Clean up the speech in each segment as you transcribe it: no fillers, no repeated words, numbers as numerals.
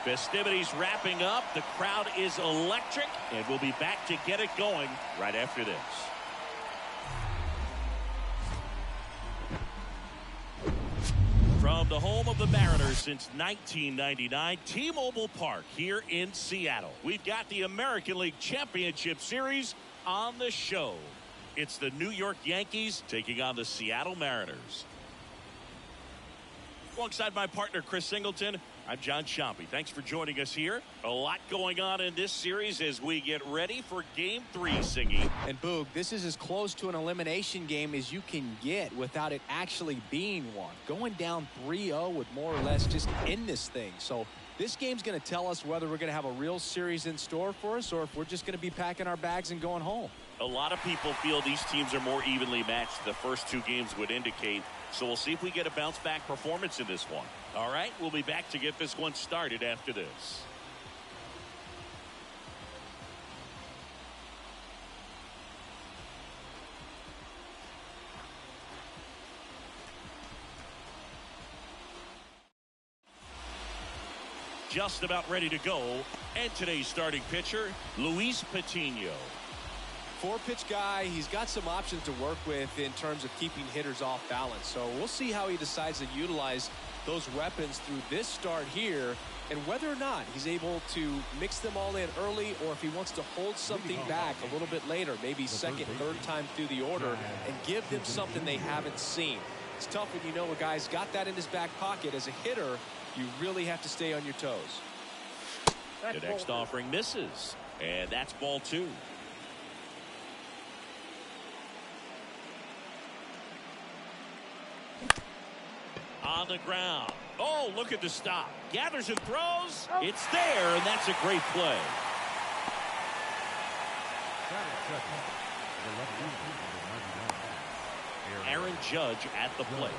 Festivities wrapping up. The crowd is electric, and we'll be back to get it going right after this. From the home of the Mariners since 1999, T-Mobile Park here in Seattle. We've got the American League Championship Series on the show. It's the New York Yankees taking on the Seattle Mariners. Alongside my partner, Chris Singleton, I'm John Sciampi. Thanks for joining us here. A lot going on in this series as we get ready for Game 3, Singy. And Boog, this is as close to an elimination game as you can get without it actually being one. Going down 3-0 would more or less just end this thing. So this game's going to tell us whether we're going to have a real series in store for us or if we're just going to be packing our bags and going home. A lot of people feel these teams are more evenly matched. The first two games would indicate. So we'll see if we get a bounce-back performance in this one. All right, we'll be back to get this one started after this. Just about ready to go. And today's starting pitcher, Luis Patino. Four-pitch guy, he's got some options to work with in terms of keeping hitters off balance. So we'll see how he decides to utilize those weapons through this start here and whether or not he's able to mix them all in early or if he wants to hold something back a little bit later, maybe second, third time through the order and give them something they haven't seen. It's tough when you know a guy's got that in his back pocket. As a hitter, you really have to stay on your toes. The next offering misses, and that's ball 2. On the ground. Oh, look at the stop. Gathers and throws. It's there, and that's a great play. Aaron Judge at the plate.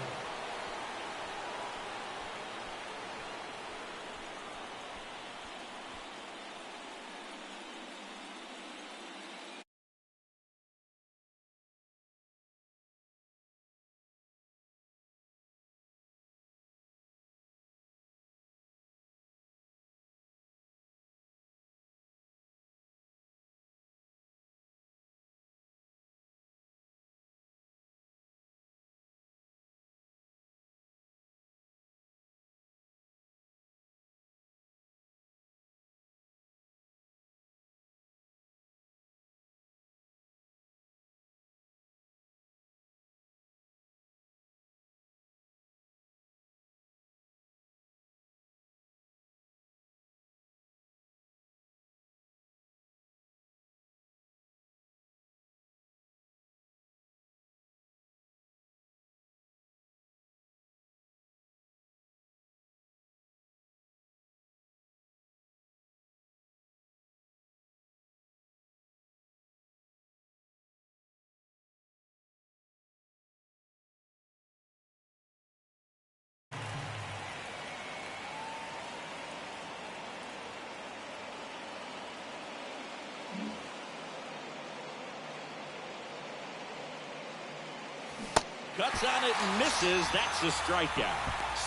Cuts on it and misses. That's the strikeout.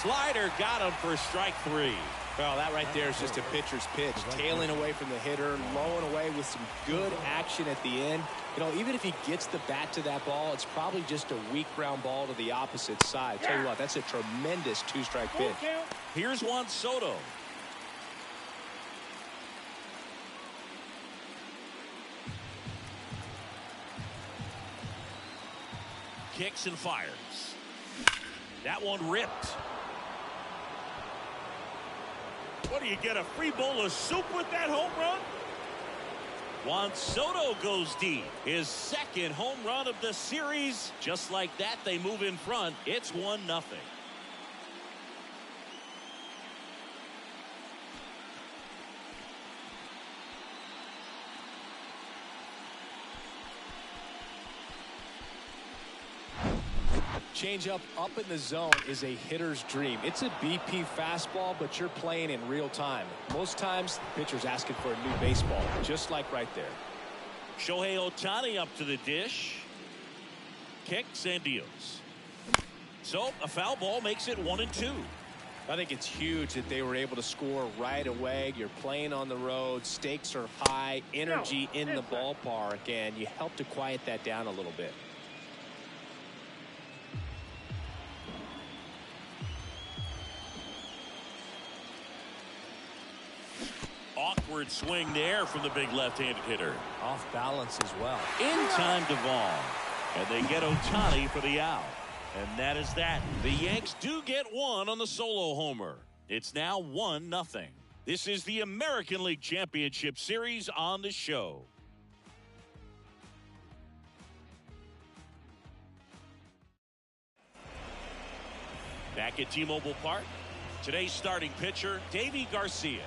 Slider got him for strike 3. Well, that right there is just a pitcher's pitch. Tailing away from the hitter, lowing away with some good action at the end. You know, even if he gets the bat to that ball, it's probably just a weak ground ball to the opposite side. Tell you what, that's a tremendous 2-strike pitch. Here's Juan Soto. Kicks and fires. That one ripped. What do you get, a free bowl of soup with that home run? Juan Soto goes deep. His second home run of the series. Just like that, they move in front. It's 1-0. Changeup up in the zone is a hitter's dream. It's a BP fastball, but you're playing in real time. Most times, the pitcher's asking for a new baseball, just like right there. Shohei Ohtani up to the dish. Kicks and deals. So a foul ball makes it 1-2. I think it's huge that they were able to score right away. You're playing on the road. Stakes are high. Energy in the ballpark. And you help to quiet that down a little bit. Awkward swing there from the big left-handed hitter. Off balance as well. In time to Vaughn. And they get Ohtani for the out. And that is that. The Yanks do get one on the solo homer. It's now 1-0. This is the American League Championship Series on the show. Back at T-Mobile Park, today's starting pitcher, Deivi Garcia.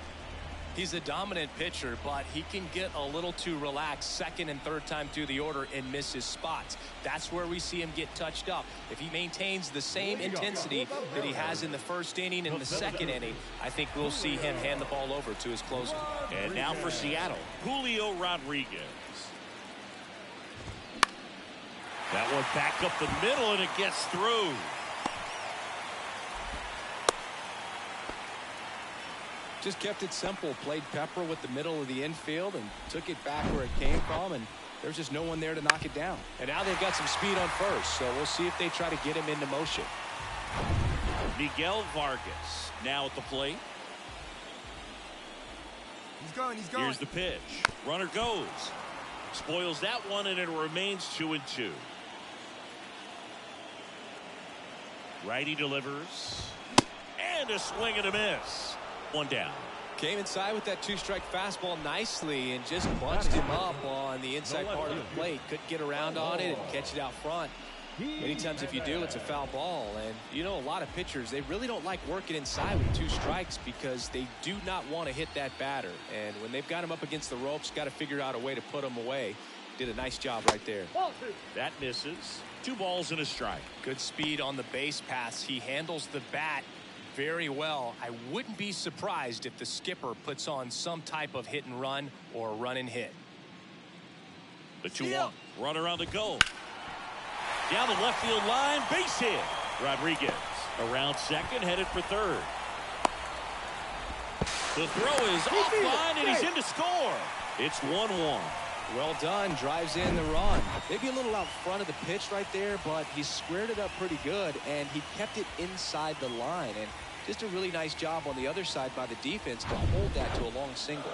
He's a dominant pitcher, but he can get a little too relaxed second and third time through the order and miss his spots. That's where we see him get touched up. If he maintains the same intensity that he has in the first inning and the second inning, I think we'll see him hand the ball over to his closer. And now for Seattle, Julio Rodriguez. That one back up the middle, and it gets through. Just kept it simple, played pepper with the middle of the infield and took it back where it came from, and there's just no one there to knock it down. And now they've got some speed on first, so we'll see if they try to get him into motion. Miguel Vargas now at the plate. He's going. Here's the pitch. Runner goes. Spoils that one, and it remains 2-2. Righty delivers. And a swing and a miss. One down. Came inside with that two-strike fastball nicely and just bunched him up on the inside part of the plate. Couldn't get around on it and catch it out front. Many times if you do, it's a foul ball. And you know, a lot of pitchers, they really don't like working inside with two strikes because they do not want to hit that batter. And when they've got him up against the ropes, got to figure out a way to put him away. Did a nice job right there. That misses. 2 balls and a strike. Good speed on the base pass. He handles the bat very well. I wouldn't be surprised if the skipper puts on some type of hit and run or run and hit. The 2-1. Runner on the go. Down the left field line. Base hit. Rodriguez around second, headed for third. The throw is offline, and he's in to score. It's 1-1. Well done. Drives in the run. Maybe a little out front of the pitch right there, but he squared it up pretty good, and he kept it inside the line. And just a really nice job on the other side by the defense to hold that to a long single.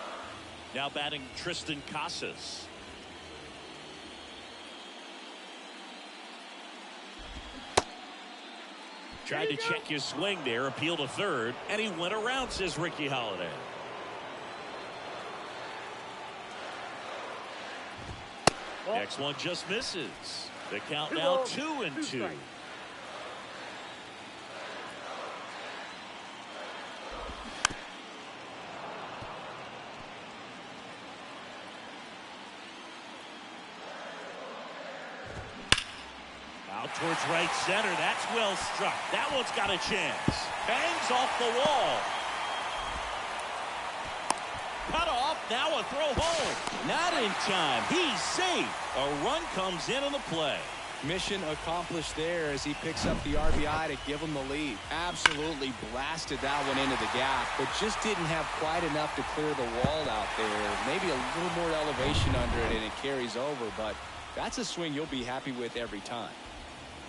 Now batting Tristan Casas. Tried to check his swing there, appeal to third, and he went around, says Ricky Holiday. Next one just misses. The count now 2-2. Out towards right center. That's well struck. That one's got a chance. Bangs off the wall. Cut off. Now a throw home. Not in time. He's safe. A run comes in on the play. Mission accomplished there as he picks up the RBI to give him the lead. Absolutely blasted that one into the gap, but just didn't have quite enough to clear the wall out there. Maybe a little more elevation under it and it carries over, but that's a swing you'll be happy with every time.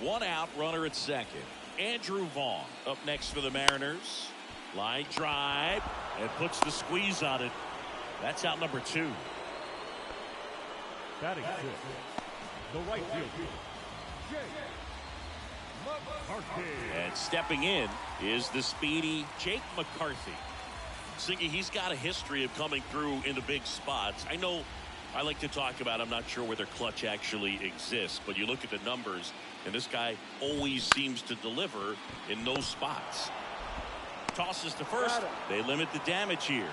1 out, runner at second. Andrew Vaughn up next for the Mariners. Line drive and puts the squeeze on it. That's out number 2. Batting fifth, the right fielder, and stepping in is the speedy Jake McCarthy. Singy, he's got a history of coming through in the big spots. I know I like to talk about, I'm not sure whether clutch actually exists, but you look at the numbers, and this guy always seems to deliver in those spots. Tosses to first. They limit the damage here.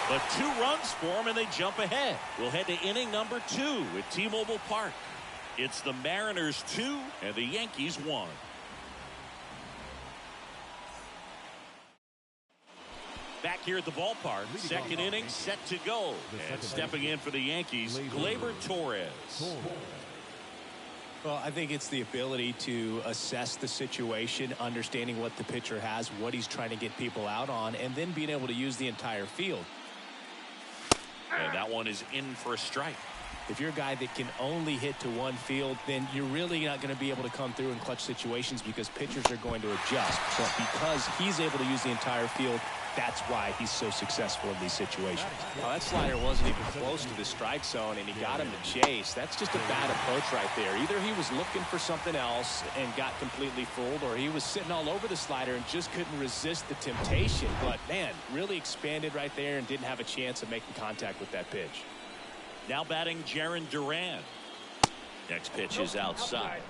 But 2 runs for him, and they jump ahead. We'll head to inning number 2 at T-Mobile Park. It's the Mariners 2 and the Yankees 1. Back here at the ballpark, second inning set to go. And stepping in for the Yankees, Gleyber Torres. Well, I think it's the ability to assess the situation, understanding what the pitcher has, what he's trying to get people out on, and then being able to use the entire field. And that one is in for a strike. If you're a guy that can only hit to one field, then you're really not going to be able to come through in clutch situations because pitchers are going to adjust. But because he's able to use the entire field, that's why he's so successful in these situations. Well, that slider wasn't even close to the strike zone, and he got him to chase. That's just a bad approach right there. Either he was looking for something else and got completely fooled, or he was sitting all over the slider and just couldn't resist the temptation. But, man, really expanded right there and didn't have a chance of making contact with that pitch. Now batting Jarren Duran. Next pitch is outside.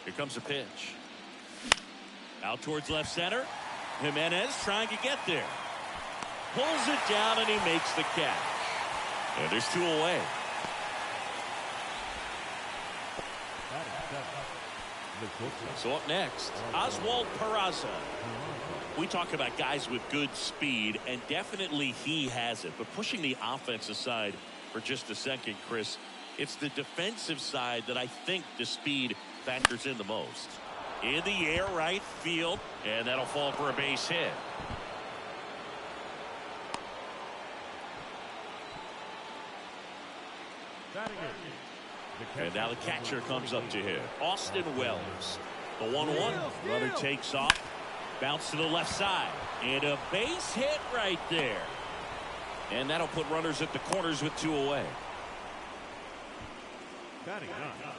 Here comes a pitch. Out towards left center. Jimenez trying to get there. Pulls it down and he makes the catch. And there's two away. So up next, Oswald Peraza. We talk about guys with good speed, and definitely he has it. But pushing the offense aside for just a second, Chris, it's the defensive side that I think the speed factors in the most. In the air, right field, and that'll fall for a base hit. And now the catcher comes up to hit. Austin Wells. The 1-1. Runner takes off. Bounce to the left side. And a base hit right there. And that'll put runners at the corners with two away. Batting nine,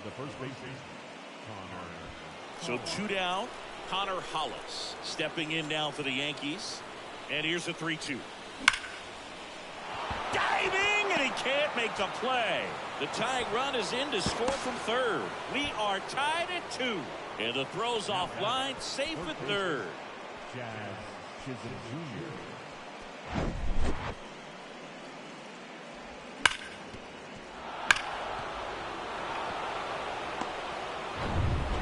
the first baseman, So two down. Connor Hollis stepping in now for the Yankees. And here's a 3-2. Diving, and he can't make the play. The tying run is in to score from third. We are tied at 2. And the throw's offline, safe at third. Jazz Chisholm Jr.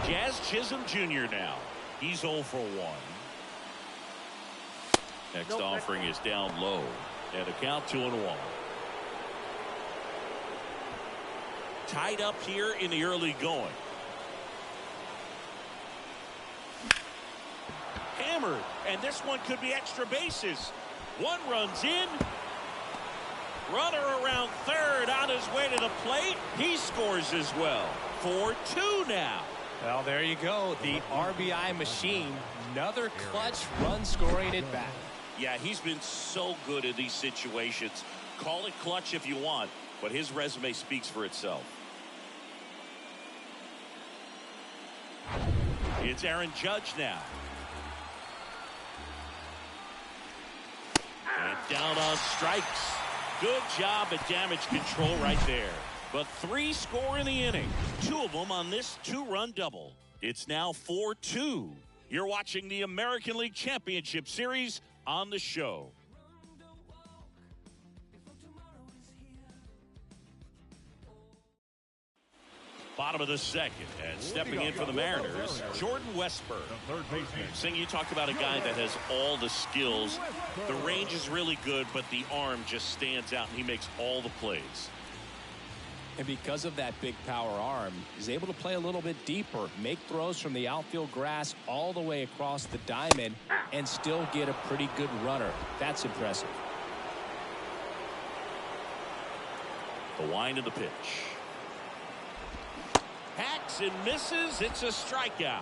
Jazz Chisholm Jr. now. He's 0 for 1. Next offering is down low. And a count 2-1. Tied up here in the early going. Hammered. And this one could be extra bases. One runs in. Runner around third on his way to the plate. He scores as well. 4-2 now. Well, there you go. The RBI machine. Another clutch run scoring at bat. Yeah, he's been so good in these situations. Call it clutch if you want, but his resume speaks for itself. It's Aaron Judge now. And down on strikes. Good job at damage control right there. But 3 score in the inning. 2 of them on this 2-run double. It's now 4-2. You're watching the American League Championship Series on the show. Bottom of the second, and stepping in for the Mariners, Jordan Westburg. Sing, you talk about a guy that has all the skills. The range is really good, but the arm just stands out, and he makes all the plays. And because of that big power arm, he's able to play a little bit deeper, make throws from the outfield grass all the way across the diamond, and still get a pretty good runner. That's impressive. The wind of the pitch. Hacks and misses. It's a strikeout.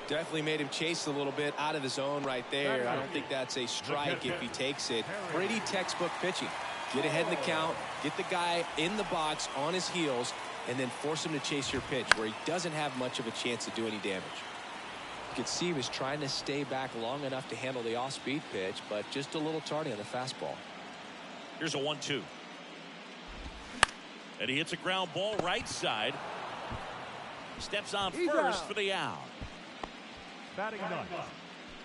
Definitely made him chase a little bit out of the zone right there. I don't think that's a strike if he takes it. Pretty textbook pitching. Get ahead in the count, get the guy in the box on his heels, and then force him to chase your pitch where he doesn't have much of a chance to do any damage. You could see he was trying to stay back long enough to handle the off-speed pitch, but just a little tardy on the fastball. Here's a 1-2. And he hits a ground ball right side. Steps on first for the out. Batting ninth,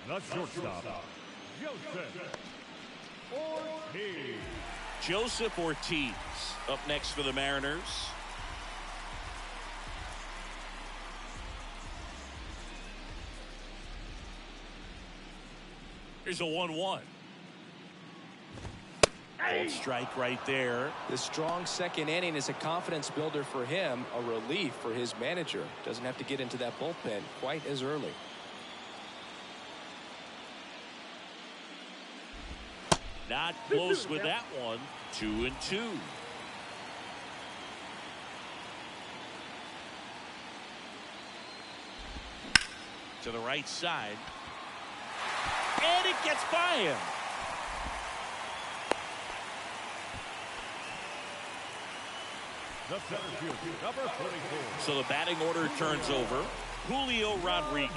the shortstop, Joseph Ortiz. Joseph Ortiz up next for the Mariners. Here's a 1-1. Ball strike right there. The strong second inning is a confidence builder for him, a relief for his manager. Doesn't have to get into that bullpen quite as early. Not close with that one. 2-2. To the right side. And it gets by him. The center field, number 44. So the batting order turns over. Julio Rodriguez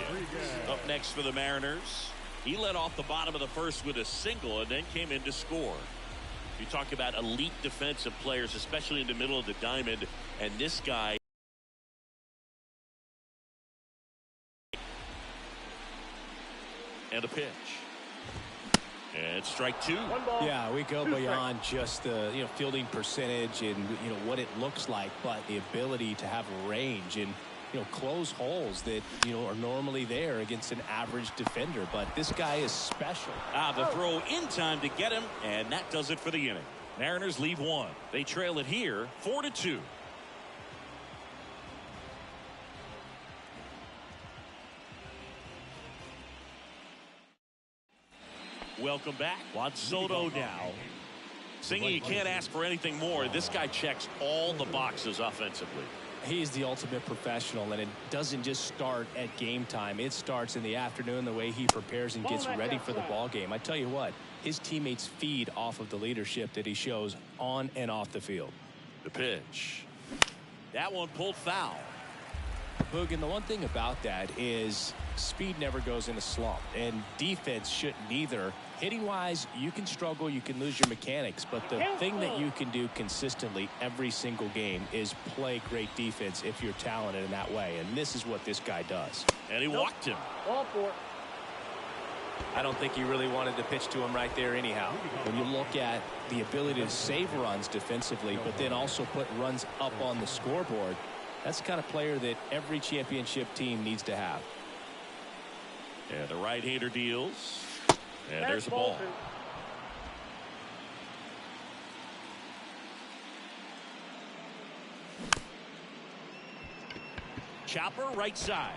up next for the Mariners. He led off the bottom of the first with a single and then came in to score. You talk about elite defensive players, especially in the middle of the diamond, and this guy. And a pitch. And strike two. Yeah, we go beyond just the fielding percentage and what it looks like, but the ability to have range and close holes that are normally there against an average defender. But this guy is special. The throw in time to get him, and that does it for the inning. Mariners leave one. They trail it here 4-2. Welcome back. Juan Soto now. Singing, you can't ask for anything more. This guy checks all the boxes offensively. He's the ultimate professional, and it doesn't just start at game time. It starts in the afternoon, the way he prepares and gets ready for the ball game. I tell you what, his teammates feed off of the leadership that he shows on and off the field. The pitch. That one pulled foul. Boog, and the one thing about that is speed never goes in a slump, and defense shouldn't either. Hitting wise, you can struggle, you can lose your mechanics, but the thing that you can do consistently every single game is play great defense if you're talented in that way, and this is what this guy does. And he walked him. I don't think he really wanted to pitch to him right there anyhow. When you look at the ability to save runs defensively, but then also put runs up on the scoreboard, that's the kind of player that every championship team needs to have. And the right-hander deals. And there's a ball. Chopper right side.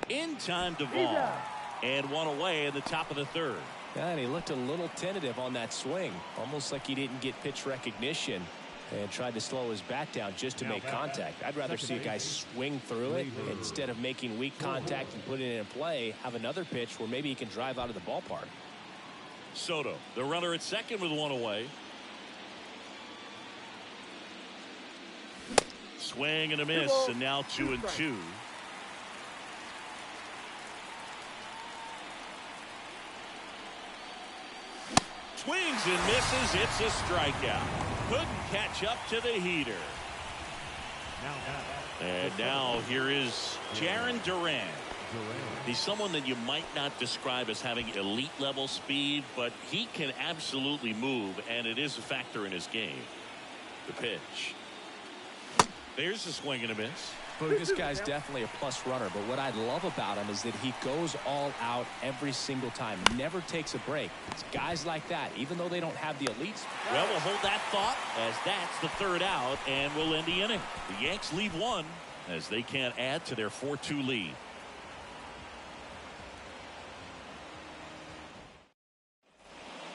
In time to Vaughn. And one away in the top of the third. Yeah, and he looked a little tentative on that swing. Almost like he didn't get pitch recognition and tried to slow his bat down just to make contact. I'd rather see a guy swing through it instead of making weak contact and putting it in play. Have another pitch where maybe he can drive out of the ballpark. Soto, the runner at second with one away. Swing and a miss, and now 2-2. Swings and misses. It's a strikeout. Couldn't catch up to the heater. And now here is Jarren Duran. He's someone that you might not describe as having elite level speed, but he can absolutely move, and it is a factor in his game. The pitch. There's a swing and a miss. But this guy's definitely a plus runner, but what I love about him is that he goes all out every single time, never takes a break. It's guys like that, even though they don't have the elites. Well, we'll hold that thought as that's the third out, and we'll end the inning. The Yanks leave one as they can't add to their 4-2 lead.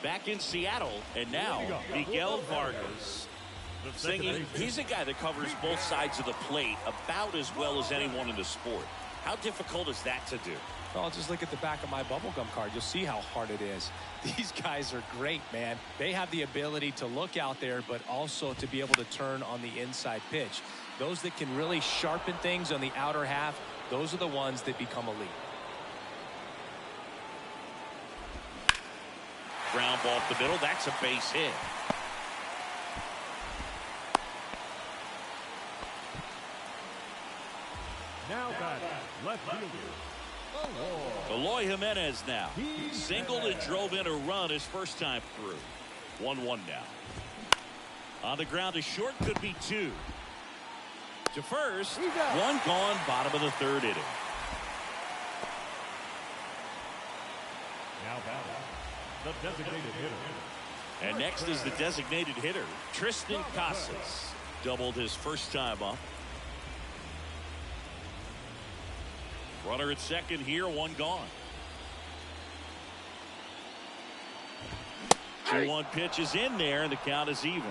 Back in Seattle, and now Miguel Vargas. Singing, he's a guy that covers both sides of the plate about as well as anyone in the sport. How difficult is that to do? Well, just look at the back of my bubblegum card. You'll see how hard it is. These guys are great, man. They have the ability to look out there, but also to be able to turn on the inside pitch. Those that can really sharpen things on the outer half, those are the ones that become elite. Ground ball up the middle. That's a base hit. Now back, left fielder, Eloy Jimenez now. Singled and drove in a run his first time through. 1-1 now. On the ground to short, could be two. To first, one gone, bottom of the third inning. now batting, the designated hitter. And next is the designated hitter, Tristan Casas. Doubled his first time up. Runner at second here, one gone. 2-1 pitch is in there, and the count is even.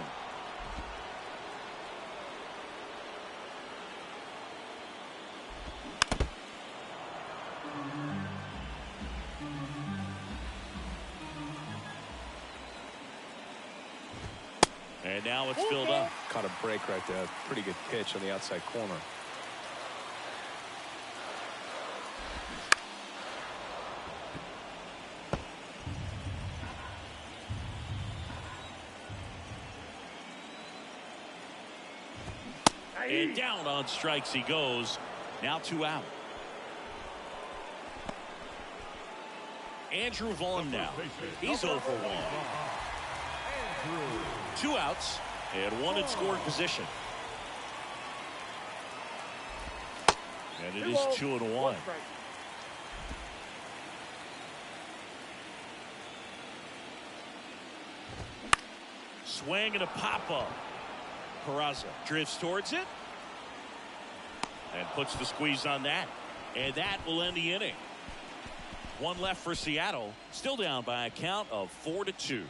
And now it's filled up. Caught a break right there. Pretty good pitch on the outside corner. And down on strikes he goes. Now 2 out. Andrew Vaughn now. He's 0 for 1. 2 outs and 1 in scoring position. And it is 2-1. Swing and a pop-up. Peraza drifts towards it and puts the squeeze on that, and that will end the inning. 1 left for Seattle, still down by a count of 4-2.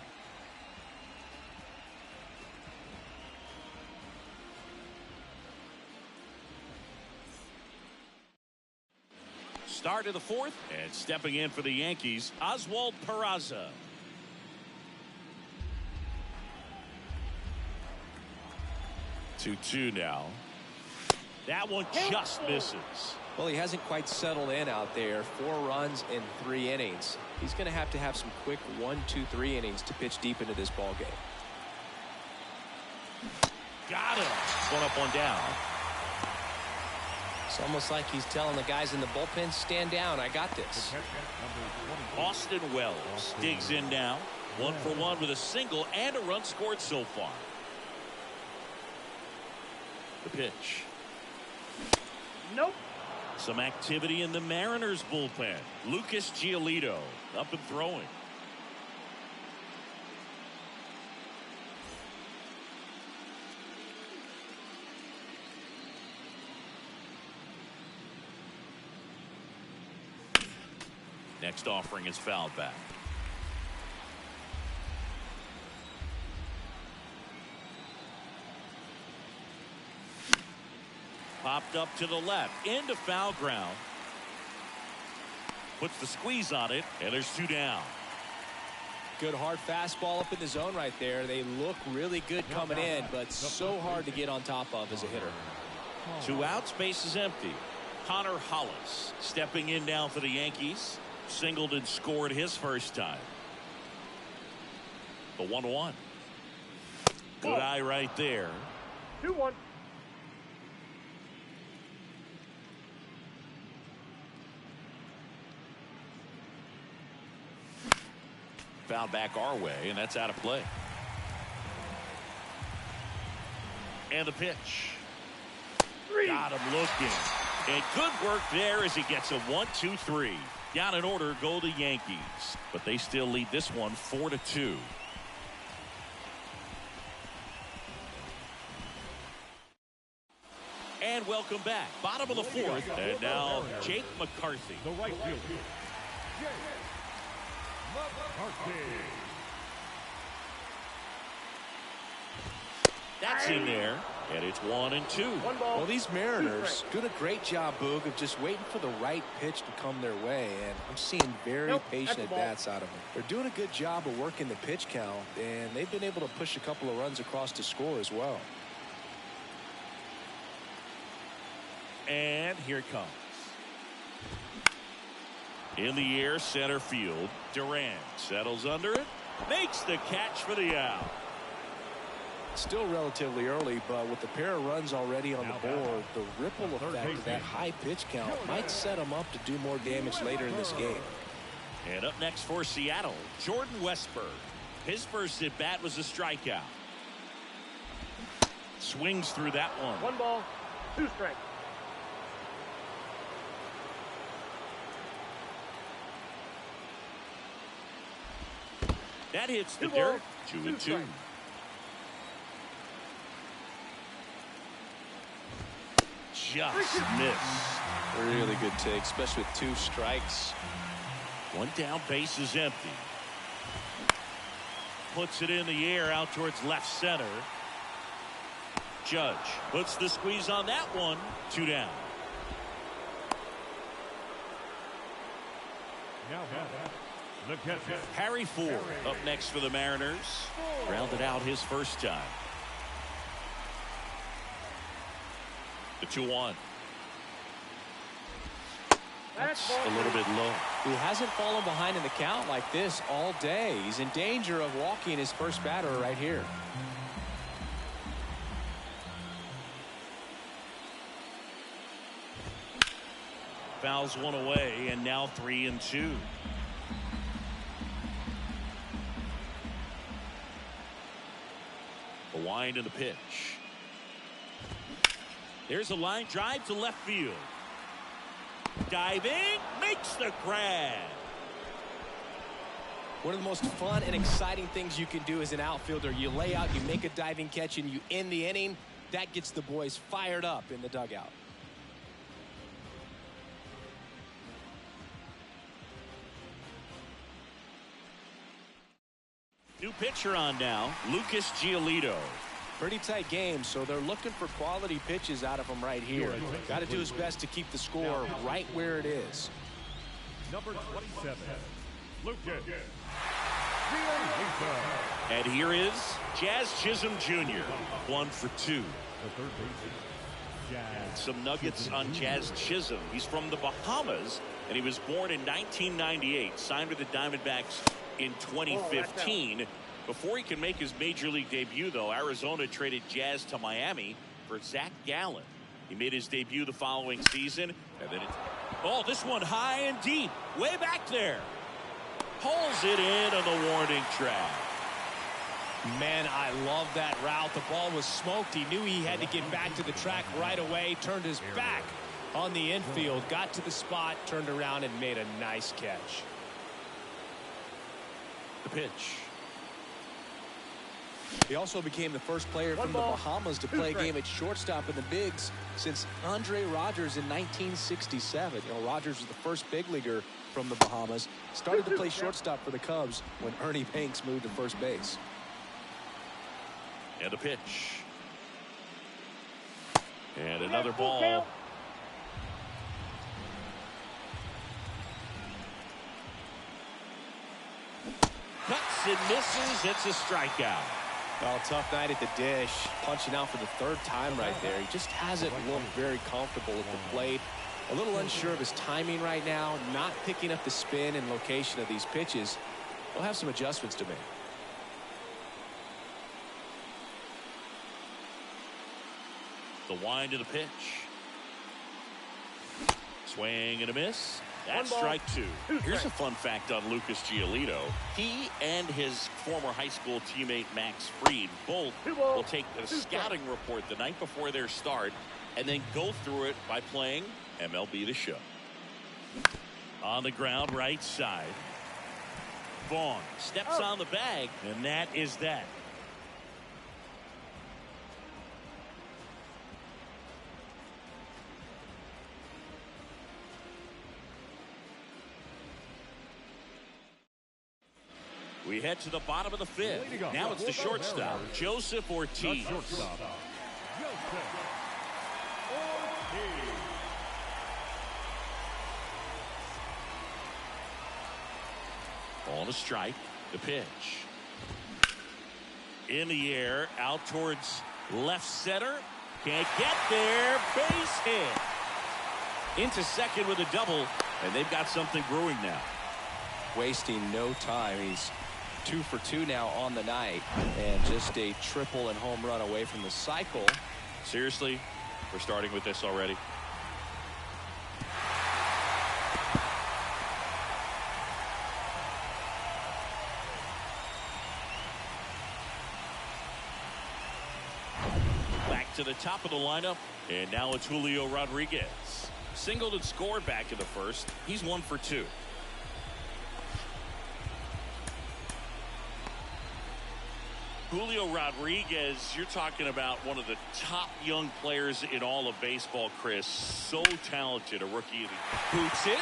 Start of the 4th, and stepping in for the Yankees, Oswald Peraza. 2-2 now. That one just misses. Well, he hasn't quite settled in out there. 4 runs in 3 innings. He's going to have some quick 1, 2, 3 innings to pitch deep into this ball game. Got him. 1 up, 1 down. It's almost like he's telling the guys in the bullpen, stand down, I got this. Austin Wells digs in now. 1 for 1 with a single and a run scored so far. The pitch. Nope. Some activity in the Mariners bullpen. Lucas Giolito up and throwing. Next offering is fouled back. Popped up to the left into foul ground. Puts the squeeze on it, and there's 2 down. Good hard fastball up in the zone right there. They look really good coming in, but so hard to get on top of as a hitter. 2 outs, base is empty. Connor Hollis stepping in now for the Yankees. Singled and scored his first time. The 1-1. Good eye right there. 2-1. Foul back our way, and that's out of play. And the pitch. 3. Got him looking. And good work there as he gets a 1-2-3. Down in order go the Yankees, but they still lead this one 4-2. And welcome back. Bottom of the 4th, and now Jake McCarthy. The right fielder, Jake McCarthy. That's in there, and it's 1-2. 1 ball. Well, these Mariners doing a great job, Boog, of just waiting for the right pitch to come their way, and I'm seeing very patient at-bats out of them. They're doing a good job of working the pitch count, and they've been able to push a couple of runs across to score as well. And here it comes. In the air, center field. Durant settles under it, makes the catch for the out. Still relatively early, but with the pair of runs already on the board, the ripple effect of that high pitch count might set them up to do more damage later in this game. And up next for Seattle, Jordan Westburg. His first at bat was a strikeout. Swings through that one. 1 ball, 2 strikes. That hits the 2 dirt. balls, 2-2. strikes. Just missed. Really good take, especially with 2 strikes. One down, base is empty. Puts it in the air out towards left center. Judge puts the squeeze on that one. 2 down. Now the catcher. Harry Ford up next for the Mariners. Rounded out his first time. The 2-1. That's A little bit low. He hasn't fallen behind in the count like this all day. He's in danger of walking his first batter right here. Fouls one away, and now 3-2. The wind and the pitch. There's a line drive to left field. Diving, makes the grab. One of the most fun and exciting things you can do as an outfielder. You lay out, you make a diving catch, and you end the inning. That gets the boys fired up in the dugout. New pitcher on now, Lucas Giolito. Pretty tight game, so they're looking for quality pitches out of him right here. Got to do his best to keep the score right where it is. Number 27, Lucas. And here is Jazz Chisholm Jr. 1 for 2. The third baseman, Jazz. Some nuggets on Jazz Chisholm. He's from the Bahamas, and he was born in 1998. Signed with the Diamondbacks in 2015. Before he can make his major league debut, though, Arizona traded Jazz to Miami for Zach Gallen. He made his debut the following season, and then this one high and deep, way back there. Pulls it in on the warning track. Man, I love that route. The ball was smoked. He knew he had to get back to the track right away. Turned his back on the infield. Got to the spot, turned around, and made a nice catch. The pitch. He also became the first player from the Bahamas to play a game at shortstop in the bigs since Andre Rogers in 1967. You know, Rogers was the first big leaguer from the Bahamas. Started to play shortstop for the Cubs when Ernie Banks moved to first base. And a pitch. And another ball. Cuts and misses. It's a strikeout. Well, tough night at the dish. Punching out for the 3rd time right there. He just hasn't looked very comfortable at the plate. A little unsure of his timing right now. Not picking up the spin and location of these pitches. He'll have some adjustments to make. The wind of the pitch. Swing and a miss. That's strike 2. Here's a fun fact on Lucas Giolito. He and his former high school teammate Max Fried both will take a scouting report the night before their start and then go through it by playing MLB The Show. On the ground, right side. Vaughn steps on the bag, and that is that. We head to the bottom of the 5th. Now it's the shortstop, Joseph Ortiz. Shortstop, Joseph Ortiz. On a strike, the pitch. In the air, out towards left center. Can't get there. Base hit. Into second with a double, and they've got something brewing now. Wasting no time. He's 2 for 2 now on the night, and just a triple and home run away from the cycle. Seriously, we're starting with this already. Back to the top of the lineup, and now it's Julio Rodriguez. Singled and scored back in the first. He's 1 for 2. Julio Rodriguez, you're talking about one of the top young players in all of baseball, Chris. So talented, a rookie. Boots it.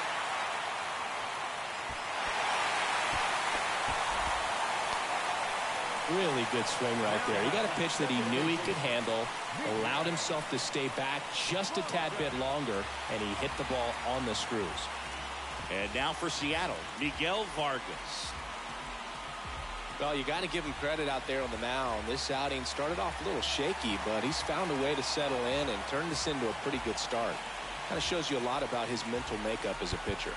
Really good swing right there. He got a pitch that he knew he could handle, allowed himself to stay back just a tad bit longer, and he hit the ball on the screws. And now for Seattle, Miguel Vargas. Well, you got to give him credit out there on the mound. This outing started off a little shaky, but he's found a way to settle in and turn this into a pretty good start. Kind of shows you a lot about his mental makeup as a pitcher.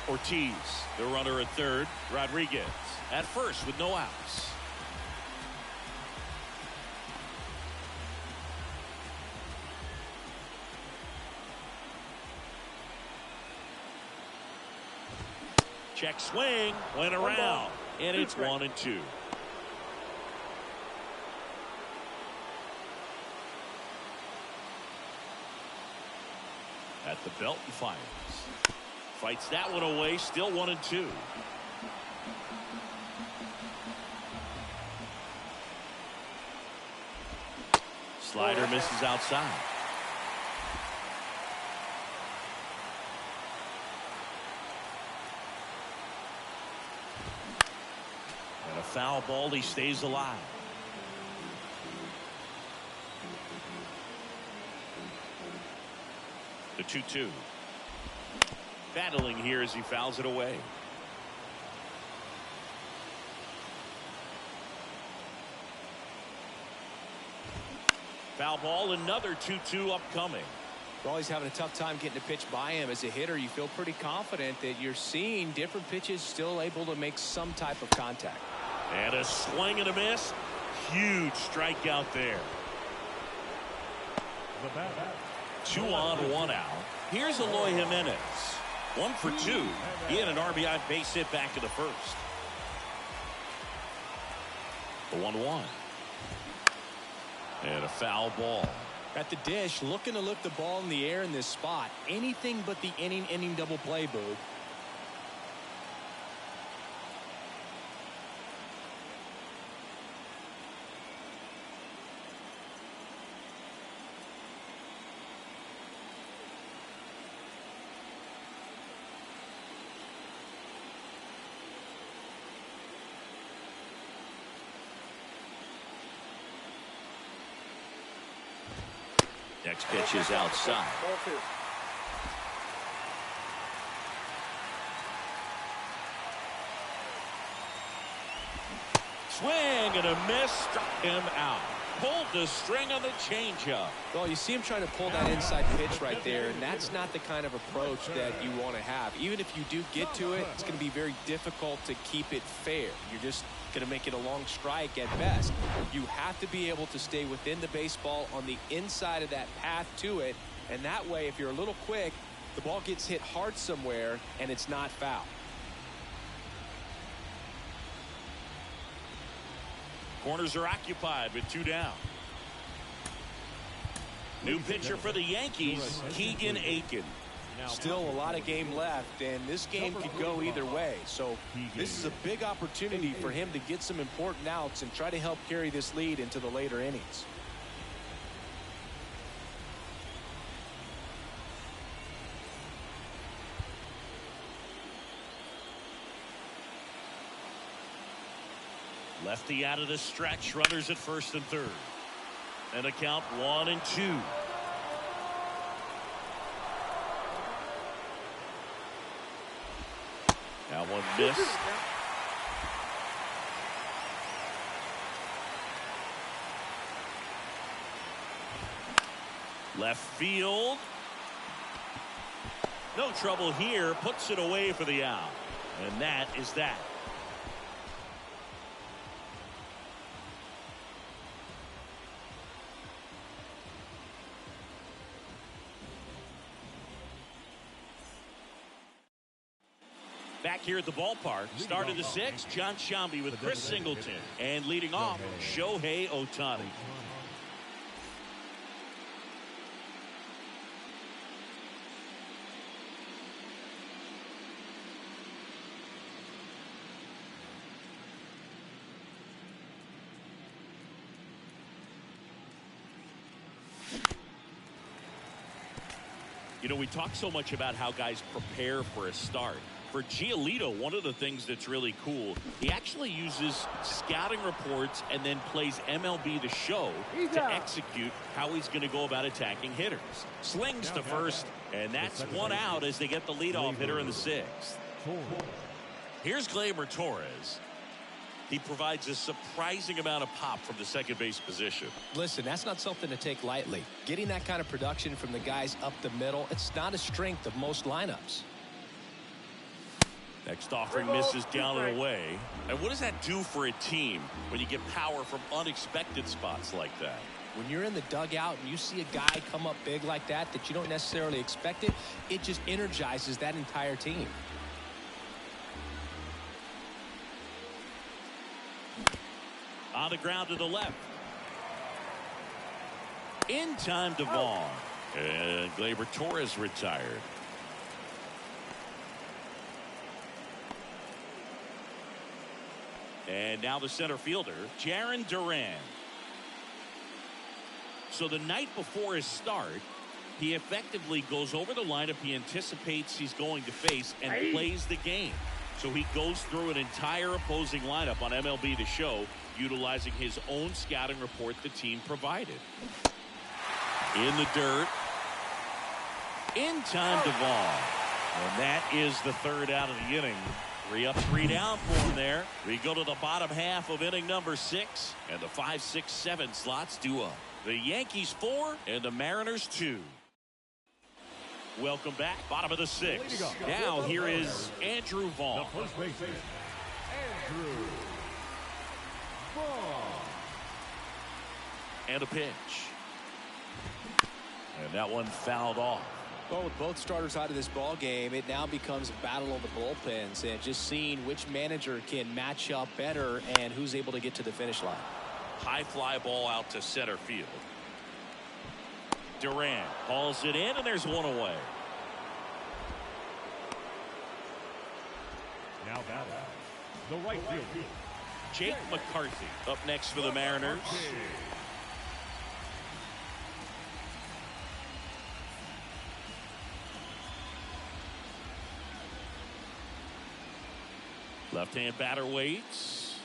Ortiz, the runner at third. Rodriguez at first with no outs. Check swing, went around, and it's 1-2. At the belt and fires. Fights that one away, still 1-2. Slider misses outside. And a foul ball, he stays alive. The 2-2. Battling here as he fouls it away. Foul ball, another 2-2 upcoming. Well, he's having a tough time getting a pitch by him. As a hitter, you feel pretty confident that you're seeing different pitches still able to make some type of contact. And a swing and a miss. Huge strikeout there. The bat. 2 on, 1 out. Here's Eloy Jimenez. 1 for 2. He had an RBI base hit back in the first. The 1-1. And a foul ball. At the dish, looking to lift the ball in the air in this spot. Anything but the inning double play, Boog. Next pitch is outside. Swing and a miss, struck him out. Pulled the string on the changeup. Well, you see him trying to pull that inside pitch right there, and that's not the kind of approach that you want to have. Even if you do get to it, it's going to be very difficult to keep it fair. You're just going to make it a long strike at best. You have to be able to stay within the baseball on the inside of that path to it, and that way, if you're a little quick, the ball gets hit hard somewhere, and it's not foul. Corners are occupied with 2 down. New pitcher for the Yankees, Keegan Aiken. Still a lot of game left, and this game could go either way. So this is a big opportunity for him to get some important outs and try to help carry this lead into the later innings. Lefty out of the stretch, runners at first and third. And a count 1-2. Now one missed. Left field. No trouble here. Puts it away for the out. And that is that. Back here at the ballpark, start of the 6th, John Sciambi with Chris Singleton. And leading off, Shohei Ohtani. You know, we talk so much about how guys prepare for a start. For Giolito, one of the things that's really cool, he actually uses scouting reports and then plays MLB The Show to execute how he's going to go about attacking hitters. Slings to first, and that's one out as they get the leadoff hitter in the sixth. Here's Gleyber Torres. He provides a surprising amount of pop from the second base position. Listen, that's not something to take lightly. Getting that kind of production from the guys up the middle, it's not a strength of most lineups. Next offering misses down and away. And what does that do for a team when you get power from unexpected spots like that? When you're in the dugout and you see a guy come up big like that you don't necessarily expect it, it just energizes that entire team. On the ground to the left. In time to Vaughn. And Gleyber Torres retired. And now the center fielder, Jarren Duran. So the night before his start, he effectively goes over the lineup he anticipates he's going to face and plays the game. So he goes through an entire opposing lineup on MLB The Show, utilizing his own scouting report the team provided. In the dirt. In time to Vaughn. And that is the third out of the inning. 3 up, 3 down for him there. We go to the bottom half of inning number 6, and the 5, 6, 7 slots due up. The Yankees 4 and the Mariners 2. Welcome back. Bottom of the 6th. Now here is Andrew Vaughn. The first baseman, Andrew Vaughn. And a pitch. And that one fouled off. Well, with both starters out of this ball game, it now becomes a battle of the bullpens and just seeing which manager can match up better and who's able to get to the finish line. High fly ball out to center field. Duran hauls it in, and there's one away. Now batting, the right fielder, Jake McCarthy up next for the Mariners. Left-hand batter waits.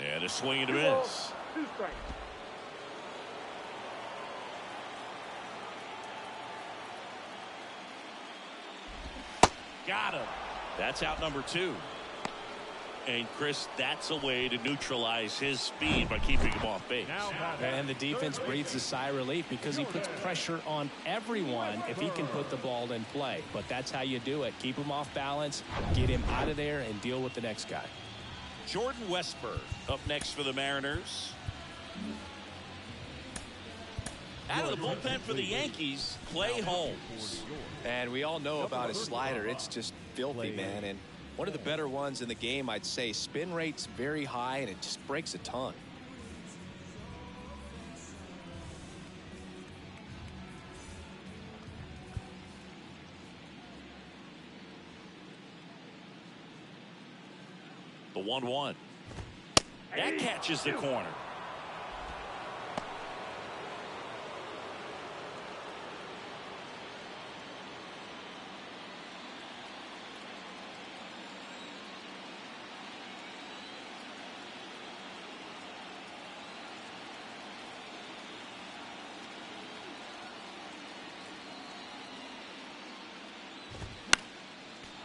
And a swing and a miss. 2 strikes. Got him. That's out number 2. And Chris, that's a way to neutralize his speed by keeping him off base. And the defense breathes a sigh of relief because he puts pressure on everyone if he can put the ball in play. But that's how you do it. Keep him off balance, get him out of there, and deal with the next guy. Jordan Westburg up next for the Mariners. Out of the bullpen for the Yankees, Clay Holmes. And we all know about his slider. It's just filthy, man. And one of the better ones in the game, I'd say. Spin rate's very high, and it just breaks a ton. The 1-1. That catches the corner.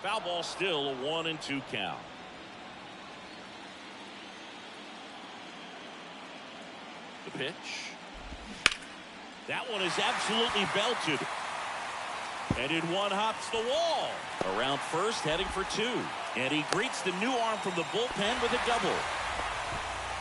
Foul ball still, a 1-2 count. The pitch. That one is absolutely belted. And in one hops the wall. Around first, heading for 2. And he greets the new arm from the bullpen with a double.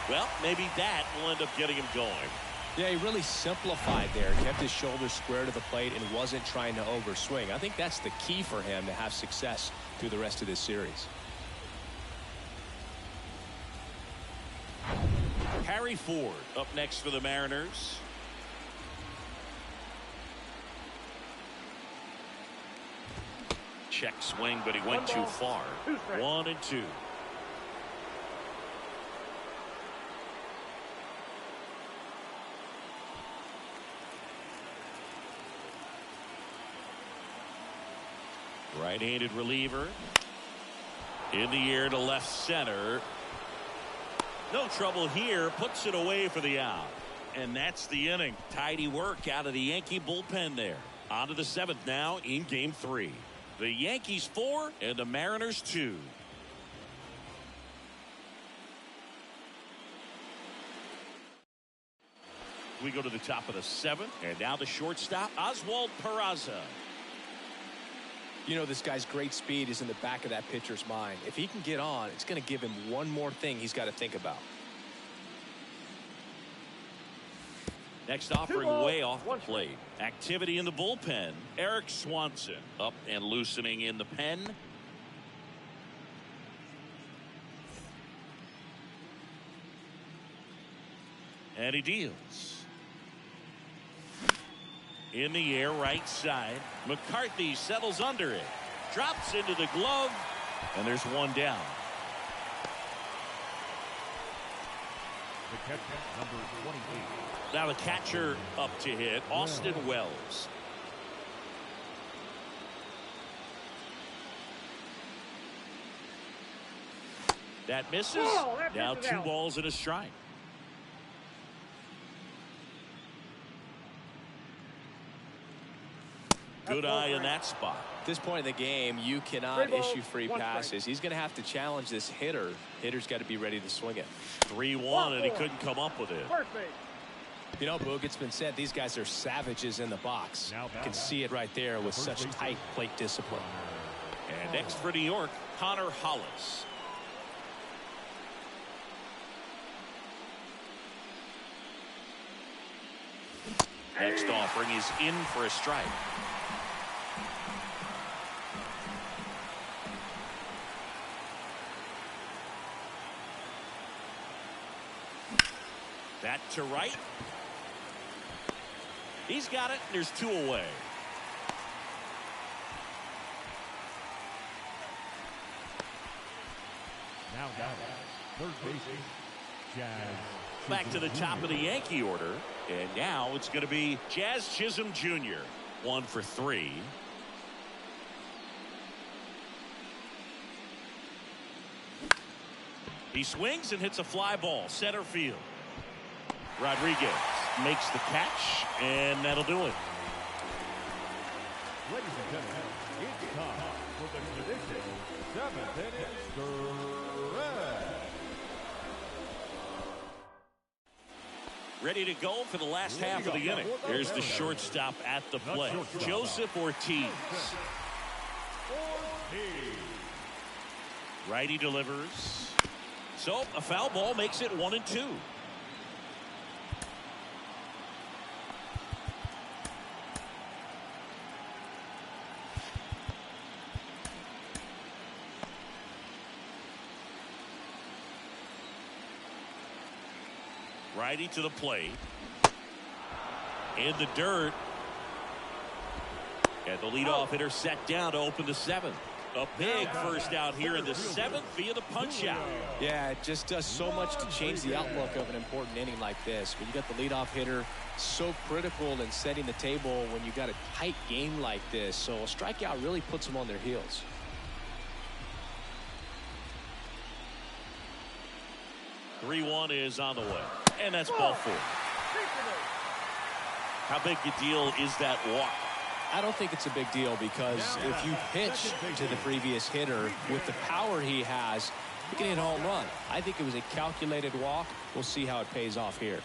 Well, maybe that will end up getting him going. Yeah, he really simplified there, kept his shoulders square to the plate and wasn't trying to overswing. I think that's the key for him to have success through the rest of this series. Harry Ford up next for the Mariners. Check swing, but he went too far. 1-2. Right-handed reliever. In the air to left center. No trouble here. Puts it away for the out. And that's the inning. Tidy work out of the Yankee bullpen there. On to the 7th now in Game 3. The Yankees 4 and the Mariners 2. We go to the top of the 7th. And now the shortstop, Oswald Peraza. You know, this guy's great speed is in the back of that pitcher's mind. If he can get on, it's going to give him one more thing he's got to think about. Next offering way off the plate. Activity in the bullpen. Eric Swanson up and loosening in the pen. And he deals. In the air, right side. McCarthy settles under it. Drops into the glove. And there's one down. The catcher, number 28. Now the catcher up to hit, Austin Wells. That misses. Now 2 balls and a strike. Good eye in that spot. At this point in the game, you cannot issue free passes. He's going to have to challenge this hitter. Hitter's got to be ready to swing it. 3-1, and he couldn't come up with it. You know, Boog, it's been said these guys are savages in the box. You can see it right there with such tight plate discipline. And next for New York, Connor Hollis. Next offering is in for a strike. That to right. He's got it. There's 2 away. Now got third baseman, Jazz. Back to the top of the Yankee order. And now it's going to be Jazz Chisholm Jr. 1 for 3. He swings and hits a fly ball. Center field. Rodriguez makes the catch, and that'll do it. Ladies and gentlemen, it's time for the traditional 7th inning stretch. Ready to go for the last half of the inning. Here's the shortstop at the plate, Joseph Ortiz. Righty delivers. So a foul ball makes it 1-2. Righty to the plate. In the dirt. And the leadoff hitter set down to open the 7th. A big first out here in the 7th via the punch out. Yeah, it just does so much to change the outlook of an important inning like this. When you got the leadoff hitter, so critical in setting the table when you got a tight game like this. So a strikeout really puts them on their heels. (3-1) is on the way. And that's ball 4. How big a deal is that walk? I don't think it's a big deal because if you pitch to the previous hitter with the power he has, he can hit a home run. I think it was a calculated walk. We'll see how it pays off here.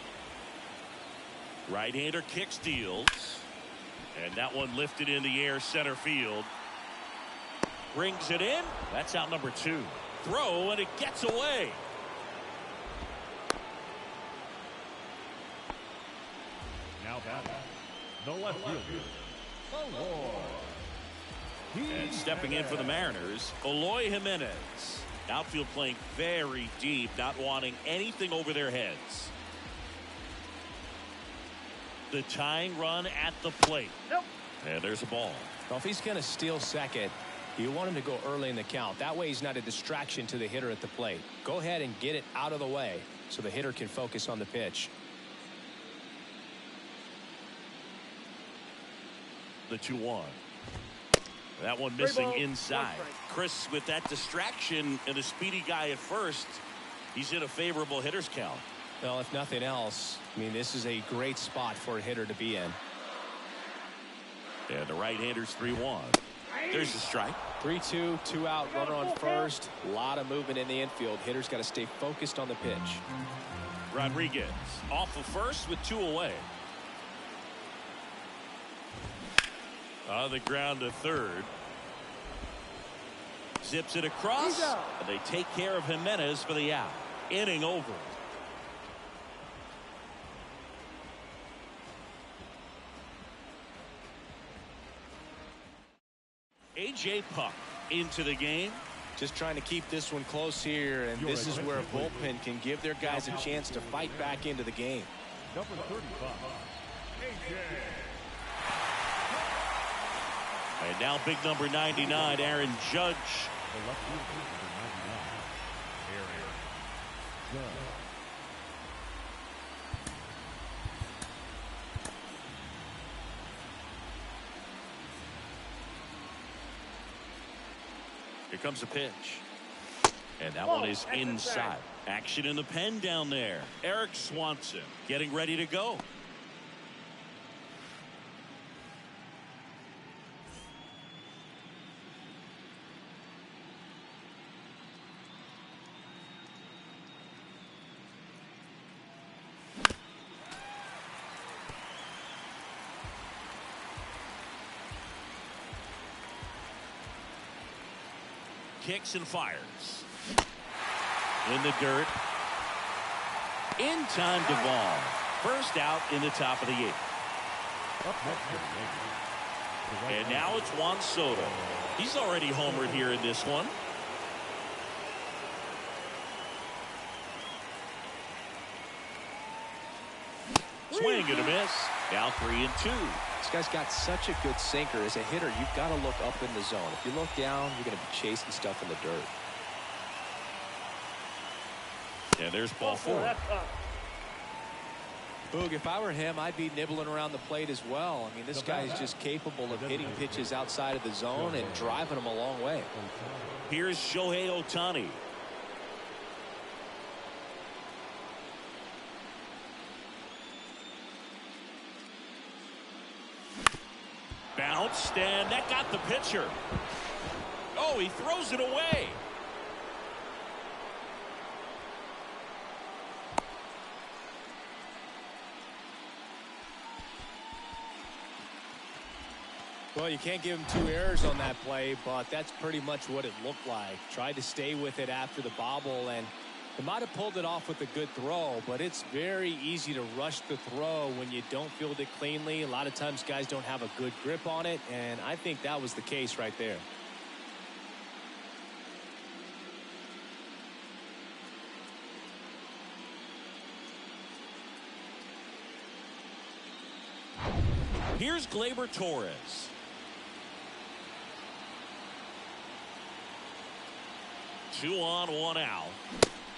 Right-hander kicks, deals. And that one lifted in the air center field. Brings it in. That's out number 2. Throw, and it gets away. Now batting, the left fielder, and stepping in for the Mariners, Eloy Jimenez. Outfield playing very deep, not wanting anything over their heads. The tying run at the plate. Nope. And there's a ball. Well, if he's going to steal second, you want him to go early in the count. That way he's not a distraction to the hitter at the plate. Go ahead and get it out of the way so the hitter can focus on the pitch. The 2-1. That one Straight missing ball, inside. 1 strike. Chris, with that distraction and a speedy guy at first, he's in a favorable hitter's count. Well, if nothing else, I mean, this is a great spot for a hitter to be in. And the right-hander's 3-1. There's the strike. 3-2, 2 out, runner on first. A lot of movement in the infield. Hitter's got to stay focused on the pitch. Rodriguez off of first with 2 away. On the ground to third. Zips it across. And they take care of Jimenez for the out. Inning over. A.J. Puck into the game. Just trying to keep this one close here, and this is where a bullpen can give their guys a chance to fight back into the game. Number 35, AJ. And now big number 99, Aaron Judge. The left fielder, number 99, Aaron Judge. Here comes a pitch. And that one is inside. Action in the pen down there. Eric Swanson getting ready to go. Kicks and fires. In the dirt. In time to ball. First out in the top of the 8th. Up next for the Yankees. And now it's Juan Soto. He's already homered here in this one. Swing and a miss. Now 3-2. This guy's got such a good sinker. As a hitter, you've got to look up in the zone. If you look down, you're going to be chasing stuff in the dirt. And there's ball 4. That's tough. Boog, if I were him, I'd be nibbling around the plate as well. I mean, this guy is just capable of hitting pitches outside of the zone and driving them a long way. Here's Shohei Ohtani. Bounced, and that got the pitcher. Oh, he throws it away. Well, you can't give him 2 errors on that play, but that's pretty much what it looked like. Tried to stay with it after the bobble, and they might have pulled it off with a good throw, but it's very easy to rush the throw when you don't field it cleanly. A lot of times guys don't have a good grip on it, and I think that was the case right there. Here's Gleyber Torres. Two on, 1 out.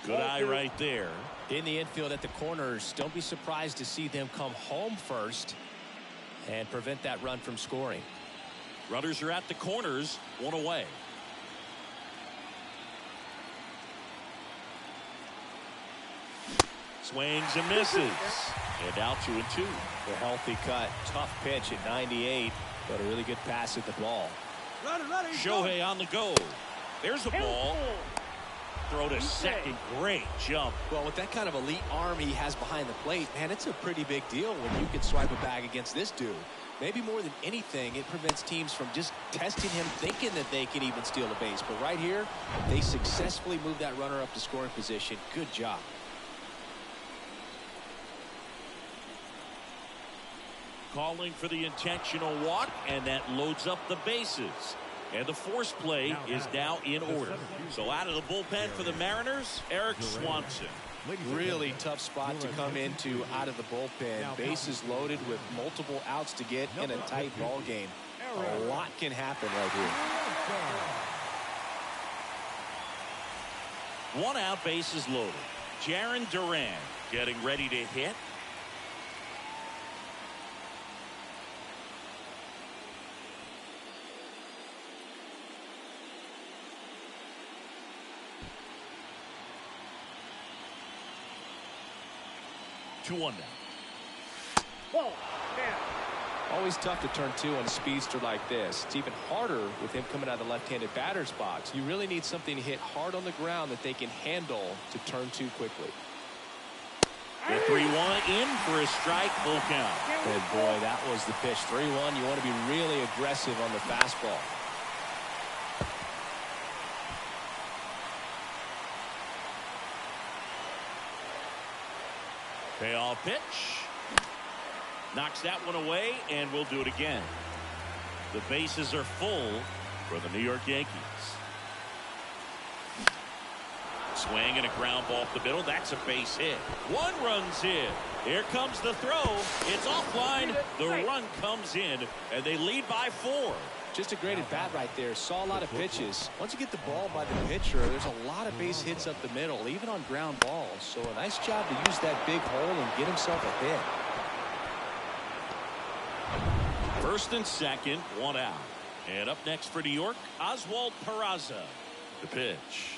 Good eye right there. In the infield at the corners, don't be surprised to see them come home first and prevent that run from scoring. Runners are at the corners, 1 away. Swings and misses. And now 2-2. A healthy cut. Tough pitch at 98, but a really good pass at the ball. Shohei on the go. There's a ball. Throw to second. Great jump. Well, with that kind of elite arm he has behind the plate, man, it's a pretty big deal when you can swipe a bag against this dude. Maybe more than anything, it prevents teams from just testing him, thinking that they can even steal a base. But right here, they successfully moved that runner up to scoring position. Good job. Calling for the intentional walk, and that loads up the bases. And the force play is now in order. So out of the bullpen for the Mariners, Eric Swanson. Really tough spot to come into out of the bullpen. Bases loaded with multiple outs to get in a tight ball game. A lot can happen right here. 1 out, bases loaded. Jarren Duran getting ready to hit. 2-1 now. Ball. Man. Always tough to turn two on a speedster like this. It's even harder with him coming out of the left-handed batter's box. You really need something to hit hard on the ground that they can handle to turn two quickly. The 3-1 in for a strike, full count. Good boy, that was the pitch. 3-1. You want to be really aggressive on the fastball. Payoff pitch. Knocks that one away, and we'll do it again. The bases are full for the New York Yankees. Swing and a ground ball off the middle. That's a base hit. 1 run's in. Here comes the throw. It's offline. The run comes in, and they lead by 4. Just a great at bat right there. Saw a lot of pitches. Once you get the ball by the pitcher, there's a lot of base hits up the middle, even on ground balls. So a nice job to use that big hole and get himself a hit. First and second, 1 out. And up next for New York, Oswald Peraza. The pitch.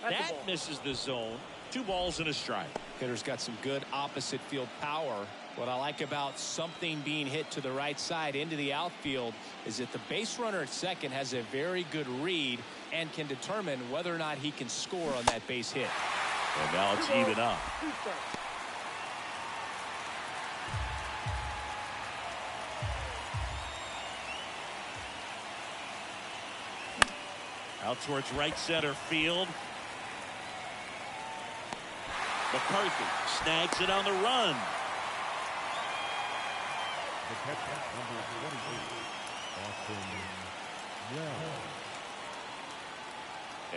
That misses the zone. 2 balls and a strike. Hitter's got some good opposite field power. What I like about something being hit to the right side into the outfield is that the base runner at second has a very good read and can determine whether or not he can score on that base hit. And now it's even up. 2 strikes. Out towards right center field. McCarthy snags it on the run. The catcher, number 28, Austin Wells.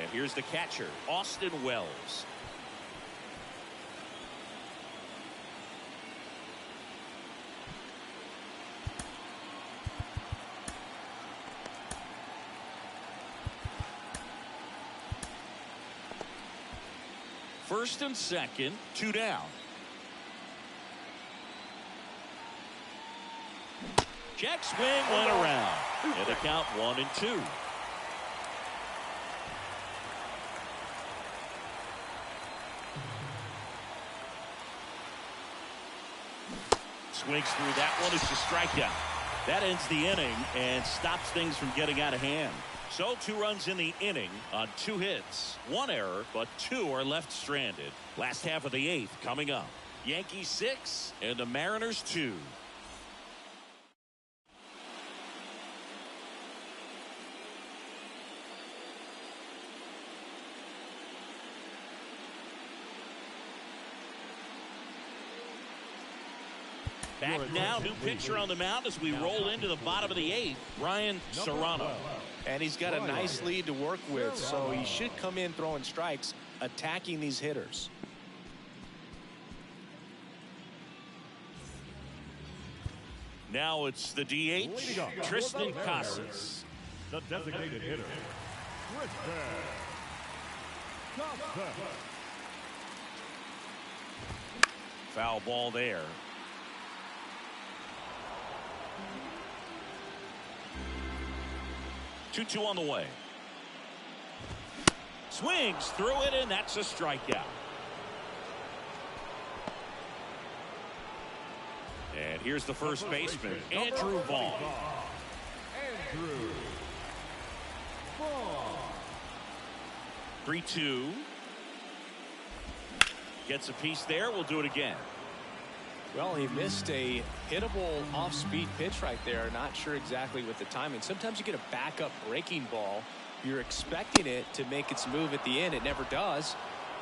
And here's the catcher, Austin Wells. First and second, 2 down. Check swing went around. And a count 1-2. Swings through that one. It's a strikeout. That ends the inning and stops things from getting out of hand. So 2 runs in the inning on 2 hits, 1 error, but 2 are left stranded. Last half of the 8th coming up. Yankees 6 and the Mariners 2. Back now, new pitcher on the mound as we roll into the bottom of the 8th, Ryan Serrano. And he's got a nice lead to work with, so he should come in throwing strikes, attacking these hitters. Now it's the DH, Tristan Casas. The designated hitter, Tristan Casas. Foul ball there. Two on the way. Swings through it, and that's a strikeout. And here's the first baseman, Andrew Vaughn. Andrew Vaughn. 3-2. Gets a piece there. We'll do it again. Well, he missed a hittable off-speed pitch right there. Not sure exactly with the timing. Sometimes you get a backup breaking ball. You're expecting it to make its move at the end. It never does,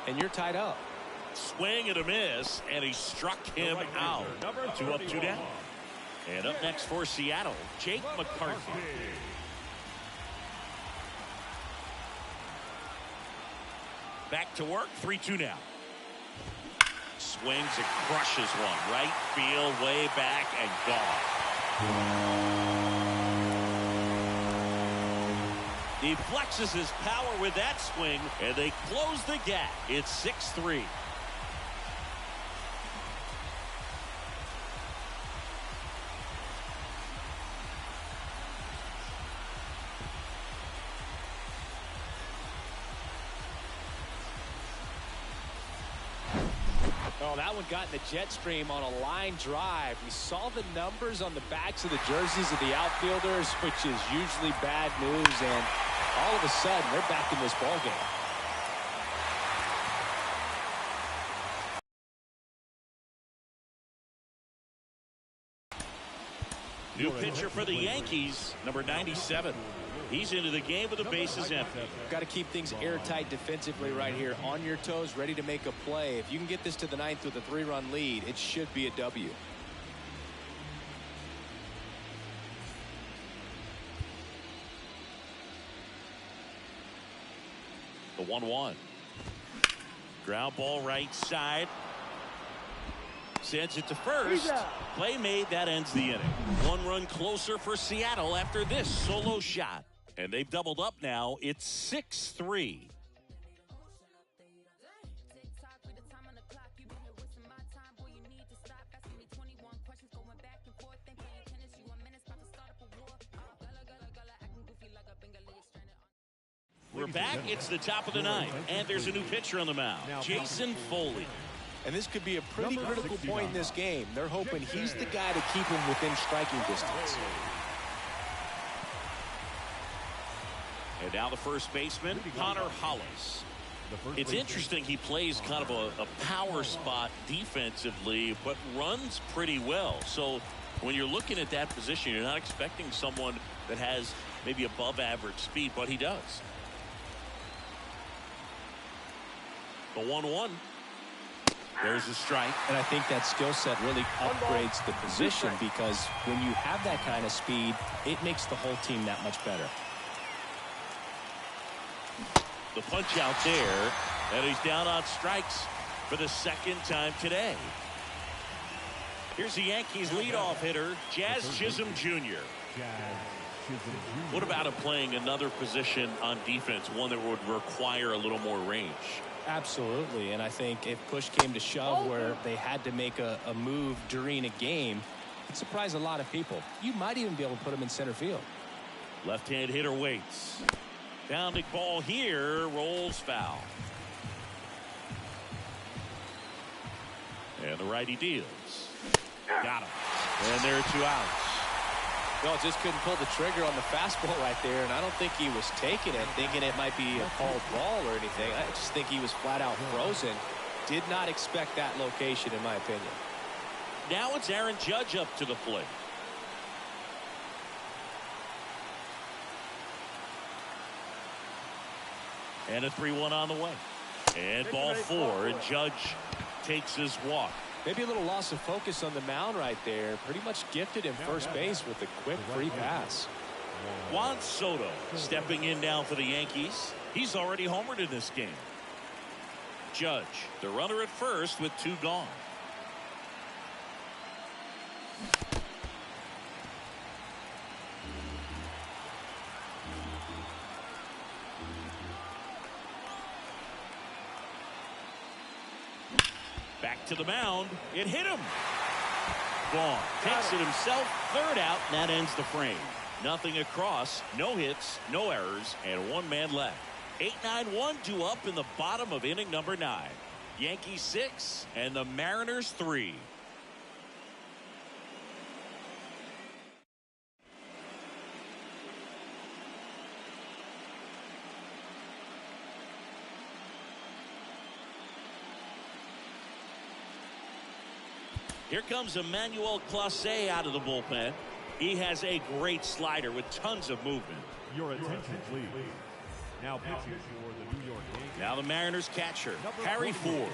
and you're tied up. Swing and a miss, and he struck him out. 2 up, 2 down. And up next for Seattle, Jake McCarthy. Back to work, 3-2 now. Swings and crushes one. Right field, way back, and gone. He flexes his power with that swing, and they close the gap. It's 6-3. Oh, that one got in the jet stream on a line drive. We saw the numbers on the backs of the jerseys of the outfielders, which is usually bad news, and all of a sudden, they're back in this ballgame. New pitcher for the Yankees, number 97. He's into the game with the bases empty. Got to keep things airtight defensively right here. On your toes, ready to make a play. If you can get this to the ninth with a 3-run lead, it should be a W. The 1-1. Ground ball right side. Sends it to first. Play made. That ends the inning. 1 run closer for Seattle after this solo shot. And they've doubled up now. It's 6-3. We're back. It's the top of the ninth. And there's a new pitcher on the mound. Jason Foley. And this could be a pretty critical point in this game. They're hoping he's the guy to keep him within striking distance. And now the first baseman, Connor Hollis. It's interesting he plays kind of a power spot defensively, but runs pretty well. So when you're looking at that position, you're not expecting someone that has maybe above average speed, but he does. The 1-1. There's a strike. And I think that skill set really upgrades the position, because when you have that kind of speed, it makes the whole team that much better. The punch out there, and he's down on strikes for the second time today. Here's the Yankees leadoff hitter, Jazz Chisholm Jr. What about him playing another position on defense, one that would require a little more range? Absolutely, and I think if push came to shove where they had to make a move during a game, it'd surprise a lot of people. You might even be able to put him in center field. Left-hand hitter waits. Bounding ball here, rolls foul. And the righty deals. Got him. And there are 2 outs. Well, just couldn't pull the trigger on the fastball right there, and I don't think he was taking it, thinking it might be a called ball or anything. I just think he was flat out frozen. Did not expect that location, in my opinion. Now it's Aaron Judge up to the plate. And a 3-1 on the way. And ball 4, and Judge takes his walk. Maybe a little loss of focus on the mound right there. Pretty much gifted in first base with a quick free pass. Juan Soto stepping in now for the Yankees. He's already homered in this game. Judge, the runner at first with 2 gone. Back to the mound. It hit him. Vaughn takes it himself. 3rd out, and that ends the frame. Nothing across, no hits, no errors, and 1 man left. 8-9-1 due up in the bottom of inning number 9. Yankees 6 and the Mariners 3. Here comes Emmanuel Clase out of the bullpen. He has a great slider with tons of movement. Your attention, please. Now pitching for the New York Yankees. Now the Mariners catcher, Harry Ford.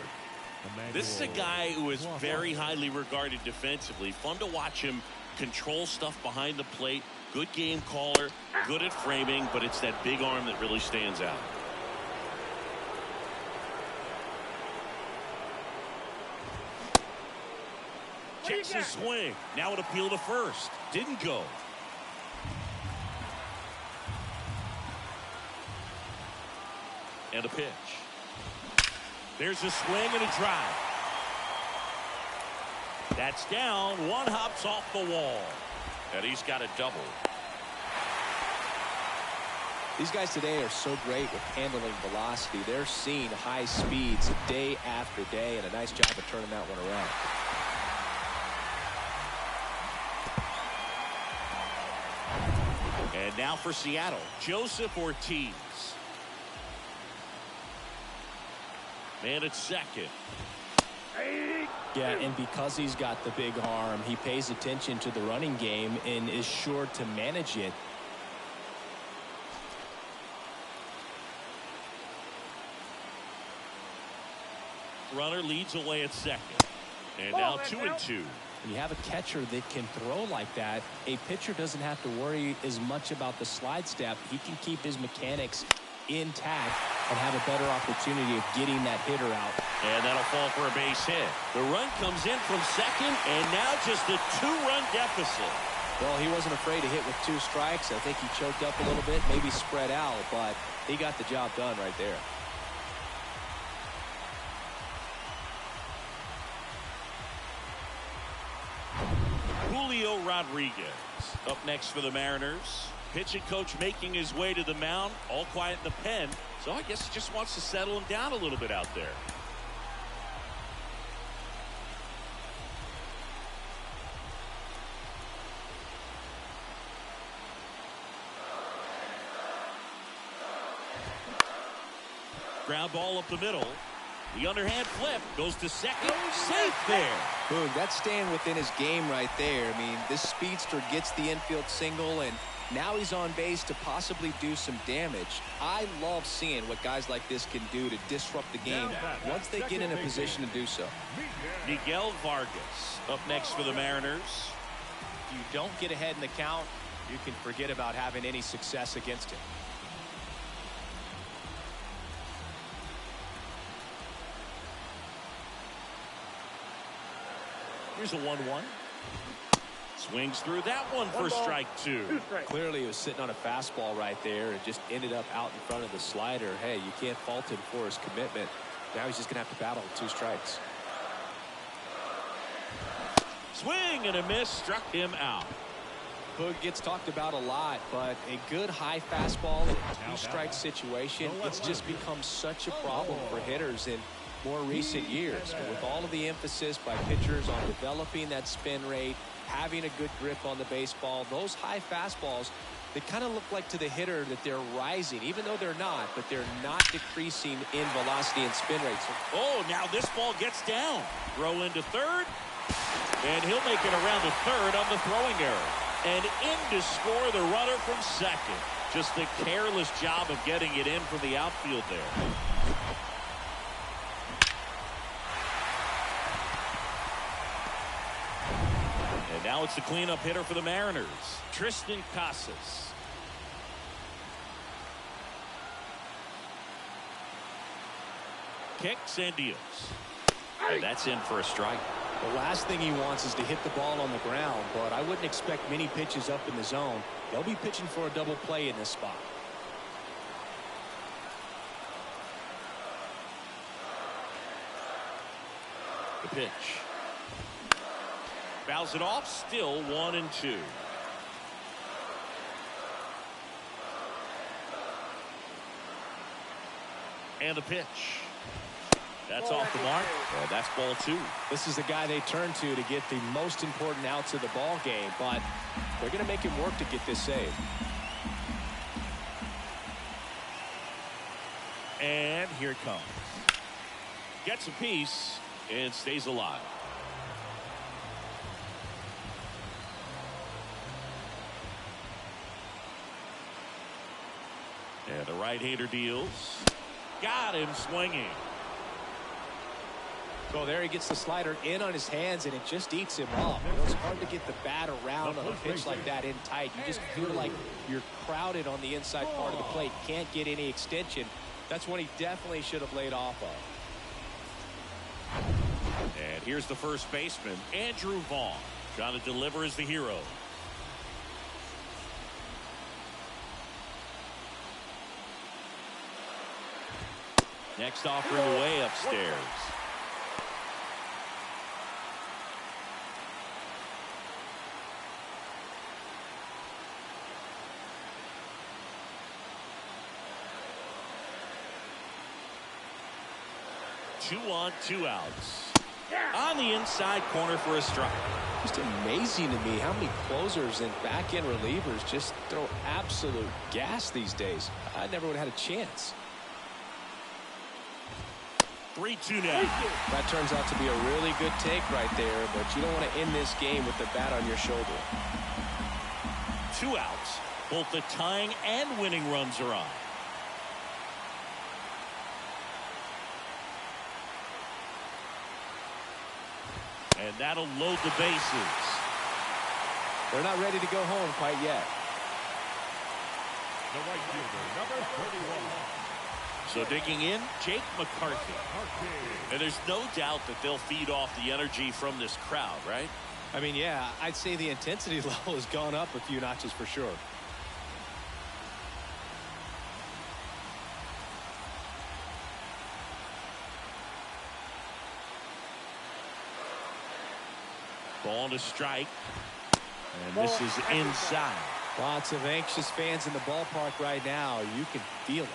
This is a guy who is very highly regarded defensively. Fun to watch him control stuff behind the plate. Good game caller, good at framing, but it's that big arm that really stands out. Checks his swing. Now an appeal to first. Didn't go. And a pitch. There's a swing and a drive. That's down. 1 hops off the wall. And he's got a double. These guys today are so great with handling velocity. They're seeing high speeds day after day, and a nice job of turning that one around. And now for Seattle, Joseph Ortiz. Man at second. Yeah, and because he's got the big arm, he pays attention to the running game and is sure to manage it. Runner leads away at second. And now 2-2. When you have a catcher that can throw like that, a pitcher doesn't have to worry as much about the slide step. He can keep his mechanics intact and have a better opportunity of getting that hitter out. And that'll fall for a base hit. The run comes in from second, and now just a 2-run deficit. Well, he wasn't afraid to hit with 2 strikes. I think he choked up a little bit, maybe spread out, but he got the job done right there. Julio Rodriguez up next for the Mariners. Pitching coach making his way to the mound, all quiet in the pen. So I guess he just wants to settle him down a little bit out there. Ground ball up the middle. The underhand flip goes to second. Safe there. Boom, that's staying within his game right there. I mean, this speedster gets the infield single, and now he's on base to possibly do some damage. I love seeing what guys like this can do to disrupt the game once they get in a position to do so. Miguel Vargas up next for the Mariners. If you don't get ahead in the count, you can forget about having any success against him. Here's a 1-1. Swings through that one for strike 2. Clearly he was sitting on a fastball right there and just ended up out in front of the slider. Hey, you can't fault him for his commitment. Now he's just going to have to battle with 2 strikes. Swing and a miss, struck him out. Boog gets talked about a lot, but a good high fastball in a 2-strike situation, it's just become such a problem for hitters in more recent years. And with all of the emphasis by pitchers on developing that spin rate, having a good grip on the baseball, those high fastballs, they kind of look like to the hitter that they're rising, even though they're not, but they're not decreasing in velocity and spin rate. So, oh, now this ball gets down. Throw into third, and he'll make it around to third on the throwing error. And in to score the runner from second. Just a careless job of getting it in from the outfield there. And now it's the cleanup hitter for the Mariners, Tristan Casas. Kicks and deals. And that's in for a strike. The last thing he wants is to hit the ball on the ground, but I wouldn't expect many pitches up in the zone. They'll be pitching for a double play in this spot. The pitch. Fouls it off, still 1-2. And the pitch. That's off the mark. Well, that's ball 2. This is the guy they turn to get the most important outs of the ball game, but they're going to make him work to get this save. And here it comes. Gets a piece and stays alive. And the right-hander deals. Got him swinging. So there he gets the slider in on his hands, and it just eats him up. It's hard to get the bat around on a pitch like that in tight. You just feel like you're crowded on the inside part of the plate. Can't get any extension. That's one he definitely should have laid off of. And here's the first baseman, Andrew Vaughn, trying to deliver as the hero. Next offering way upstairs. 2 on, 2 outs. On the inside corner for a strike. Just amazing to me how many closers and back-end relievers just throw absolute gas these days. I never would have had a chance. 3-2 now. That turns out to be a really good take right there, but you don't want to end this game with the bat on your shoulder. 2 outs. Both the tying and winning runs are on. And that'll load the bases. They're not ready to go home quite yet. The right fielder, number 31. So digging in, Jake McCarthy. And there's no doubt that they'll feed off the energy from this crowd, right? I mean, yeah, I'd say the intensity level has gone up a few notches for sure. Ball to strike. And this is inside. Lots of anxious fans in the ballpark right now. You can feel it.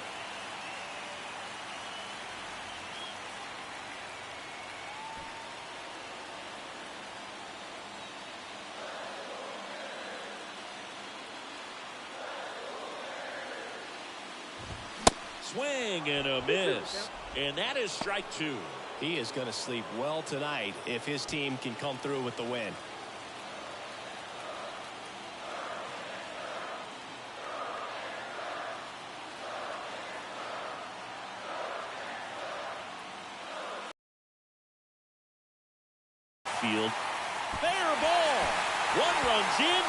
Swing and a miss. And that is strike 2. He is going to sleep well tonight if his team can come through with the win. Field. Fair ball. 1 runs in.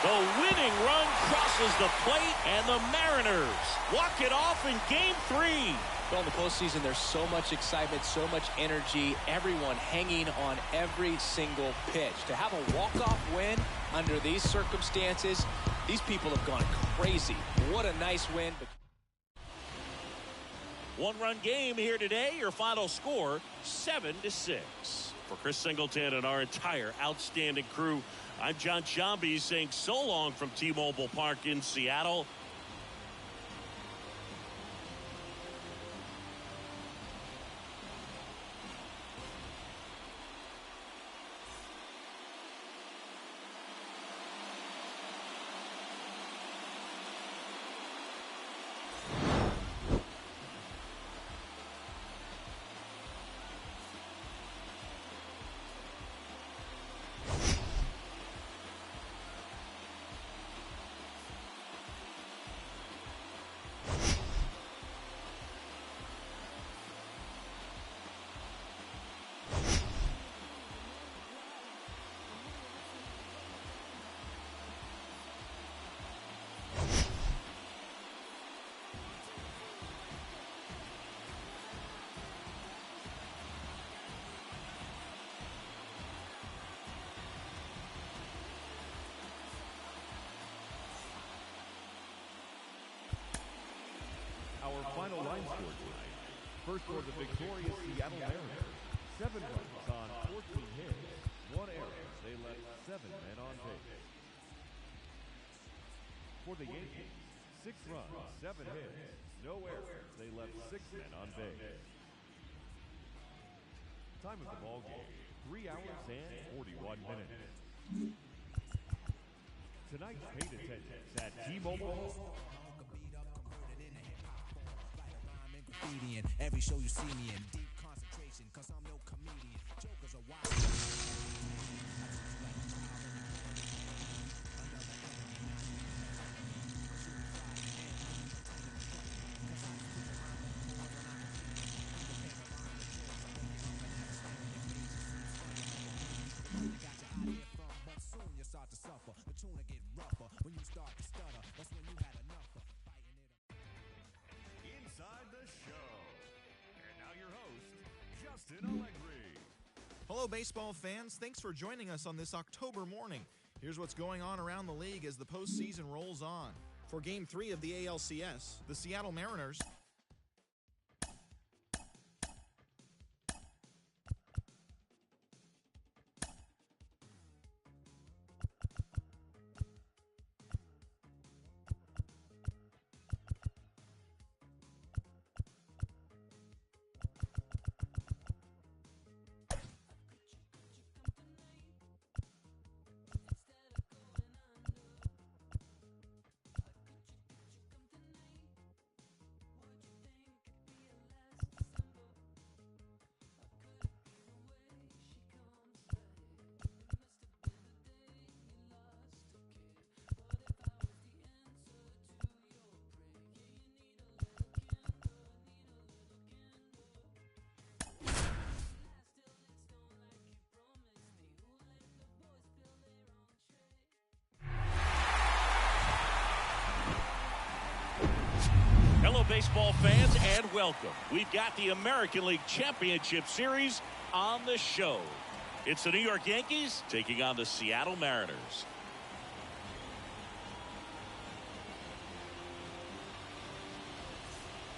The winning run crosses the plate, and the Mariners walk it off in Game 3. Well, in the postseason, there's so much excitement, so much energy, everyone hanging on every single pitch. To have a walk-off win under these circumstances, these people have gone crazy. What a nice win. 1-run game here today. Your final score, 7-6. For Chris Singleton and our entire outstanding crew, I'm John Shambi saying so long from T-Mobile Park in Seattle. Our final line score tonight. First for the victorious Seattle Mariners. 7 runs on 14 hits. 1 error. They left 7 men on base. For the Yankees, 6 runs, 7 hits. No errors. They left 6 men on base. Time of the ball game, 3 hours and 41 minutes. Tonight's paid attendance at T-Mobile. Every show you see me in deep concentration, cause I'm no comedian. Jokers are wild. Start to suffer, the tuna get rougher when you start to stutter. That's when you had enough of fighting it. Inside the show. And now your host, Justin Allegri. Hello, baseball fans. Thanks for joining us on this October morning. Here's what's going on around the league as the postseason rolls on. For Game 3 of the ALCS, the Seattle Mariners baseball fans, and welcome. We've got the American League Championship Series on the show. It's the New York Yankees taking on the Seattle Mariners.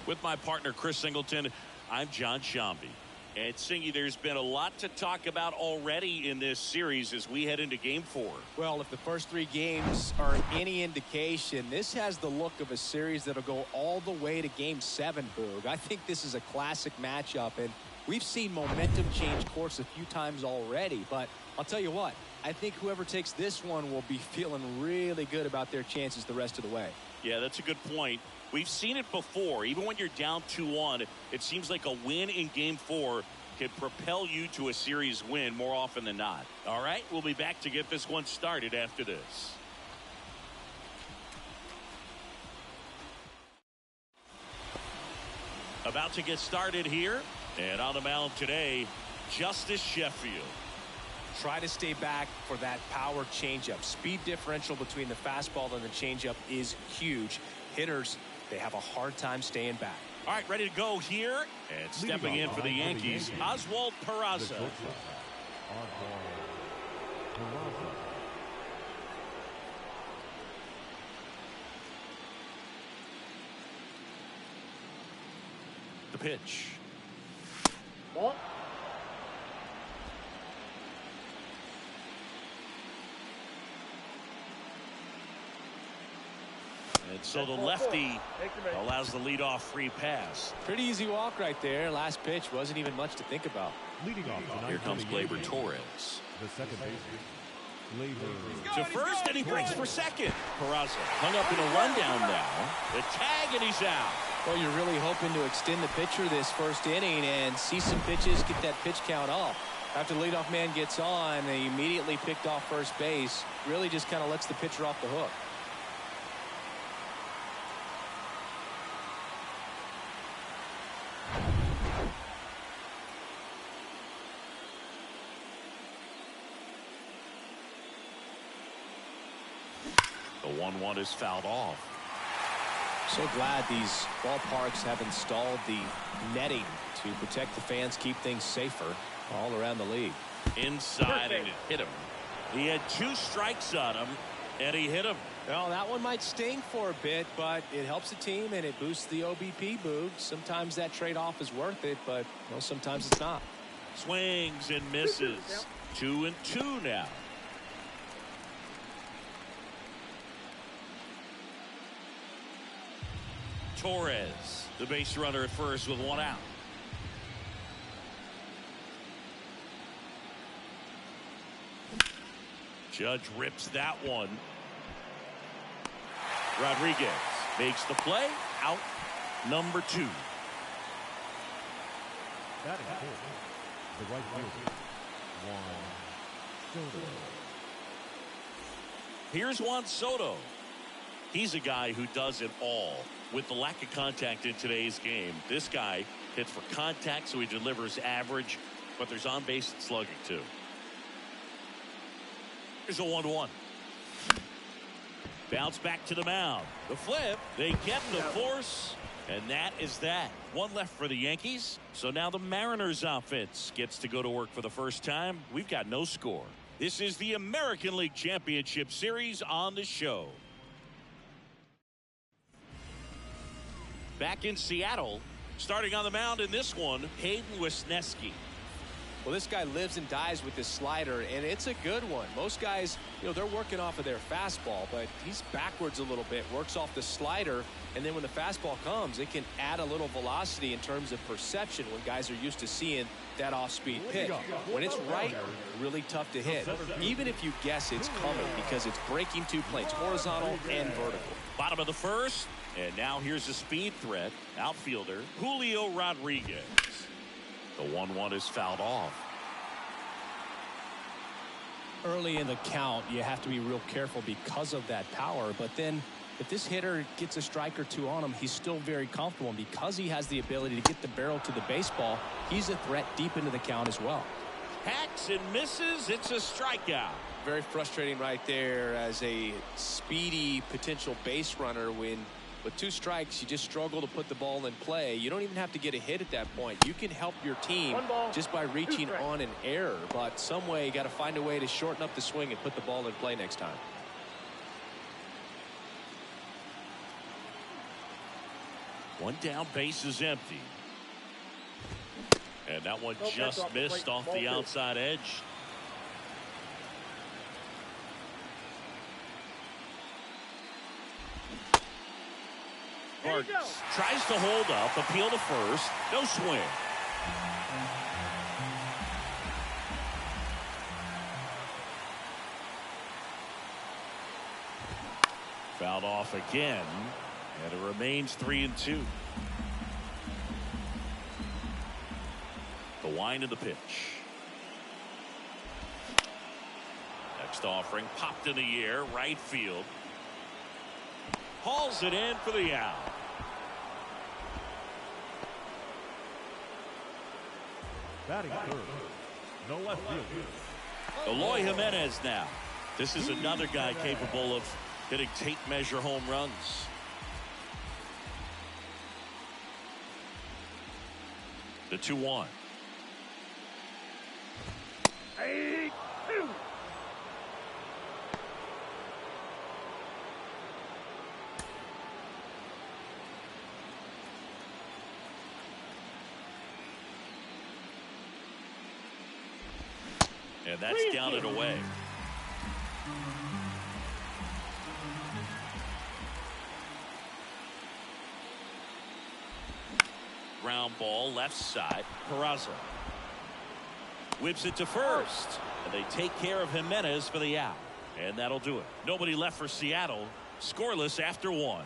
With my partner, Chris Singleton, I'm John Shambi. And Singy, there's been a lot to talk about already in this series as we head into Game 4. Well, if the first 3 games are any indication, this has the look of a series that'll go all the way to Game 7, Boog. I think this is a classic matchup, and we've seen momentum change course a few times already. But I'll tell you what, I think whoever takes this one will be feeling really good about their chances the rest of the way. Yeah, that's a good point. We've seen it before. Even when you're down 2-1, it seems like a win in Game 4 can propel you to a series win more often than not. All right, we'll be back to get this one started after this. About to get started here. And on the mound today, Justice Sheffield. Try to stay back for that power changeup. Speed differential between the fastball and the changeup is huge. Hitters, they have a hard time staying back. All right, ready to go here. And stepping in for the Yankees, Oswald Peraza. The pitch. Ball. And so the lefty allows the leadoff free pass. Pretty easy walk right there. Last pitch wasn't even much to think about. Leading off tonight. Here comes Gleyber Torres. The second baseman. Gleyber. To first, and he breaks for second. Peraza hung up in a rundown now. The tag, and he's out. Well, you're really hoping to extend the pitcher this first inning and see some pitches, get that pitch count off. After the leadoff man gets on, they immediately picked off first base. Really just kind of lets the pitcher off the hook. The 1-1 is fouled off. So glad these ballparks have installed the netting to protect the fans, keep things safer all around the league. Inside, and it hit him. He had 2 strikes on him, and he hit him. Well, that one might sting for a bit, but it helps the team and it boosts the OBP, Boog. Sometimes that trade-off is worth it, but well, sometimes it's not. Swings and misses. 2-2 now. Torres, the base runner at first with 1 out. Judge rips that one. Rodriguez makes the play. Out number 2. That is full. The right fielder. Juan Soto. Here's Juan Soto. He's a guy who does it all. With the lack of contact in today's game, this guy hits for contact, so he delivers average, but there's on base and slugging too. Here's a 1-1. Bounce back to the mound. The flip. They get the force, and that is that. 1 left for the Yankees. So now the Mariners offense gets to go to work for the first time. We've got no score. This is the American League Championship Series on the show. Back in Seattle, starting on the mound in this one, Hayden Wesneski. Well, this guy lives and dies with this slider, and it's a good one. Most guys, they're working off of their fastball, but he's backwards a little bit, works off the slider, and then when the fastball comes, it can add a little velocity in terms of perception when guys are used to seeing that off-speed pitch. When it's right, really tough to hit, even if you guess it's coming because it's breaking 2 planes, horizontal and vertical. Bottom of the first, and now here's a speed threat. Outfielder Julio Rodriguez. The 1-1 is fouled off. Early in the count, you have to be real careful because of that power, but then if this hitter gets a strike or 2 on him, he's still very comfortable, and because he has the ability to get the barrel to the baseball, he's a threat deep into the count as well. Hacks and misses. It's a strikeout. Very frustrating right there as a speedy potential base runner when With 2 strikes, you just struggle to put the ball in play. You don't even have to get a hit at that point. You can help your team just by reaching on an error. But some way, you got to find a way to shorten up the swing and put the ball in play next time. One down, base is empty. And that one just missed off the outside edge. Parks tries to hold up, appeal to first, no swing. Fouled off again, and it remains 3-2. The wind of the pitch. Next offering popped in the air, right field. Hauls it in for the out. Batting third, no left field. Eloy Jimenez now. This is another guy capable of hitting tape measure home runs. The 2-1. 8-2. And that's down and away. Ground ball left side. Peraza whips it to first, and they take care of Jimenez for the out, and that'll do it. Nobody left for Seattle. Scoreless after 1.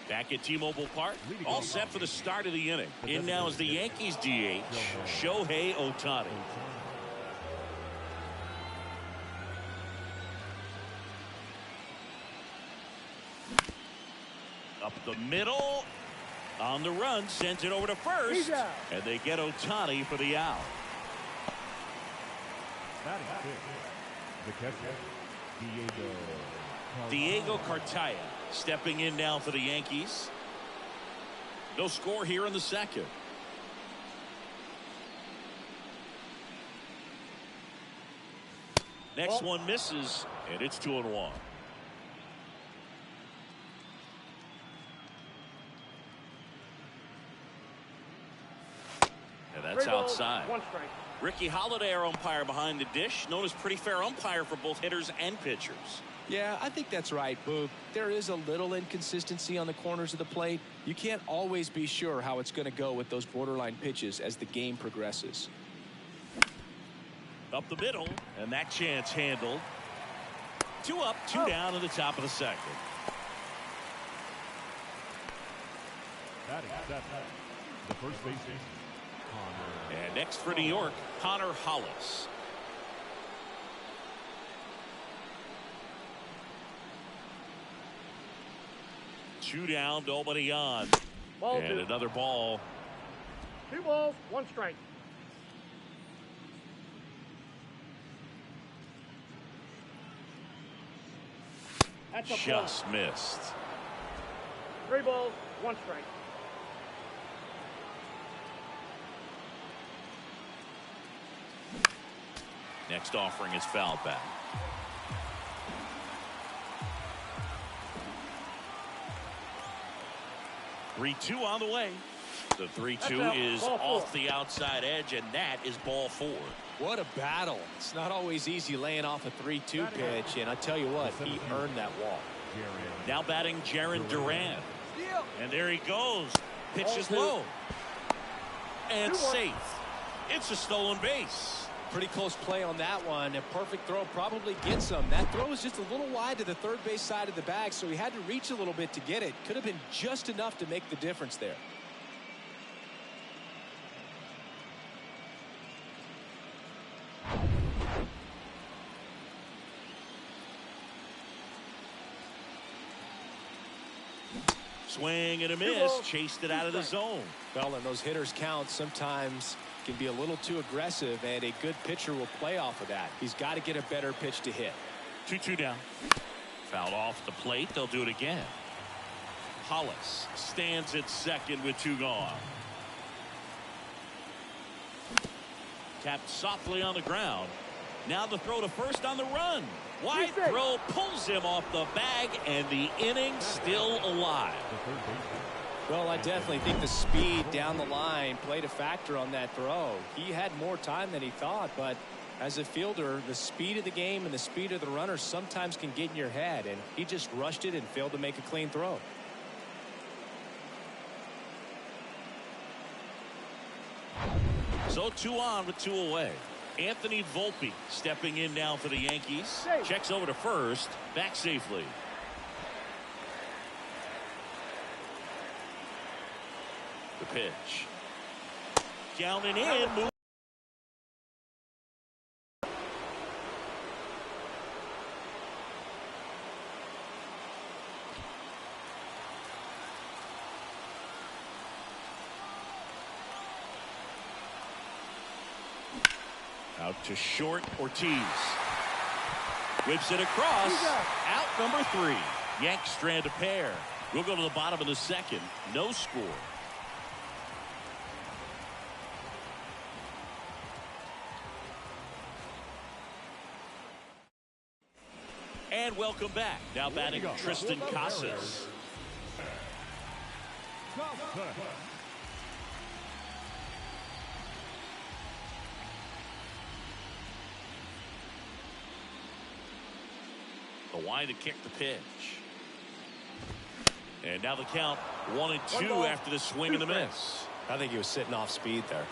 Back at T-Mobile Park, all set for the start of the inning. In now is the Yankees DH, Shohei Ohtani. Up the middle, on the run, sends it over to first, and they get Ohtani for the out. Batting fifth, the catcher, Diego Cartaya stepping in now for the Yankees. No score here in the second. Next one misses, and it's 2-1. And that's outside. 1 strike. Ricky Holiday, our umpire behind the dish, known as pretty fair umpire for both hitters and pitchers. Yeah, I think that's right, Boog. There is a little inconsistency on the corners of the plate. You can't always be sure how it's going to go with those borderline pitches as the game progresses. Up the middle, and that chance handled. 2 up, 2 down in the top of the second. batting seventh, the first baseman. And next for New York, Connor Hollis. Two down, nobody on. Ball and 2. another ball. 2 balls, 1 strike. That's a Just missed. 3 balls, 1 strike. Next offering is fouled back. Three-2 on the way. The 3-2 is off the outside edge, and that is ball 4. What a battle. It's not always easy laying off a 3-2 pitch, and I tell you what, he earned that walk. Now batting Jaron Duran. And there he goes. Pitch is low. And safe. It's a stolen base. Pretty close play on that one. A perfect throw probably gets him. That throw was just a little wide to the third base side of the bag, so he had to reach a little bit to get it. Could have been just enough to make the difference there. Swing and a miss. Chased it out of the zone. Well, and those hitters count sometimes can be a little too aggressive, and a good pitcher will play off of that. He's got to get a better pitch to hit. 2-2 down. Foul off the plate. They'll do it again. Hollis stands at second with 2 gone. Tapped softly on the ground. Now the throw to first on the run. Wide throw pulls him off the bag, and the inning still alive. Well, I definitely think the speed down the line played a factor on that throw. He had more time than he thought, but as a fielder, the speed of the game and the speed of the runner sometimes can get in your head, and he just rushed it and failed to make a clean throw. So 2 on with 2 away. Anthony Volpe stepping in now for the Yankees. Checks over to first. Back safely. The pitch. Down and in. Move. Out to short. Ortiz whips it across. Out number 3. Yanks strand a pair. We'll go to the bottom of the second. No score. And welcome back. Now batting Tristan Casas. The wind to kick the pitch. And now the count 1-2 after the swing and the miss. I think he was sitting off speed there.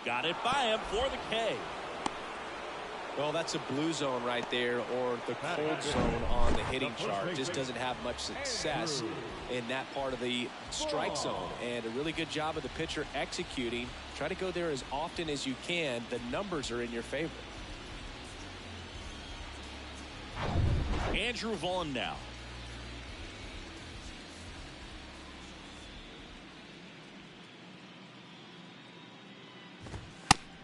Got it by him for the K. Well, that's a blue zone right there, or the cold zone on the hitting chart. Just doesn't have much success in that part of the strike zone. And a really good job of the pitcher executing. Try to go there as often as you can. The numbers are in your favor. Andrew Vaughn now.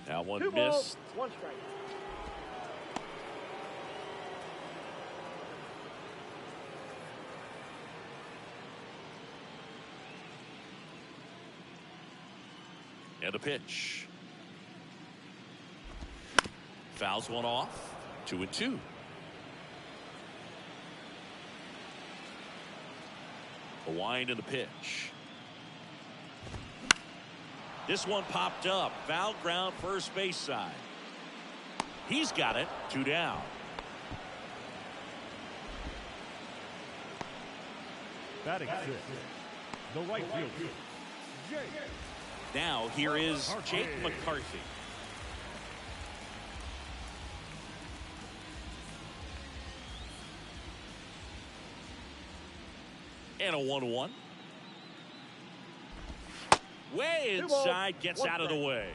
That one 2 missed. balls, 1 strike. And a pitch. Fouls one off. 2-2. A wind and a pitch. This one popped up. Foul ground first base side. He's got it. 2 down. Batting 6. The right fielder, Jake. Now here is Jake McCarthy. And a 1-1. Way inside, gets out of the way.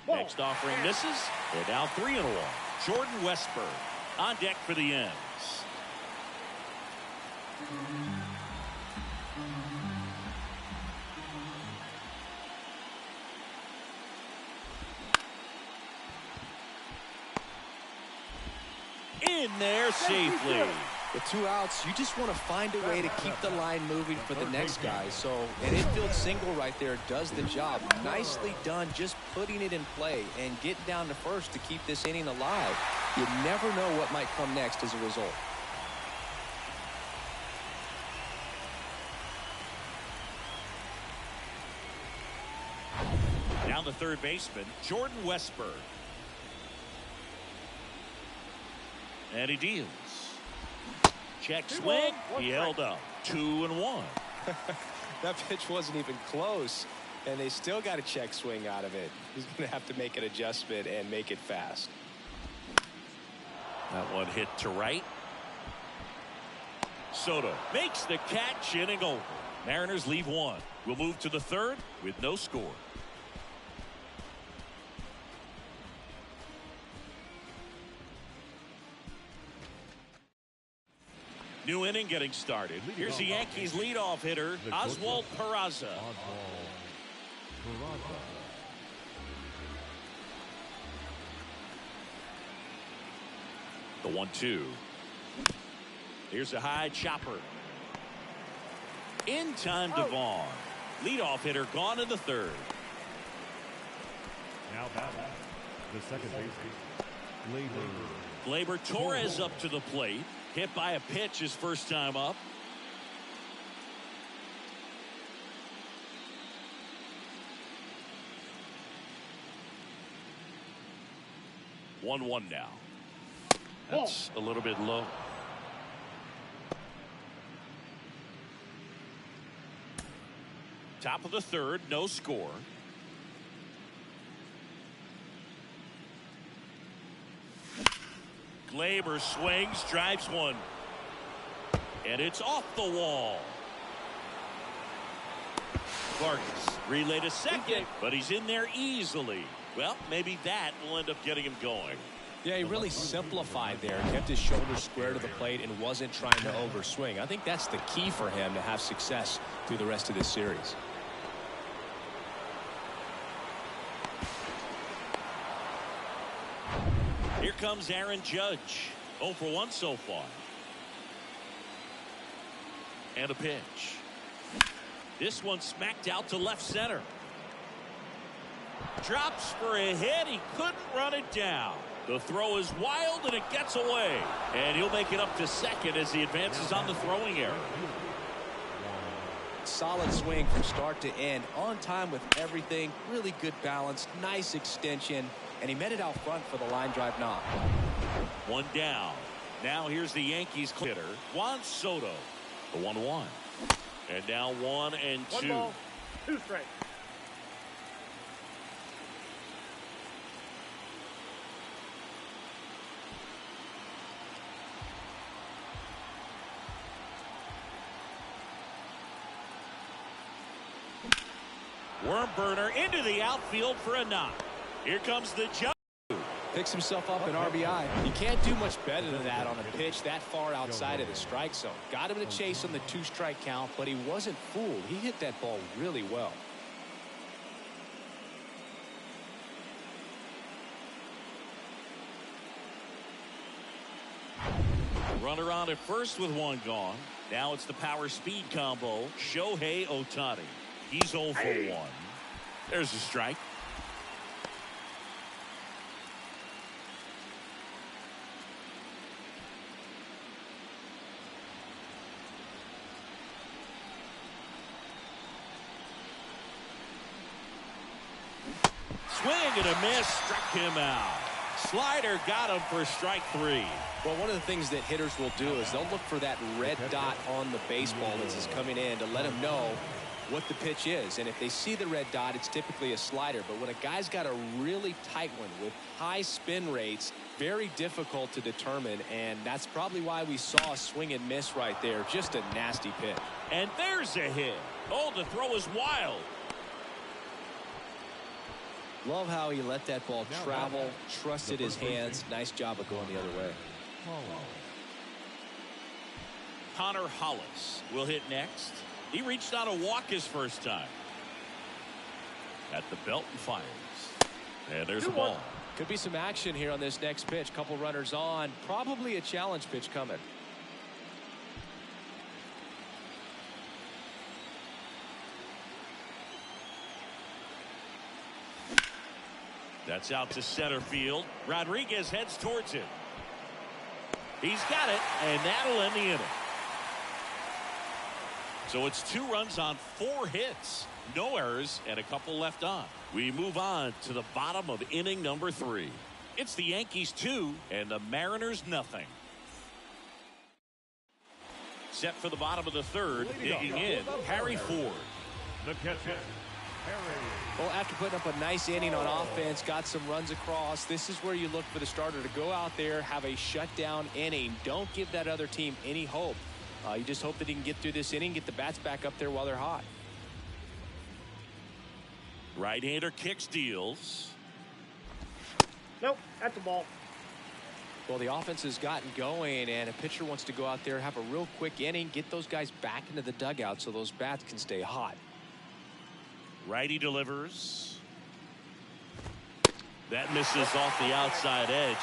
Next offering misses. They're now 3-1. Jordan Westburg on deck for the Ends. In there safely. With 2 outs, you just want to find a way to keep the line moving for the next guy. So an infield single right there does the job. Nicely done, just putting it in play and getting down to first to keep this inning alive. You never know what might come next as a result. Down the third baseman, Jordan Westburg. And he deals. Check swing. He held up. 2-1. That pitch wasn't even close, and they still got a check swing out of it. He's going to have to make an adjustment and make it fast. That one hit to right. Soto makes the catch, inning over. Mariners leave 1. We'll move to the third with no score. New inning getting started. Here's the Yankees leadoff hitter, Oswald Peraza. The 1-2. Here's a high chopper. In time to Vaughn. Leadoff hitter gone in the third. Now batting the second baseman, Gleyber Torres up to the plate. Hit by a pitch his first time up. One now. That's a little bit low. Top of the third, no score. Gleyber swings, drives one. And it's off the wall. Vargas relay to second, but he's in there easily. Well, maybe that will end up getting him going. Yeah, he really simplified there. Kept his shoulders square to the plate and wasn't trying to overswing. I think that's the key for him to have success through the rest of this series. Here comes Aaron Judge. 0 for 1 so far. And a pitch. This one smacked out to left center. Drops for a hit. He couldn't run it down. The throw is wild and it gets away. And he'll make it up to second as he advances on the throwing error. Solid swing from start to end. On time with everything. Really good balance. Nice extension. And he met it out front for the line drive knock. One down. Now here's the Yankees hitter, Juan Soto. The 1-1. And now 1 and 2. 1 ball, 2 strikes. Worm burner into the outfield for a knock. Here comes the jump. Picks himself up an RBI. You can't do much better than that on a pitch that far outside of the strike zone. Got him to chase on the 2-strike count, but he wasn't fooled. He hit that ball really well. Runner on at first with 1 gone. Now it's the power speed combo. Shohei Ohtani. He's 0 for 1. There's a strike. Swing and a miss, struck him out. Slider got him for strike 3. Well, one of the things that hitters will do is they'll look for that red dot on the baseball as it's coming in to let them know what the pitch is. And if they see the red dot, it's typically a slider. But when a guy's got a really tight one with high spin rates, very difficult to determine. And that's probably why we saw a swing and miss right there. Just a nasty pitch. And there's a hit. Oh, the throw is wild. Love how he let that ball travel, trusted his hands. Nice job of going the other way. Connor Hollis will hit next. He reached on a walk his first time. At the belt and fires. And there's the ball. Could be some action here on this next pitch. Couple runners on. Probably a challenge pitch coming. That's out to center field. Rodriguez heads towards it. He's got it, and that'll end the inning. So it's 2 runs on 4 hits. No errors and a couple left on. We move on to the bottom of inning number 3. It's the Yankees 2 and the Mariners nothing. Set for the bottom of the third. Digging in, Harry Ford. the catcher, Harry. Well, after putting up a nice inning on offense, got some runs across, this is where you look for the starter to go out there, have a shutdown inning. Don't give that other team any hope. You just hope that he can get through this inning, get the bats back up there while they're hot. Right-hander kicks, deals. Nope, that's a ball. Well, the offense has gotten going, and a pitcher wants to go out there, have a real quick inning, get those guys back into the dugout so those bats can stay hot. Righty delivers. That misses off the outside edge.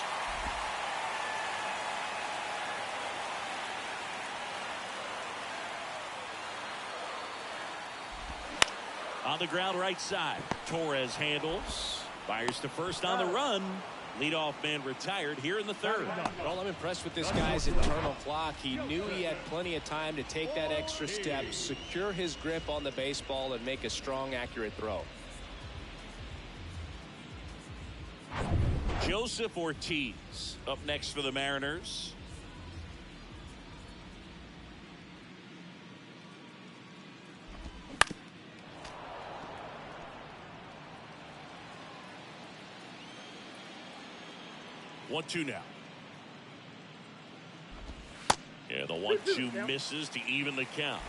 On the ground right side. Torres handles. Fires to first on the run. Leadoff man retired here in the third. Well, I'm impressed with this guy's internal clock. He knew he had plenty of time to take that extra step, secure his grip on the baseball, and make a strong, accurate throw. Joseph Ortiz up next for the Mariners. One-two now. Yeah, the 1-2 misses to even the count.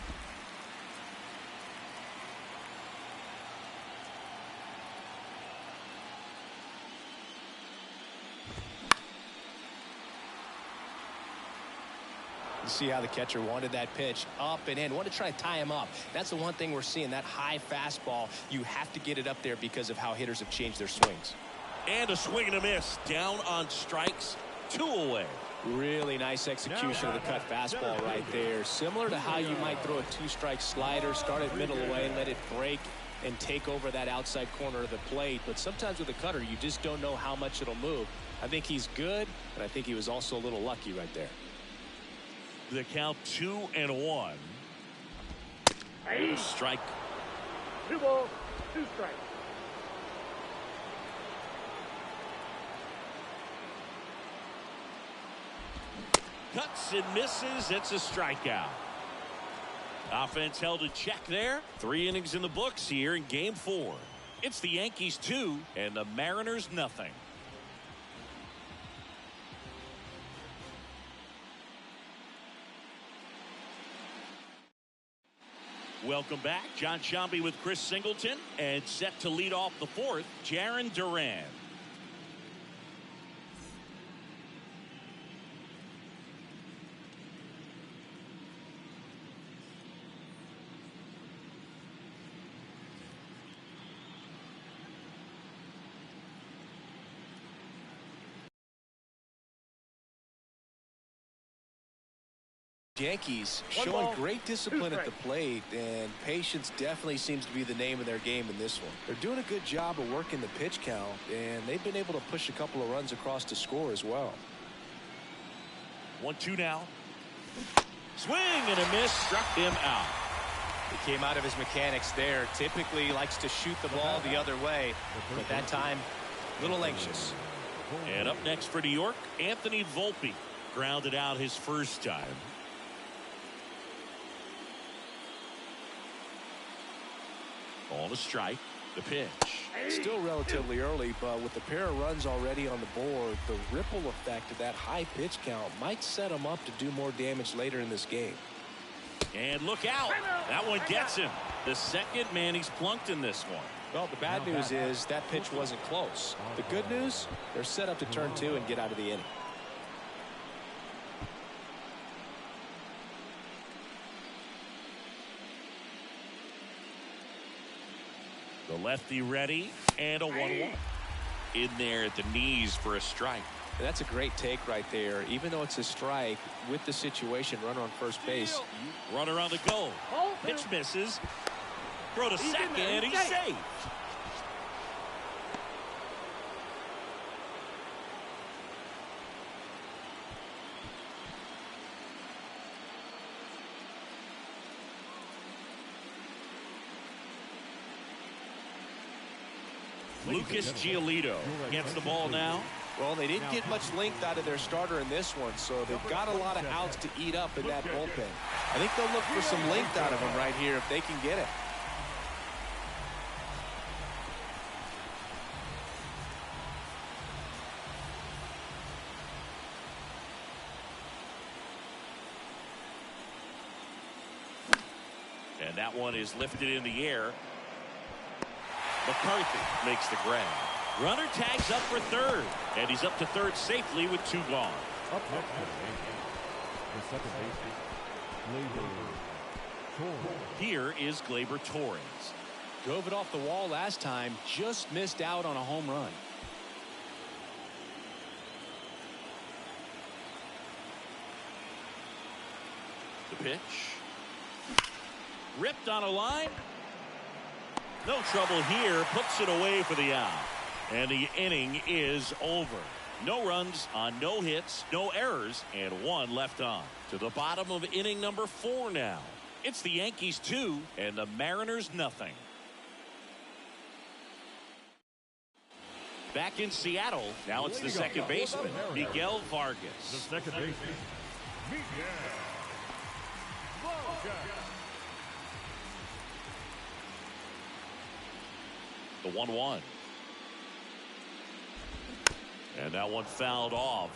You see how the catcher wanted that pitch up and in. Want to try to tie him up. That's the one thing we're seeing, that high fastball. You have to get it up there because of how hitters have changed their swings. And a swing and a miss. Down on strikes. 2 away. Really nice execution of the cut fastball right there. Similar to how you might throw a 2-strike slider, start it middle away, let it break and take over that outside corner of the plate. But sometimes with a cutter, you just don't know how much it'll move. I think he's good, but I think he was also a little lucky right there. The count 2-1. Strike. 2 balls, 2 strikes. Cuts and misses. It's a strikeout. Offense held in check there. 3 innings in the books here in game 4. It's the Yankees 2 and the Mariners nothing. Welcome back. John Shambi with Chris Singleton, and set to lead off the 4th, Jarren Duran. Yankees showing great discipline at the plate, and patience definitely seems to be the name of their game in this one. They're doing a good job of working the pitch count, and they've been able to push a couple of runs across to score as well. 1-2 now. Swing and a miss. Struck him out. He came out of his mechanics there. Typically likes to shoot the ball the other way, but that time a little anxious. And up next for New York, Anthony Volpe. Grounded out his first time. On a strike. The pitch. Still relatively early, but with a pair of runs already on the board, the ripple effect of that high pitch count might set him up to do more damage later in this game. And look out. That one gets him. The second man he's plunked in this one. Well, the bad news is that pitch wasn't close. The good news, they're set up to turn 2 and get out of the inning. The lefty ready, and a 1-1. In there at the knees for a strike. And that's a great take right there. Even though it's a strike, with the situation, runner on first base. Runner on the go. Pitch misses. Throw to second, and he's safe. Lucas Giolito gets the ball now. Well, they didn't get much length out of their starter in this one, so they've got a lot of outs to eat up in that bullpen. I think they'll look for some length out of him right here if they can get it. And that one is lifted in the air. McCarthy makes the grab. Runner tags up for third, and he's up to third safely with 2 gone. Up next for the Yankees, the second baseman, Gleyber Torres. Here is Gleyber Torres. Drove it off the wall last time, just missed out on a home run. The pitch. Ripped on a line. No trouble here. Puts it away for the out. And the inning is over. No runs on no hits, no errors, and 1 left on. To the bottom of inning number 4 now. It's the Yankees 2 and the Mariners nothing. Back in Seattle, now it's the second baseman, Miguel Vargas. The second baseman, Miguel Vargas. The 1-1. And that one fouled off.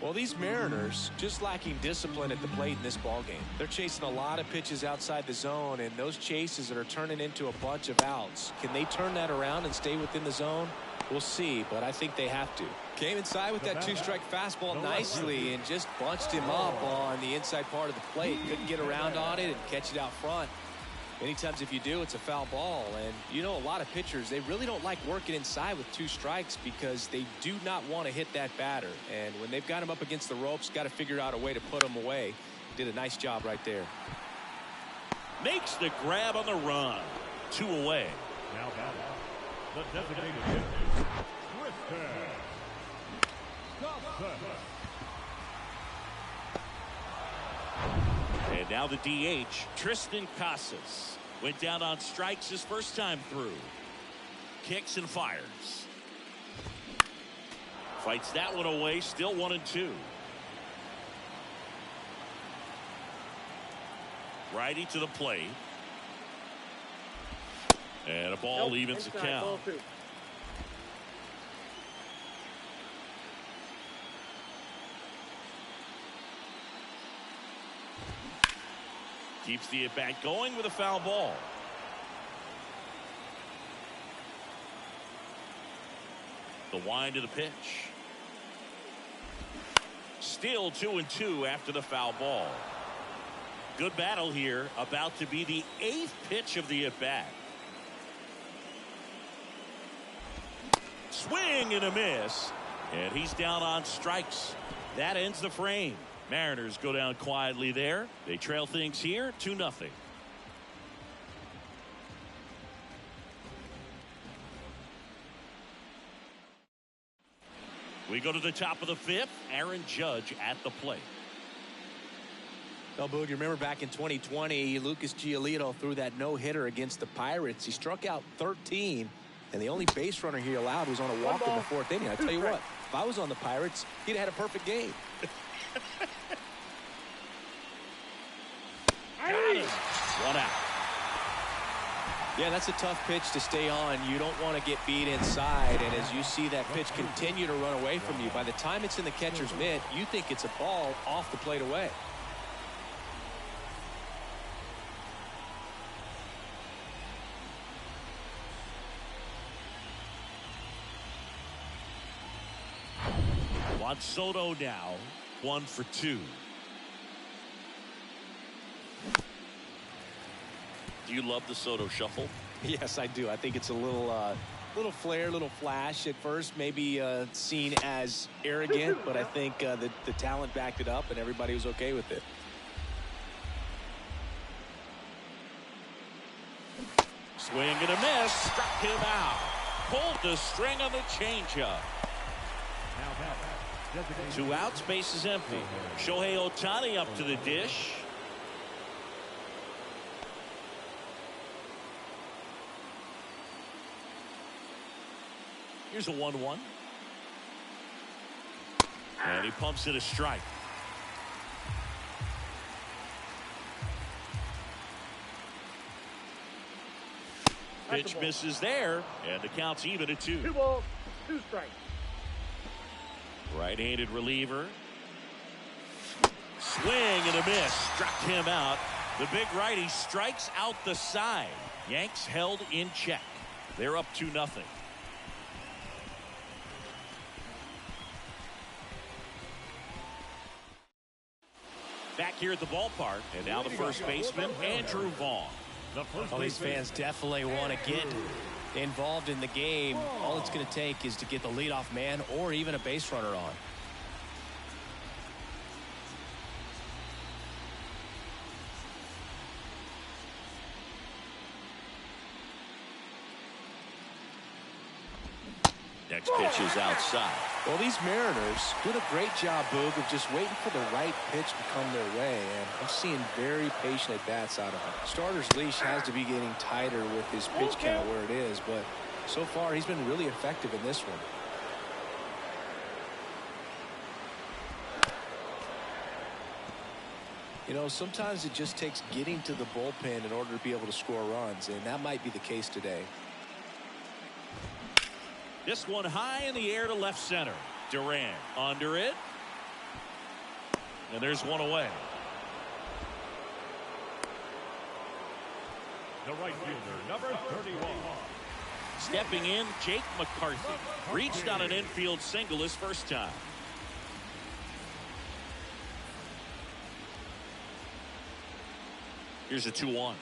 Well, these Mariners just lacking discipline at the plate in this ballgame. They're chasing a lot of pitches outside the zone, and those chases that are turning into a bunch of outs. Can they turn that around and stay within the zone? We'll see, but I think they have to. Came inside with that 2-strike fastball nicely and just bunched him up on the inside part of the plate. Couldn't get around on it and catch it out front. Many times if you do, it's a foul ball. And you know, a lot of pitchers, they really don't like working inside with 2 strikes because they do not want to hit that batter. And when they've got him up against the ropes, got to figure out a way to put him away. Did a nice job right there. Makes the grab on the run. 2 away. Now batting, the designated hitter, Tristan Thompson. And now the DH, Tristan Casas. Went down on strikes his first time through. Kicks and fires. Fights that one away, still 1-2. Righty to the plate. And a ball evens the count. Keeps the at-bat going with a foul ball. The wind to the pitch. Still 2-2 after the foul ball. Good battle here. About to be the 8th pitch of the at-bat. Swing and a miss. And he's down on strikes. That ends the frame. Mariners go down quietly there. They trail things here 2-0. We go to the top of the 5th. Aaron Judge at the plate. Well, Boog, you remember back in 2020, Lucas Giolito threw that no-hitter against the Pirates. He struck out 13, and the only base runner he allowed was on a walk in the 4th inning. I tell you what, if I was on the Pirates, he'd have had a perfect game. Got him. 1 out. Yeah, that's a tough pitch to stay on. You don't want to get beat inside, and as you see that pitch continue to run away from you, by the time it's in the catcher's mitt, you think it's a ball off the plate away. Juan Soto now 1 for 2. Do you love the Soto shuffle? Yes, I do. I think it's a little flair, little flash at first, maybe seen as arrogant, but I think the talent backed it up and everybody was okay with it. Swing and a miss. Struck him out. Pulled the string on the changeup. 2 outs, base is empty. Shohei Ohtani up to the dish. Here's a 1-1. And he pumps it a strike. Pitch misses there, and the count's even at 2. 2 balls, 2 strikes. Right-handed reliever. Swing and a miss. Struck him out. The big righty strikes out the side. Yanks held in check. They're up 2-0. Back here at the ballpark, and now the first baseman, Andrew Vaughn. Well, these fans definitely want to get involved in the game. All it's going to take is to get the leadoff man or even a base runner on. Next pitch is outside. Well, these Mariners doing a great job, Boog, of just waiting for the right pitch to come their way, and I'm seeing very patient at-bats out of him. Starter's leash has to be getting tighter with his pitch count where it is, but so far he's been really effective in this one. You know, sometimes it just takes getting to the bullpen in order to be able to score runs, and that might be the case today. This one high in the air to left center. Duran under it. And there's one away. The right fielder, number 31. Stepping in, Jake McCarthy. Reached on an infield single his first time. Here's a 2-1.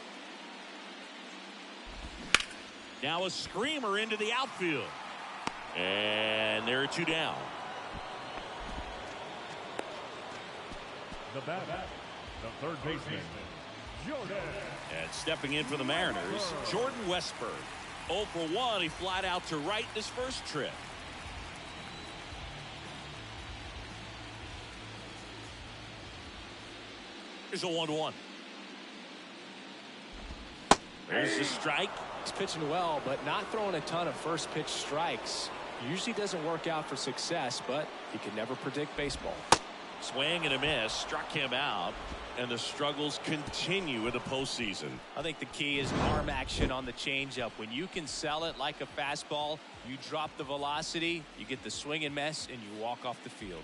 Now a screamer into the outfield. And there are two down. The batter, the third baseman, Jordan. And stepping in for the Mariners, Jordan Westburg. 0 for 1. He flied out to right his first trip. Here's a 1-1. There's the strike. He's pitching well, but not throwing a ton of first pitch strikes. Usually doesn't work out for success, but you can never predict baseball. Swing and a miss, struck him out, and the struggles continue in the postseason. I think the key is arm action on the changeup. When you can sell it like a fastball, you drop the velocity, you get the swing and miss, and you walk off the field.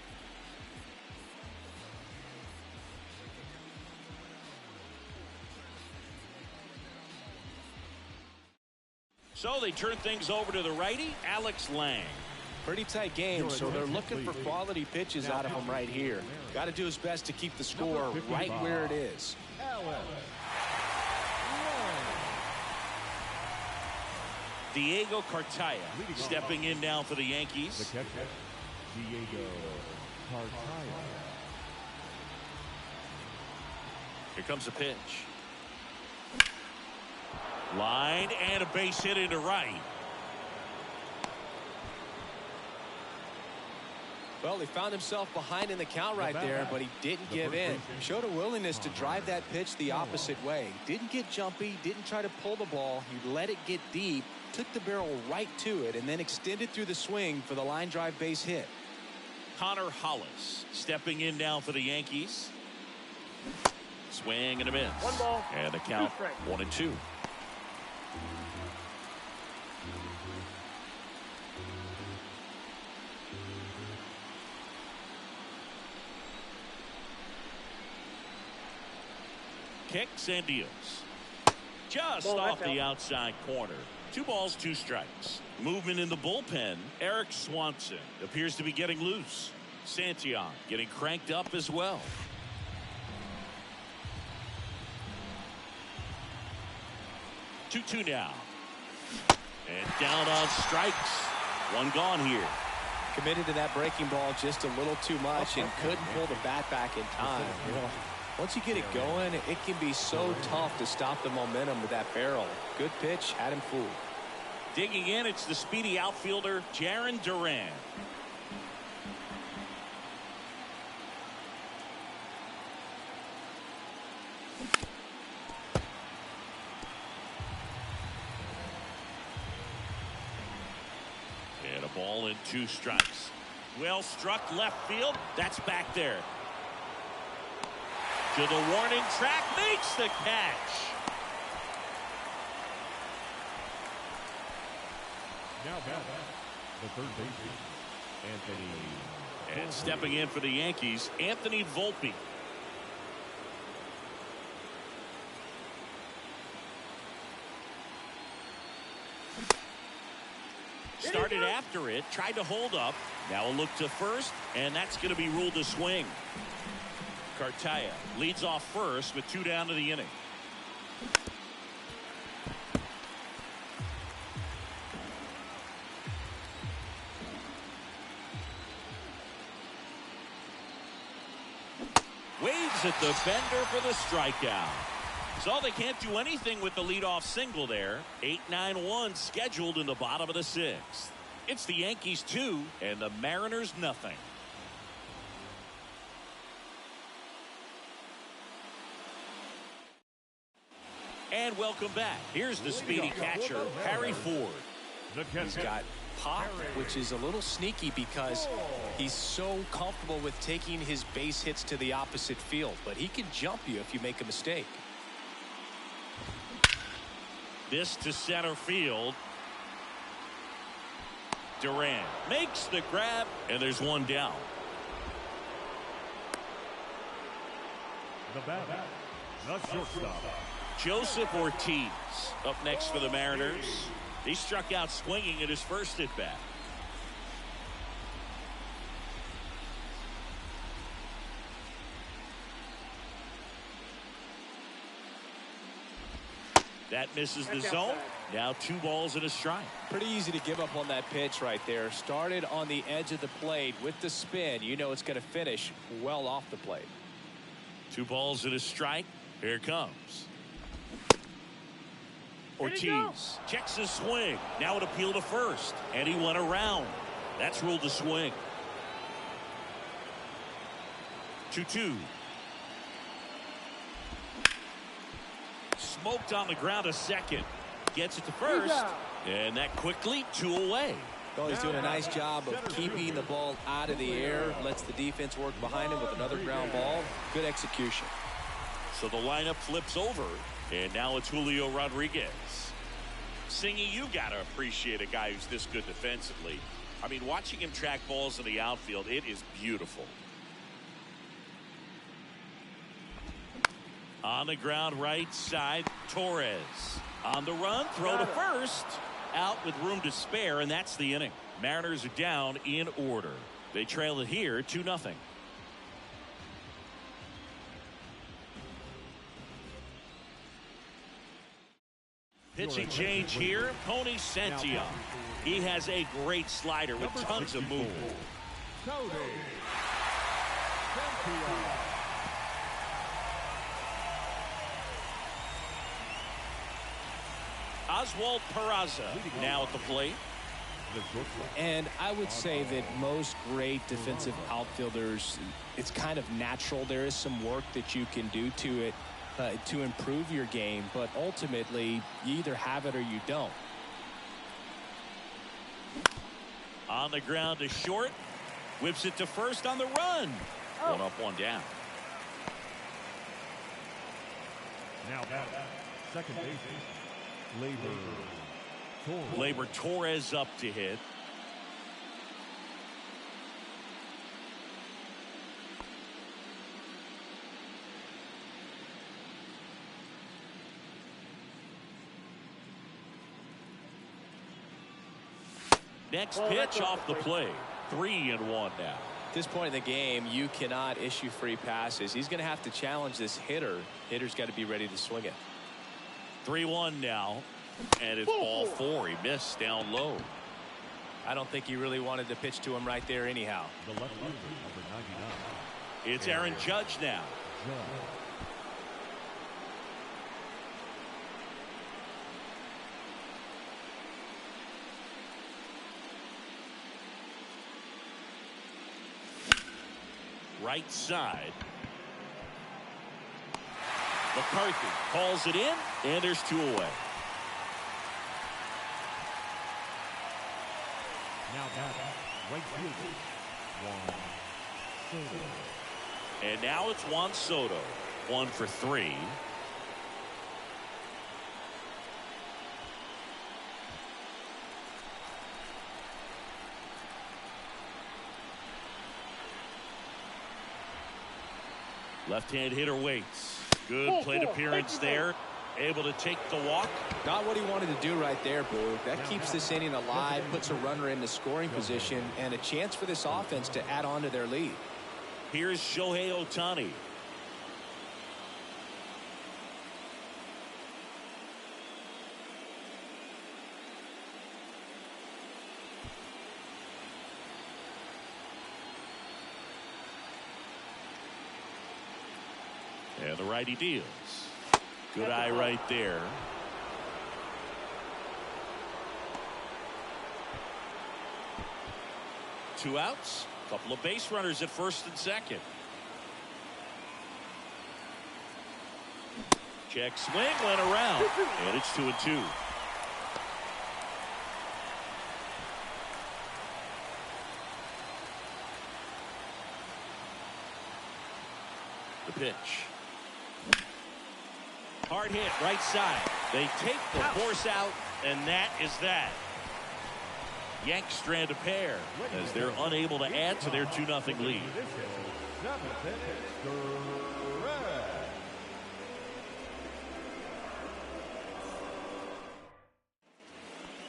So they turn things over to the righty, Alex Lang. Pretty tight game, so they're looking for quality pitches out of him right here. Got to do his best to keep the score right where it is. Diego Cartaya stepping in now for the Yankees. The catcher, Diego Cartaya. Here comes a pitch. Line and a base hit into right. Well, he found himself behind in the count right there, but he didn't give in. Showed a willingness to drive that pitch the opposite way. Didn't get jumpy, didn't try to pull the ball. He let it get deep, took the barrel right to it, and then extended through the swing for the line drive base hit. Connor Hollis stepping in now for the Yankees. Swing and a miss. 1 ball. And the count 1-2. Kicks and deals. Just off the outside corner. 2 balls, 2 strikes. Movement in the bullpen. Eric Swanson appears to be getting loose. Santillan getting cranked up as well. Two now. And down on strikes. 1 gone here. Committed to that breaking ball just a little too much and couldn't pull the bat back in time. Once you get it going, it can be so tough to stop the momentum with that barrel. Good pitch, had him fooled. Digging in, it's the speedy outfielder, Jarren Duran. And a ball and 2 strikes. Well struck left field. That's back there. To the warning track, makes the catch. Now back, the third baseman, Anthony. And stepping in for the Yankees, Anthony Volpe. Started after it, tried to hold up. Now a look to first, and that's going to be ruled a swing. Cartaya leads off first with 2 down to the inning. Waves at the bender for the strikeout. So they can't do anything with the leadoff single there. 8-9-1 scheduled in the bottom of the 6th. It's the Yankees 2 and the Mariners nothing. And welcome back. Here's the speedy catcher, Harry Ford. He's got pop, which is a little sneaky because he's so comfortable with taking his base hits to the opposite field, but he can jump you if you make a mistake. This to center field. Duran makes the grab, and there's 1 down. The batter, the shortstop, Joseph Ortiz up next for the Mariners. He struck out swinging at his first at bat. That misses the zone. Now 2 balls and a strike. Pretty easy to give up on that pitch right there. Started on the edge of the plate with the spin. You know it's going to finish well off the plate. 2 balls and a strike. Here it comes. Ortiz checks his swing. Now an appeal to first. And he went around. That's ruled a swing. 2-2. Smoked on the ground a second. Gets it to first. And that quickly 2 away. Well, he's doing a nice job of keeping the ball out of the air. Lets the defense work behind him with another ground ball. Good execution. So the lineup flips over. And now it's Julio Rodriguez. Singy, you got to appreciate a guy who's this good defensively. I mean, watching him track balls in the outfield, it is beautiful. On the ground right side, Torres. On the run, throw to first. Out with room to spare, and that's the inning. Mariners are down in order. They trail it here 2-0. Pitching change here, Tony Santillan. He has a great slider with tons of movement. Tony Santillan. Oswald Peraza now at the plate. And I would say that most great defensive outfielders, it's kind of natural. There is some work that you can do to it to improve your game, but ultimately you either have it or you don't. On the ground to short, whips it to first on the run. 1 up, 1 down. Now second base, Labor Torres up to hit. Next pitch off the plate. 3-1 now. At this point in the game, you cannot issue free passes. He's going to have to challenge this hitter. Hitter's got to be ready to swing it. 3-1 now. And it's ball 4. He missed down low. I don't think he really wanted to pitch to him right there anyhow. the left fielder, number 99. It's Aaron Judge now. Right side. McCarthy calls it in, and there's 2 away. Now right fielder, Juan Soto. And now it's Juan Soto. 1 for 3. Left-hand hitter waits. Good plate appearance there. Able to take the walk. Not what he wanted to do right there, Boo. That keeps this inning alive, puts a runner in the scoring position, and a chance for this offense to add on to their lead. Here's Shohei Ohtani. And the righty deals. Good eye right there. Two outs. Couple of base runners at first and second. Check swing, went around, and it's 2-2. The pitch. Hard hit, right side. They take the force out, and that is that. Yanks strand a pair as they're unable to add to their 2-0 lead.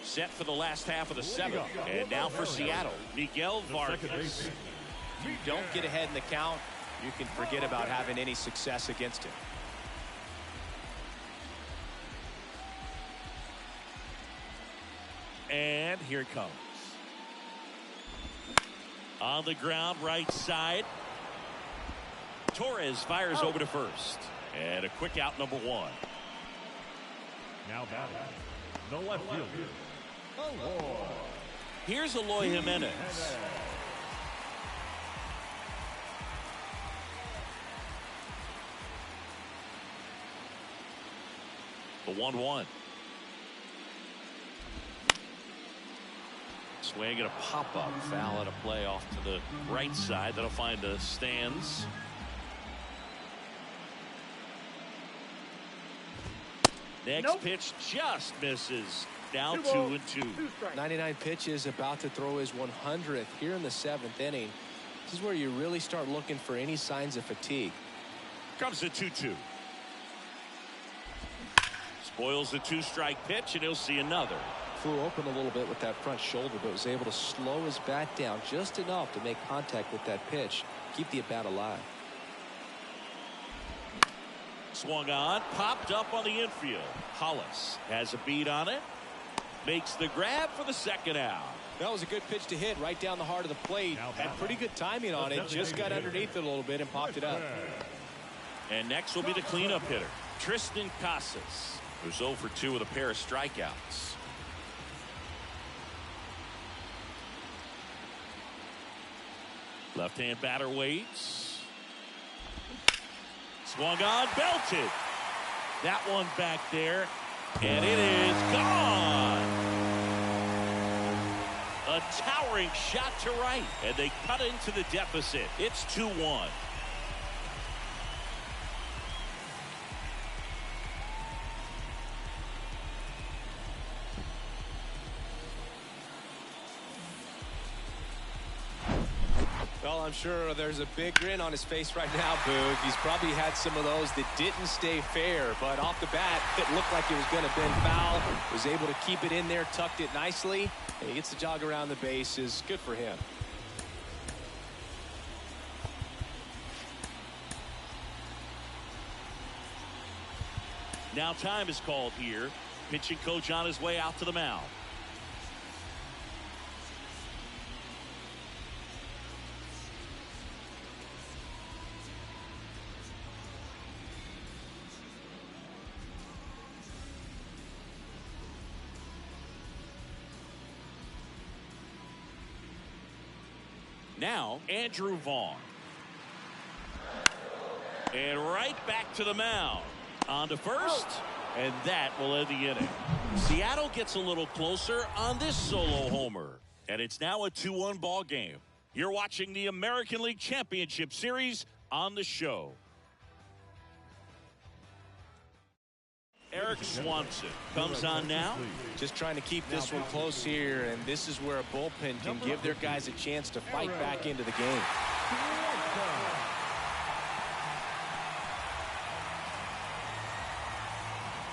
Set for the last half of the seventh, and now for Seattle, Miguel Vargas. If you don't get ahead in the count, you can forget about having any success against him. And here it comes. On the ground, right side. Torres fires over to first. And a quick out, number one. Now batting, the left fielder. Here's Eloy Jimenez. The 1-1. Swing and a pop-up foul at a play off to the right side. That'll find the stands. Next pitch just misses. Now 2-2. 99 pitches, about to throw his 100th here in the 7th inning. This is where you really start looking for any signs of fatigue. Comes the 2-2. Spoils the 2-strike pitch, and he'll see another. Flew open a little bit with that front shoulder, but was able to slow his bat down just enough to make contact with that pitch. Keep the at-bat alive. Swung on, popped up on the infield. Hollis has a beat on it. Makes the grab for the second out. That was a good pitch to hit right down the heart of the plate. Had pretty good timing on it. Just got underneath it a little bit and popped it up. And next will be the cleanup hitter, Tristan Casas, who's 0 for 2 with a pair of strikeouts. Left-hand batter waits. Swung on, belted. That one back there, and it is gone. A towering shot to right, and they cut into the deficit. It's 2-1. Well, I'm sure there's a big grin on his face right now, Boog. He's probably had some of those that didn't stay fair, but off the bat, it looked like it was going to bend foul. Was able to keep it in there, tucked it nicely, and he gets the jog around the bases. Good for him. Now time is called here. Pitching coach on his way out to the mound. Now, Andrew Vaughn. And right back to the mound. On to first, and that will end the inning. Seattle gets a little closer on this solo homer. And it's now a 2-1 ball game. You're watching the American League Championship Series on the show. Eric Swanson comes on now. Just trying to keep this one close here, and this is where a bullpen can give their guys a chance to fight back into the game.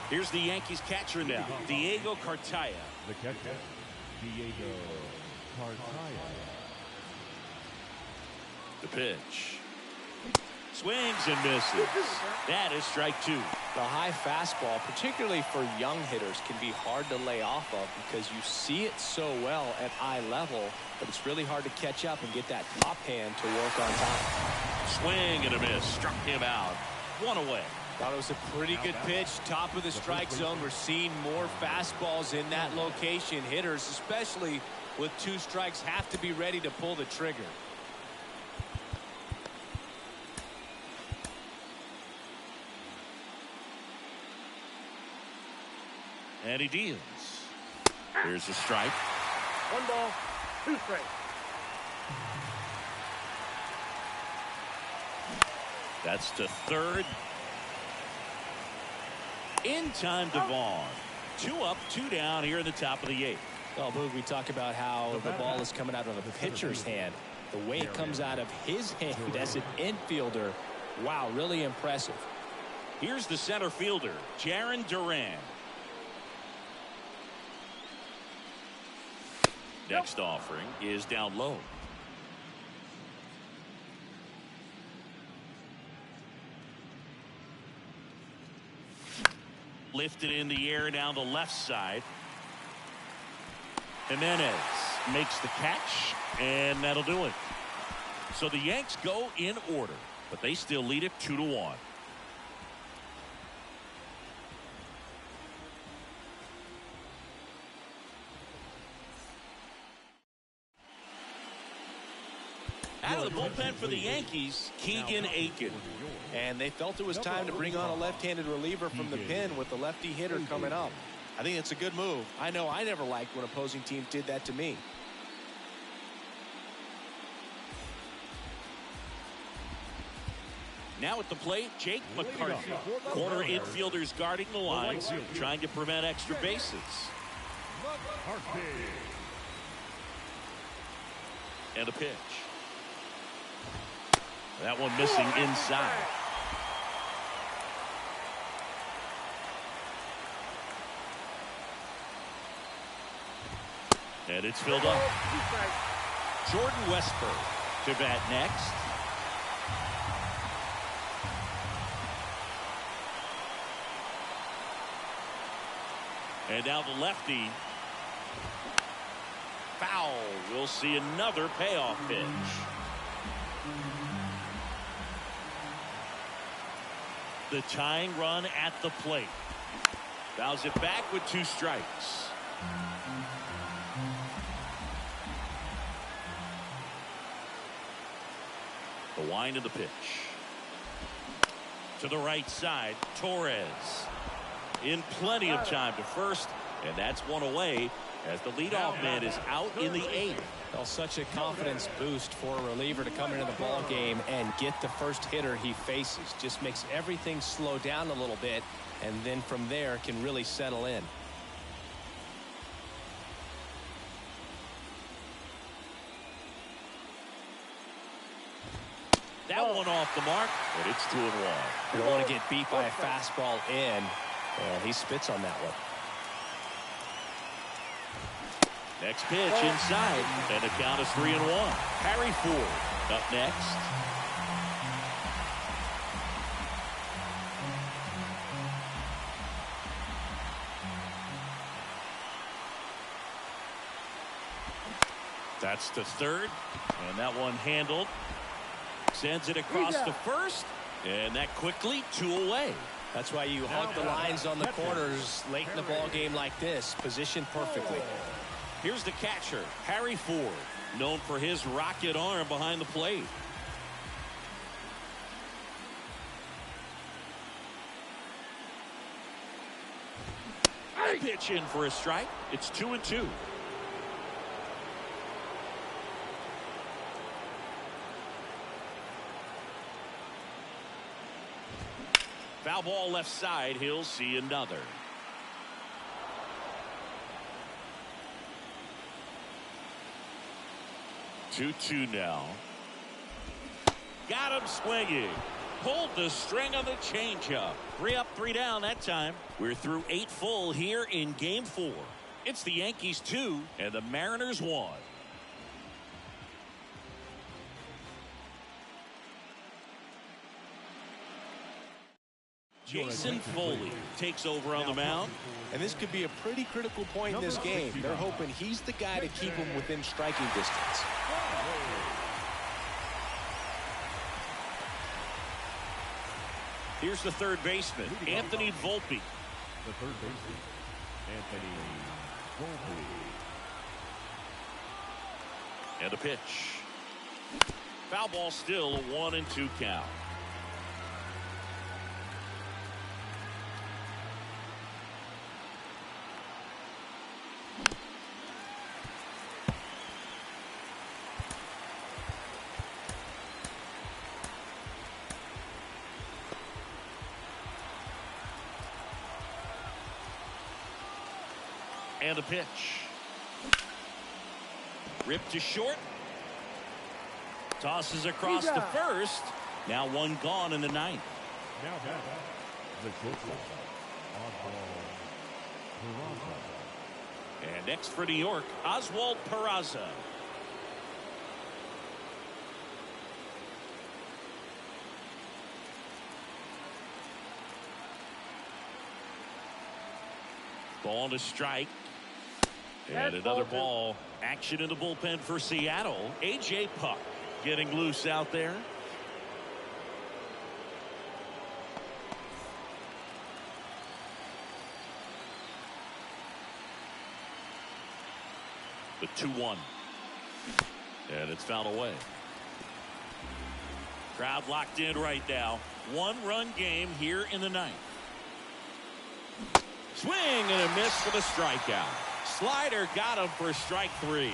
Here's the Yankees catcher now, Diego Cartaya. The catcher, Diego Cartaya. The pitch. Swings and misses. That is strike 2. The high fastball, particularly for young hitters, can be hard to lay off of because you see it so well at eye level, but it's really hard to catch up and get that top hand to work on top. Swing and a miss. Struck him out. one away. Thought it was a pretty good pitch. Top of the strike zone. We're seeing more fastballs in that location. Hitters, especially with 2 strikes, have to be ready to pull the trigger. And he deals. Here's a strike. 1 ball, 2 strikes. That's to third. In time to Vaughn. 2 up, 2 down here in the top of the 8th. Well, Boog, we talk about how the ball is coming out of a pitcher's hand. The way it comes out of his hand as an infielder, wow, really impressive. Here's the center fielder, Jarren Duran. Next offering is down low. Lifted in the air down the left side. Jimenez makes the catch, and that'll do it. So the Yanks go in order, but they still lead it 2-1. Out of the bullpen for the Yankees, Keegan Aiken. And they felt it was time to bring on a left-handed reliever from the pen with the lefty hitter coming up. I think it's a good move. I know I never liked when opposing teams did that to me. Now at the plate, Jake McCarthy. Corner infielders guarding the lines, trying to prevent extra bases. And a pitch. That one missing inside. And it's filled up. Jordan Westburg to bat next. And now the lefty. Foul. We'll see another payoff pitch. The tying run at the plate. Fouls it back with 2 strikes. The wind of the pitch. To the right side, Torres. In plenty of time to first, and that's one away as the leadoff man is out in the 8th. Well, such a confidence boost for a reliever to come into the ball game and get the first hitter he faces. Just makes everything slow down a little bit, and then from there can really settle in. That one off the mark, and it's 2-1. You don't want to get beat by a fastball in, and he spits on that one. Next pitch inside, and the count is 3-1. Harry Ford up next. That's to third, and that one handled. Sends it across to first, and that quickly 2 away. That's why you hug the lines on the corners late in the ball game like this, positioned perfectly. Here's the catcher, Harry Ford, known for his rocket arm behind the plate. Pitch in for a strike. It's 2-2. Foul ball left side. He'll see another. Two now. Got him swinging. Pulled the string on the changeup. 3 up, 3 down that time. We're through 8 full here in Game 4. It's the Yankees 2 and the Mariners 1. Jason Foley takes over on the mound. And this could be a pretty critical point in this game. They're hoping he's the guy to keep him within striking distance. Here's the third baseman, Anthony Volpe. The third baseman, Anthony Volpe. And a pitch. Foul ball, still a 1-2 count. And a pitch. Ripped to short. Tosses across to first. Now one gone in the ninth. Now back, the shortstop, Oswald Peraza. And next for New York, Oswald Peraza. Ball to strike. And another ball. Action in the bullpen for Seattle. A.J. Puck getting loose out there. The 2-1. And it's fouled away. Crowd locked in right now. One-run game here in the ninth. Swing and a miss for the strikeout. Slider got him for strike 3. Now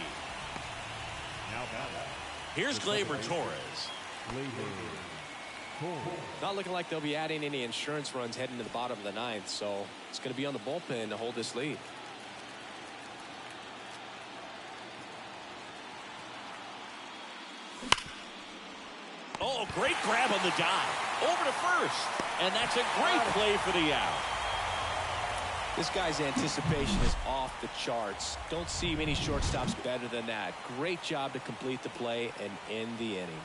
back. Here's Gleyber Torres. Not looking like they'll be adding any insurance runs heading to the bottom of the ninth, so it's going to be on the bullpen to hold this lead. Oh, great grab on the dive. Over to first. And that's a great play for the out. This guy's anticipation is off the charts. Don't see many shortstops better than that. Great job to complete the play and end the inning.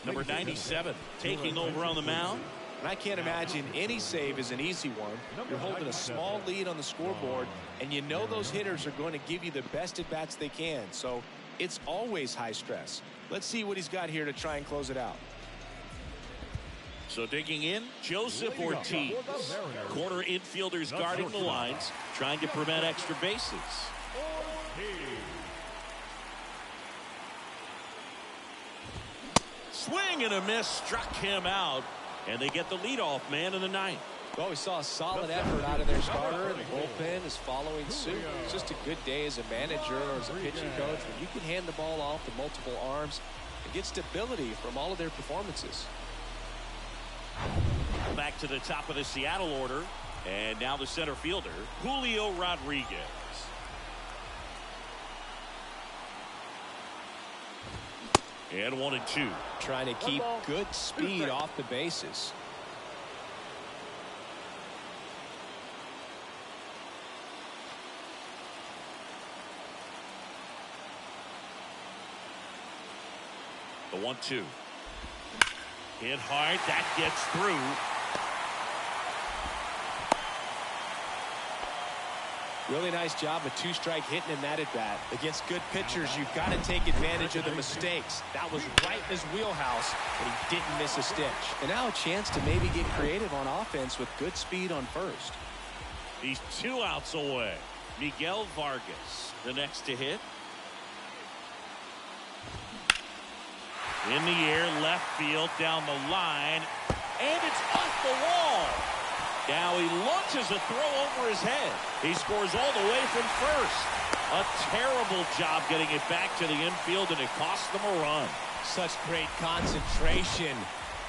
Number 97 taking over on the mound. And I can't imagine any save is an easy one. You're holding a small lead on the scoreboard, and you know those hitters are going to give you the best at-bats they can. So it's always high stress. Let's see what he's got here to try and close it out. So digging in, Joseph Ortiz. Corner infielders guarding the lines, trying to prevent extra bases. Swing and a miss, struck him out, and they get the leadoff man in the ninth. Well, we saw a solid effort out of their starter, and the bullpen is following suit. It's just a good day as a manager or as a pitching coach when you can hand the ball off to multiple arms and get stability from all of their performances. Back to the top of the Seattle order, and now the center fielder, Julio Rodriguez. And 1-2. Trying to keep good speed off the bases. The 1-2. Hit hard. That gets through. Really nice job of two-strike hitting in that at-bat. Against good pitchers, you've got to take advantage of the mistakes. That was right in his wheelhouse, and he didn't miss a stitch. And now a chance to maybe get creative on offense with good speed on first. He's 2 outs away. Miguel Vargas, the next to hit. In the air, left field, down the line, and it's off the wall. Now he launches a throw over his head. He scores all the way from first. A terrible job getting it back to the infield, and it cost them a run. Such great concentration.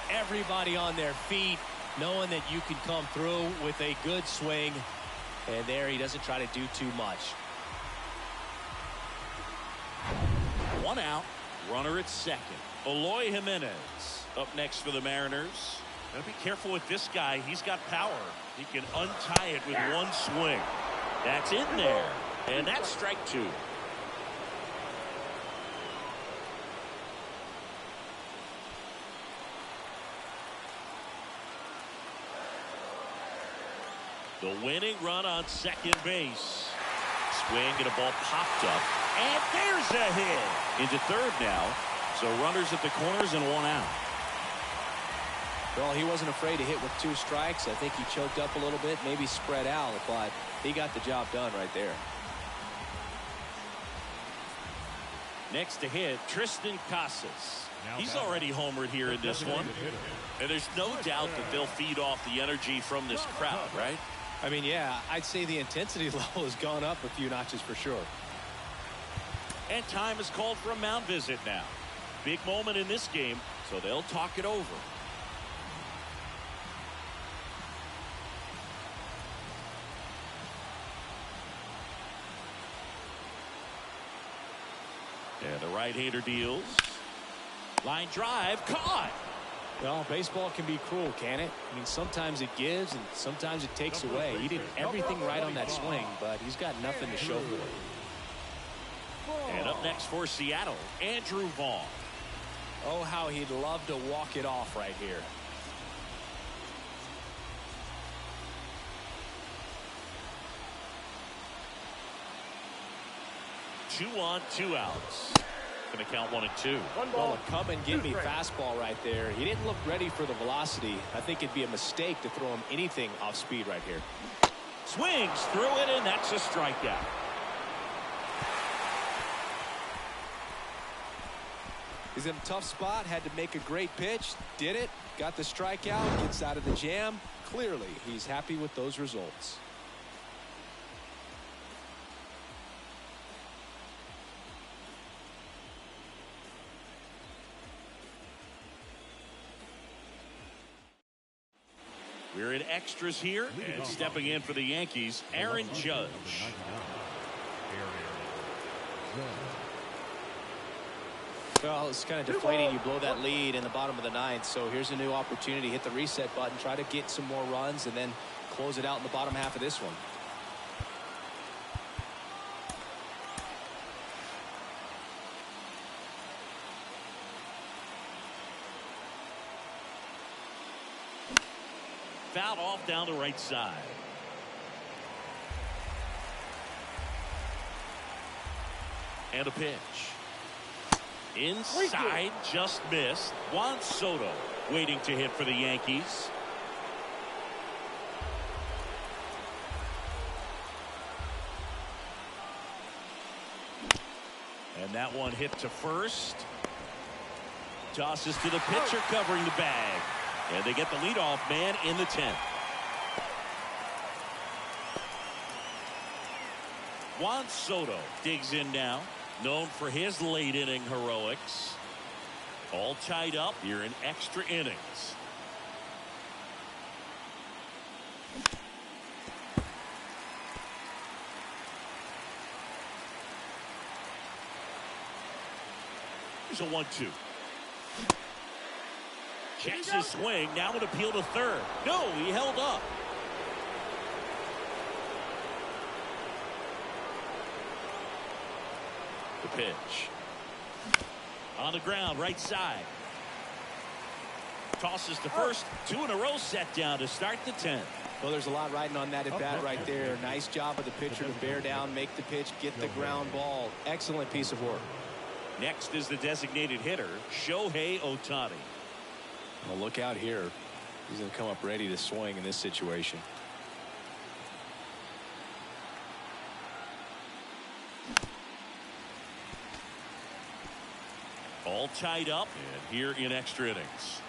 Everybody on their feet, knowing that you can come through with a good swing. And there he doesn't try to do too much. 1 out, runner at second. Eloy Jimenez up next for the Mariners. Gotta be careful with this guy. He's got power. He can untie it with one swing. That's in there. And that's strike 2. The winning run on second base. Swing and a ball popped up. And there's a hit. Into third now. So runners at the corners and one out. Well, he wasn't afraid to hit with 2 strikes. I think he choked up a little bit, maybe spread out, but he got the job done right there. Next to hit, Tristan Casas. He's already homered here in this one. And there's no doubt that they'll feed off the energy from this crowd, right? I mean, yeah, I'd say the intensity level has gone up a few notches for sure. And time is called for a mound visit now. Big moment in this game, so they'll talk it over. And the right-hander deals. Line drive, caught. Well, baseball can be cruel, can it? I mean, sometimes it gives and sometimes it takes away. He did everything right on that swing, but he's got nothing to show for it. And up next for Seattle, Andrew Vaughn. Oh, how he'd love to walk it off right here. 2 on, 2 outs. Going to count 1 and 2. Well, a come and get me fastball right there. He didn't look ready for the velocity. I think it'd be a mistake to throw him anything off speed right here. Swings through it, and that's a strikeout. He's in a tough spot, had to make a great pitch, did it, got the strikeout, gets out of the jam. Clearly, he's happy with those results. We're in extras here, and stepping in for the Yankees, Aaron Judge. Well, it's kind of deflating. You blow that lead in the bottom of the 9th, so here's a new opportunity. Hit the reset button, try to get some more runs, and then close it out in the bottom half of this one. Fouled off down the right side. And a pitch. Inside, just missed. Juan Soto waiting to hit for the Yankees. And that one hit to first. Tosses to the pitcher covering the bag. And they get the leadoff man in the 10th. Juan Soto digs in now, known for his late inning heroics. All tied up here in extra innings. Here's a 1-2. Checks his swing, now an appeal to third. No, he held up. The pitch. On the ground, right side. Tosses to first. 2 in a row set down to start the 10th. Well, there's a lot riding on that at bat right there. Nice job of the pitcher to bear down, make the pitch, get the ground ball. Excellent piece of work. Next is the designated hitter, Shohei Ohtani. Well, look out here. He's going to come up ready to swing in this situation. All tied up and here in extra innings.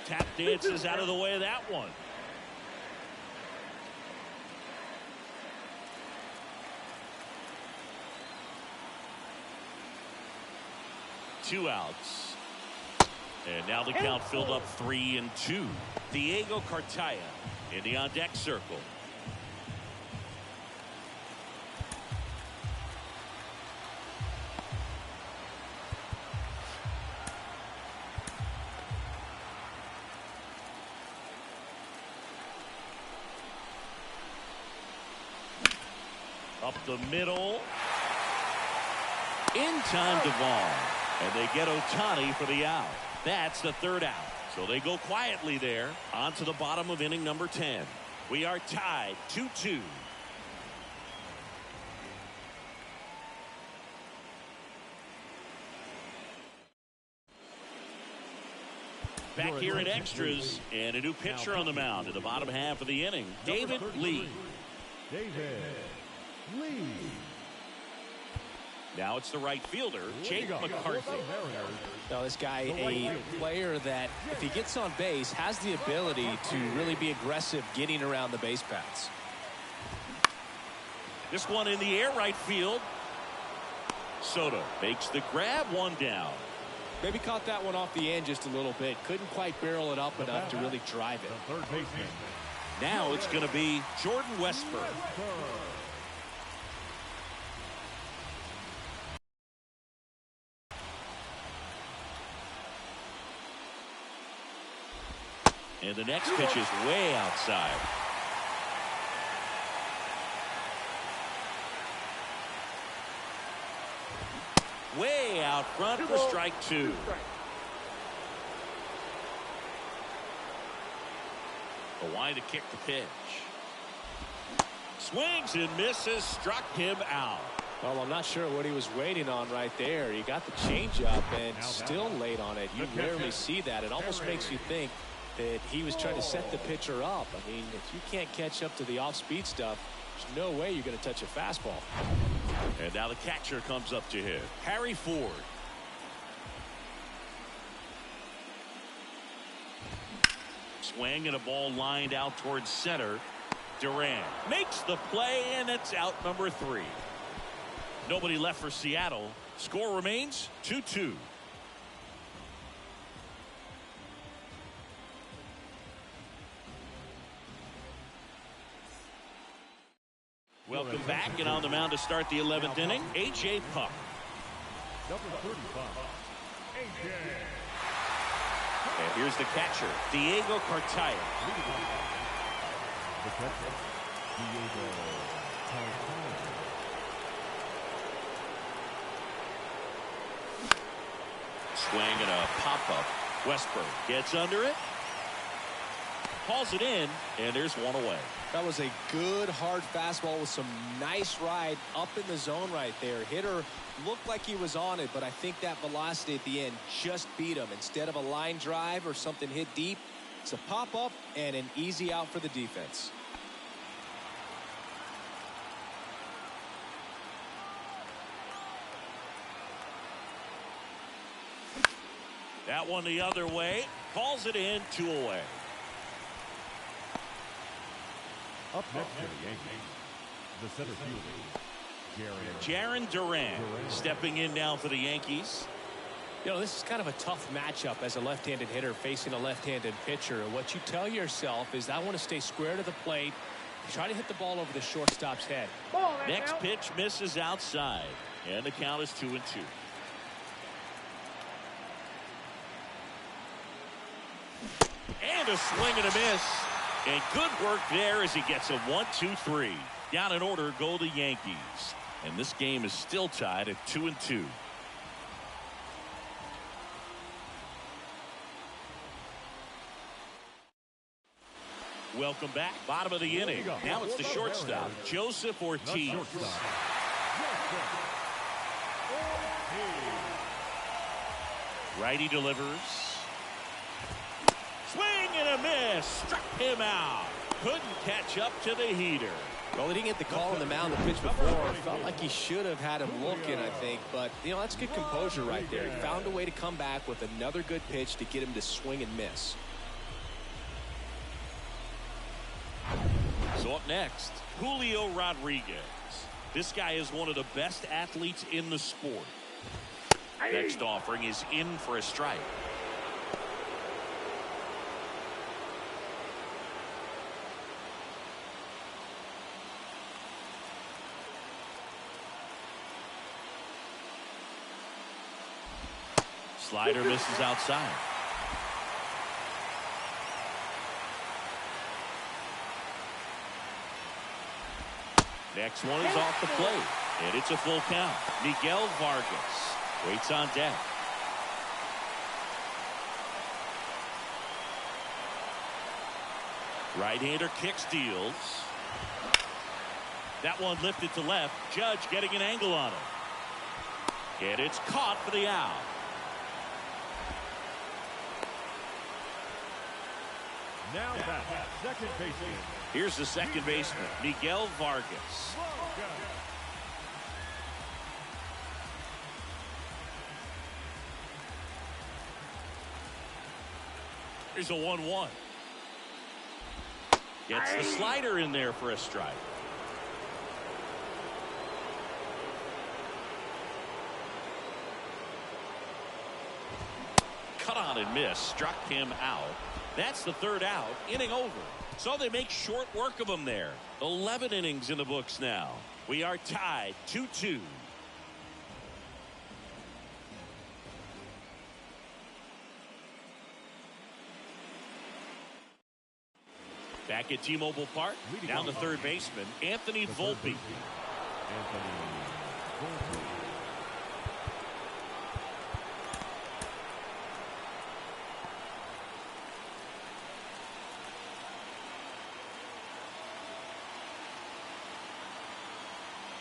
Tap dances out of the way of that one. Two outs. And now the count filled up 3-2. Diego Cartaya in the on-deck circle. Up the middle. In time to Vaughn. And they get Ohtani for the out. That's the third out. So they go quietly there. On to the bottom of inning number 10. We are tied 2-2. Back here in extras, and a new pitcher on the mound in the bottom half of the inning, David Lee. David Lee. Now it's the right fielder, Jake McCarthy. Now this guy, a player that if he gets on base, has the ability to really be aggressive getting around the base paths. This one in the air, right field. Soto makes the grab, one down. Maybe caught that one off the end just a little bit. Couldn't quite barrel it up enough to really drive it. Third baseman. Now it's going to be Jordan Westburg. And the next pitch is way outside. Way out front for strike two. A line to kick the pitch. Swings and misses, struck him out. Well, I'm not sure what he was waiting on right there. He got the changeup and still late on it. You rarely see that. It almost makes you think that he was trying to set the pitcher up. I mean, if you can't catch up to the off-speed stuff, there's no way you're going to touch a fastball. And now the catcher comes up to hit. Harry Ford. Swing and a ball lined out towards center. Duran makes the play, and it's out number 3. Nobody left for Seattle. Score remains 2-2. Welcome back, and on the mound to start the 11th inning, A.J. Puck. Number 35, A.J. And here's the catcher, Diego Cartaya. The catcher, Diego Cartaya. Swing and a pop-up. Westburg gets under it. Hauls it in, and there's one away. That was a good hard fastball with some nice ride up in the zone right there. Hitter looked like he was on it, but I think that velocity at the end just beat him. Instead of a line drive or something hit deep, it's a pop-up and an easy out for the defense. That one the other way. Calls it in, 2 away. Up next to the Yankees, the center fielder, Jarren Duran stepping in now for the Yankees. You know, this is kind of a tough matchup as a left-handed hitter facing a left-handed pitcher. What you tell yourself is, I want to stay square to the plate, try to hit the ball over the shortstop's head. Next pitch misses outside, and the count is 2-2. And a swing and a miss. And good work there as he gets a 1-2-3. Down in order go the Yankees. And this game is still tied at 2-2. Welcome back. Bottom of the inning. Now it's the shortstop, Joseph Ortiz. Righty delivers. Swing and a miss. Struck him out. Couldn't catch up to the heater. Well, he didn't get the call on the mound the pitch before. Felt like he should have had him looking, I think. But, you know, that's good composure right there. He found a way to come back with another good pitch to get him to swing and miss. So up next, Julio Rodriguez. This guy is one of the best athletes in the sport. Next offering is in for a strike. Slider misses outside. Next one is off the plate, and it's a full count. Miguel Vargas waits on deck. Right-hander kicks, deals. That one lifted to left. Judge getting an angle on it. And it's caught for the out. Now back, second baseman. Here's the second baseman, Miguel Vargas. Here's a 1-1. Gets the slider in there for a strike. Cut on and miss. Struck him out. That's the third out. Inning over. So they make short work of him there. 11 innings in the books now. We are tied 2-2. Back at T-Mobile Park, down the third baseman, Anthony Volpe.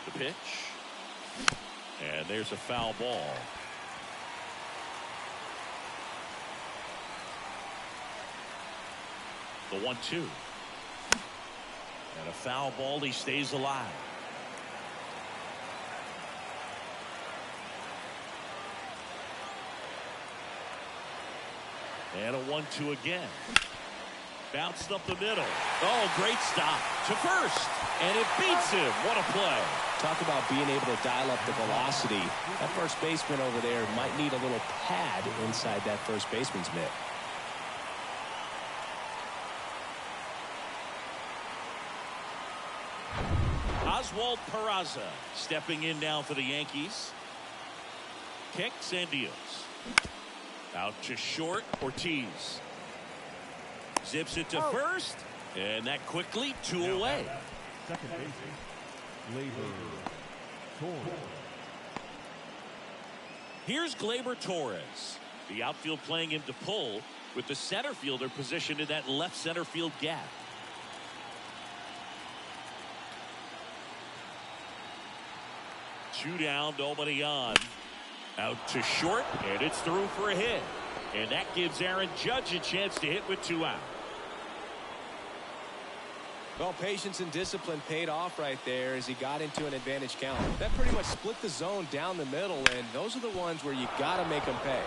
The pitch. And there's a foul ball. The 1-2. And a foul ball. He stays alive. And a 1-2 again. Bounced up the middle. Oh, great stop to first. And it beats him. What a play. Talk about being able to dial up the velocity. That first baseman over there might need a little pad inside that first baseman's mitt. Oswald Peraza stepping in now for the Yankees. Kicks and deals. Out to short. Ortiz zips it to first, and that quickly 2 away. Second baseman, Gleyber Torres. Here's Gleyber Torres. The outfield playing him to pull, with the center fielder positioned in that left center field gap. Two down, nobody on. Out to short, and it's through for a hit. And that gives Aaron Judge a chance to hit with 2 out. Well, patience and discipline paid off right there as he got into an advantage count. That pretty much split the zone down the middle, and those are the ones where you got to make them pay.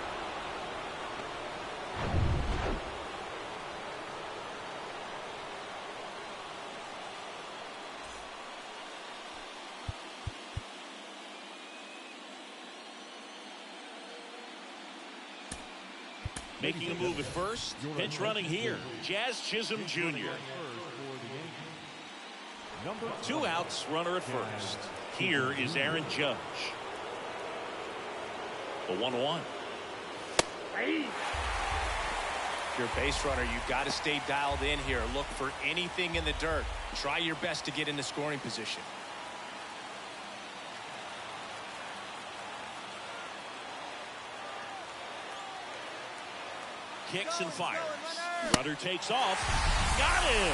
Making a move at first. Pitch running here. Jazz Chisholm Jr. 2 outs, runner at first. Here is Aaron Judge. The 1-1. If you're a base runner, you've got to stay dialed in here. Look for anything in the dirt. Try your best to get in the scoring position. Kicks and fires. Runner takes off. Got him.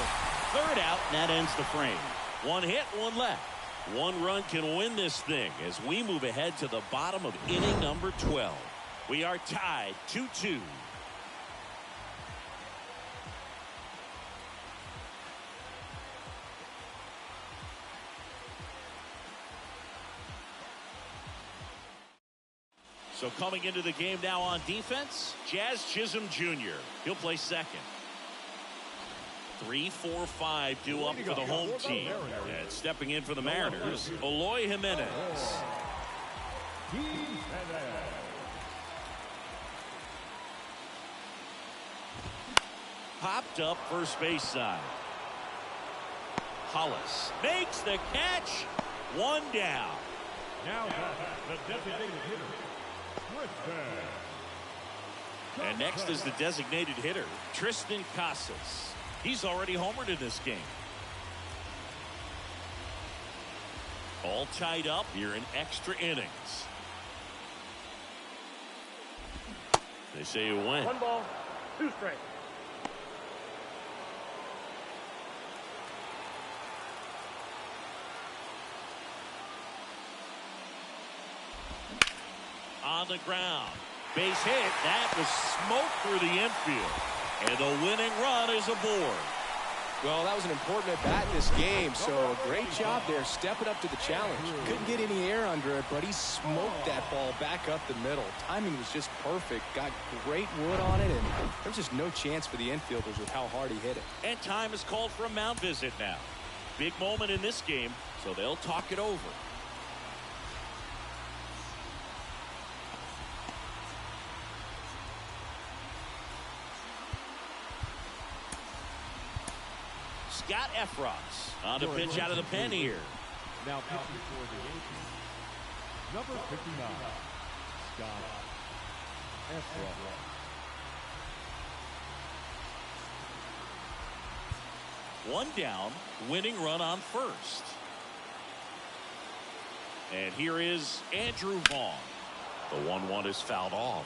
Third out, and that ends the frame. 1 hit, 1 left. 1 run can win this thing as we move ahead to the bottom of inning number 12. We are tied 2-2. So coming into the game now on defense, Jazz Chisholm Jr. He'll play second. 3-4-5 due up for the home team. And stepping in for the Mariners, Eloy Jimenez. Popped up first base side. Hollis makes the catch. 1 down. Now the designated hitter. And next is the designated hitter, Tristan Casas. He's already homered in this game. All tied up here in extra innings. They say you win. 1 ball, 2 strikes. on the ground. Base hit. That was smoke through the infield. And the winning run is aboard. Well, that was an important at-bat in this game, so great job there stepping up to the challenge. Couldn't get any air under it, but he smoked that ball back up the middle. Timing was just perfect. Got great wood on it, and there's just no chance for the infielders with how hard he hit it. And time is called for a mound visit now. Big moment in this game, so they'll talk it over. Scott Efros on the pitch out of the pen here. Now pitching for the Yankees, number 59, Scott Efron. One down, winning run on first. And here is Andrew Vaughn. The 1-1 is fouled off.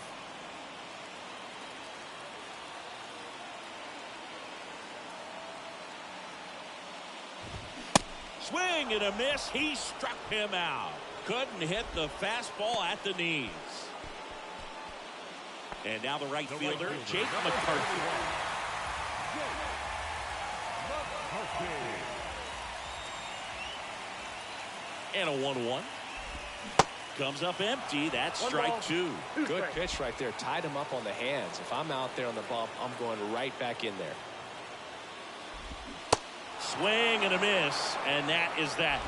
Swing and a miss. He struck him out. Couldn't hit the fastball at the knees. And now the right fielder, Jake McCarthy. And a 1-1. Comes up empty. That's strike two. Good pitch right there. Tied him up on the hands. If I'm out there on the bump, I'm going right back in there. Swing and a miss, and that is that.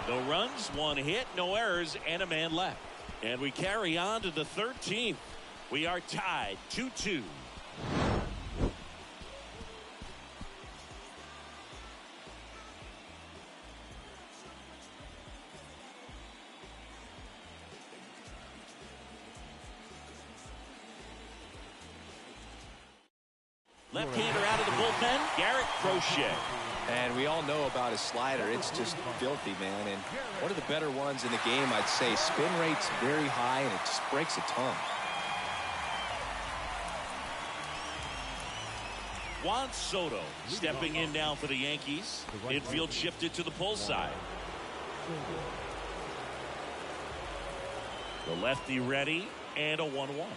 No runs, one hit, no errors, and a man left. And we carry on to the 13th. We are tied 2-2. Left-hander out of the bullpen, Garrett Crochet. And we all know about his slider. It's just filthy, man. And one of the better ones in the game, I'd say. Spin rate's very high, and it just breaks a ton. Juan Soto stepping in now for the Yankees. Infield shifted to the pull side. The lefty ready, and a 1-1.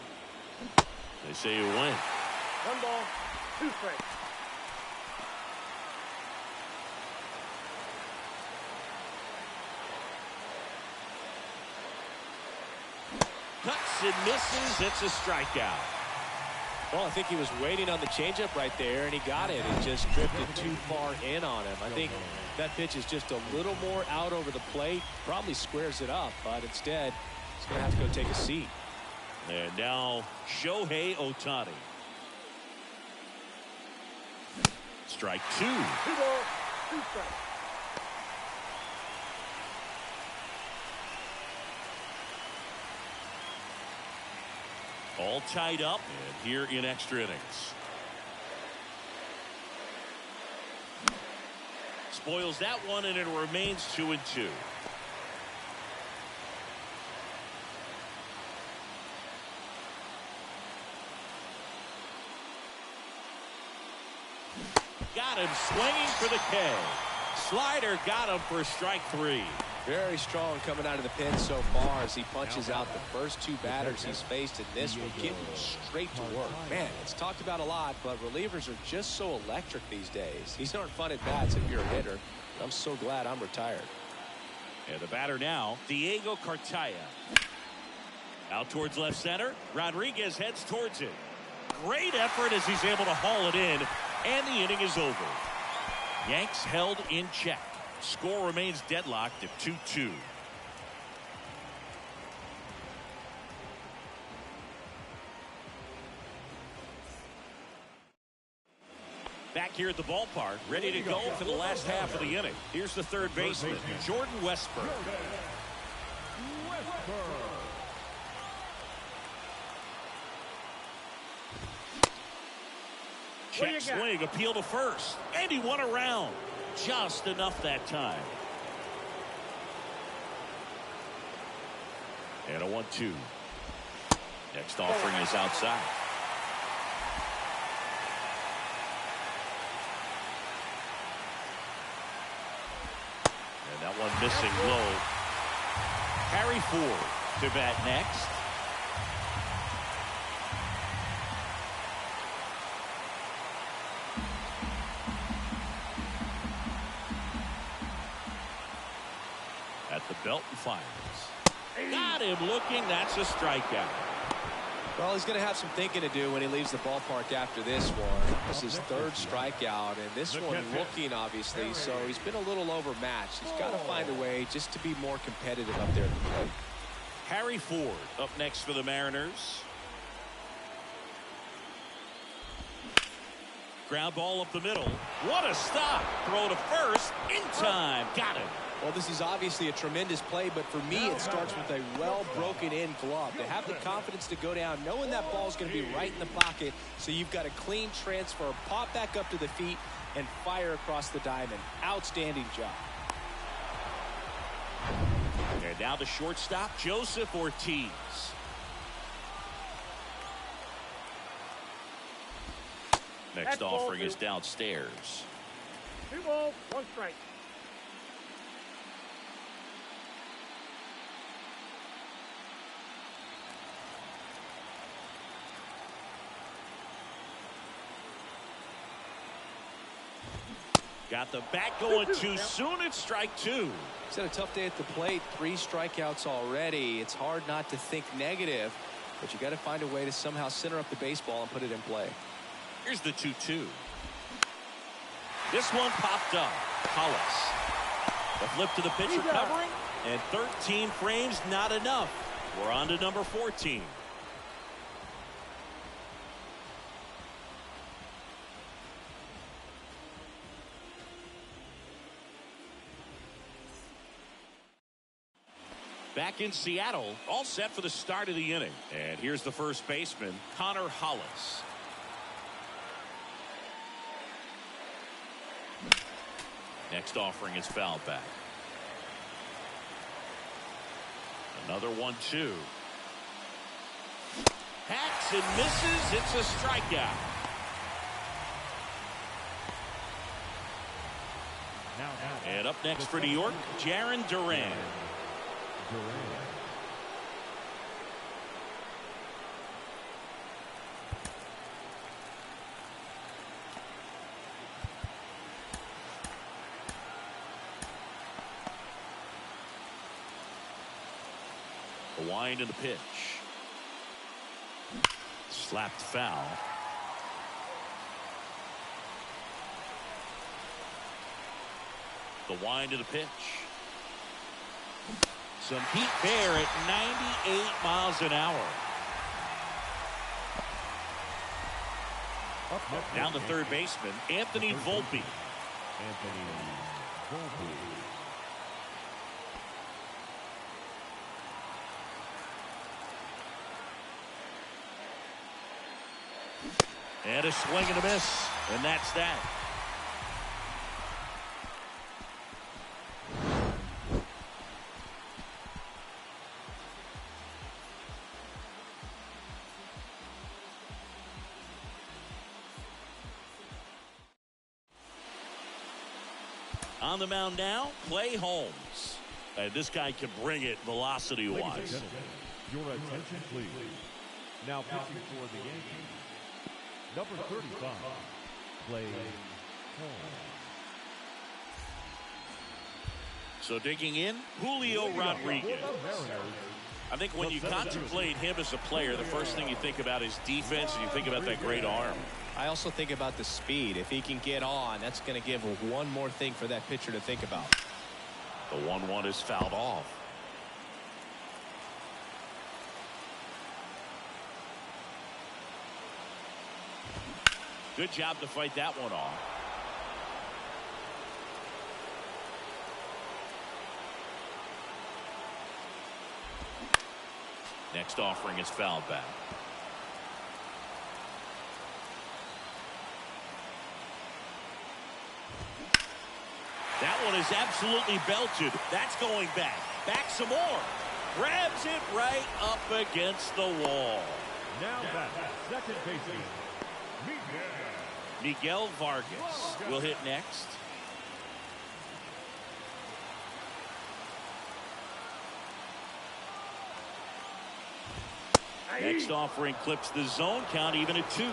They say you win. 1 ball, 2 strikes. Cuts and misses. It's a strikeout. Well, I think he was waiting on the changeup right there, and he got it. It just drifted too far in on him. I think that pitch is just a little more out over the plate. Probably squares it up, but instead, he's going to have to go take a seat. And now Shohei Ohtani. Strike two. 2 balls, 2 strikes. All tied up and here in extra innings. Spoils that one, and it remains 2-2. Got him swinging for the K. Slider got him for strike 3. Very strong coming out of the pen so far as he punches out the first 2 batters he's faced in this one, getting straight to work. Man, it's talked about a lot, but relievers are just so electric these days. These aren't fun at bats if you're a hitter. I'm so glad I'm retired. And the batter now, Diego Cartaya. Out towards left center. Rodriguez heads towards it. Great effort as he's able to haul it in, and the inning is over. Yanks held in check. Score remains deadlocked at 2-2. Back here at the ballpark, ready to go for the last half of the inning. Here's the third baseman, Jordan Westburg. Check swing, appeal to first, and he won around. Just enough that time. And a 1-2. Next offering is outside. And that one missing low. Harry Ford to bat next. The belt and fires. Got him looking. That's a strikeout. Well, he's going to have some thinking to do when he leaves the ballpark after this one. This is his third strikeout, and this one looking, obviously, so he's been a little overmatched. He's got to find a way just to be more competitive up there at the plate. Harry Ford up next for the Mariners. Ground ball up the middle. What a stop. Throw to first. In time. Got him. Well, this is obviously a tremendous play, but for me, it starts with a well-broken-in glove. To have the confidence to go down, knowing that ball is going to be right in the pocket, so you've got a clean transfer, pop back up to the feet, and fire across the diamond. Outstanding job. And now the shortstop, Joseph Ortiz. Next offering is downstairs. 2 balls, 1 strike. Got the bat going too soon. It's strike 2. He's had a tough day at the plate. 3 strikeouts already. It's hard not to think negative, but you got to find a way to somehow center up the baseball and put it in play. Here's the 2-2. This one popped up. Hollis. The flip to the pitcher covering, and 13 frames not enough. We're on to number 14. Back in Seattle, all set for the start of the inning. And here's the first baseman, Connor Hollis. Next offering is fouled back. Another 1-2. Hacks and misses. It's a strikeout. And up next for New York, Jarren Duran. The wind and the pitch. Slapped foul. The wind of the pitch. Some heat there at 98 miles an hour. Down the third baseman, Anthony Volpe. And a swing and a miss, and that's that. On the mound now, Clay Holmes. This guy can bring it velocity-wise. Your attention, please. Now pitching for the Yankees, number 35, Clay Holmes. So digging in, Julio Rodriguez. I think when you contemplate him as a player, the first thing you think about is defense, and you think about that great arm. I also think about the speed. If he can get on, that's going to give one more thing for that pitcher to think about. The 1-1 is fouled off. Good job to fight that one off. Next offering is fouled back. That one is absolutely belted. That's going back. Back some more. Grabs it right up against the wall. Now back, second baseman, Miguel Vargas will hit next. Next offering clips the zone count even at 2. And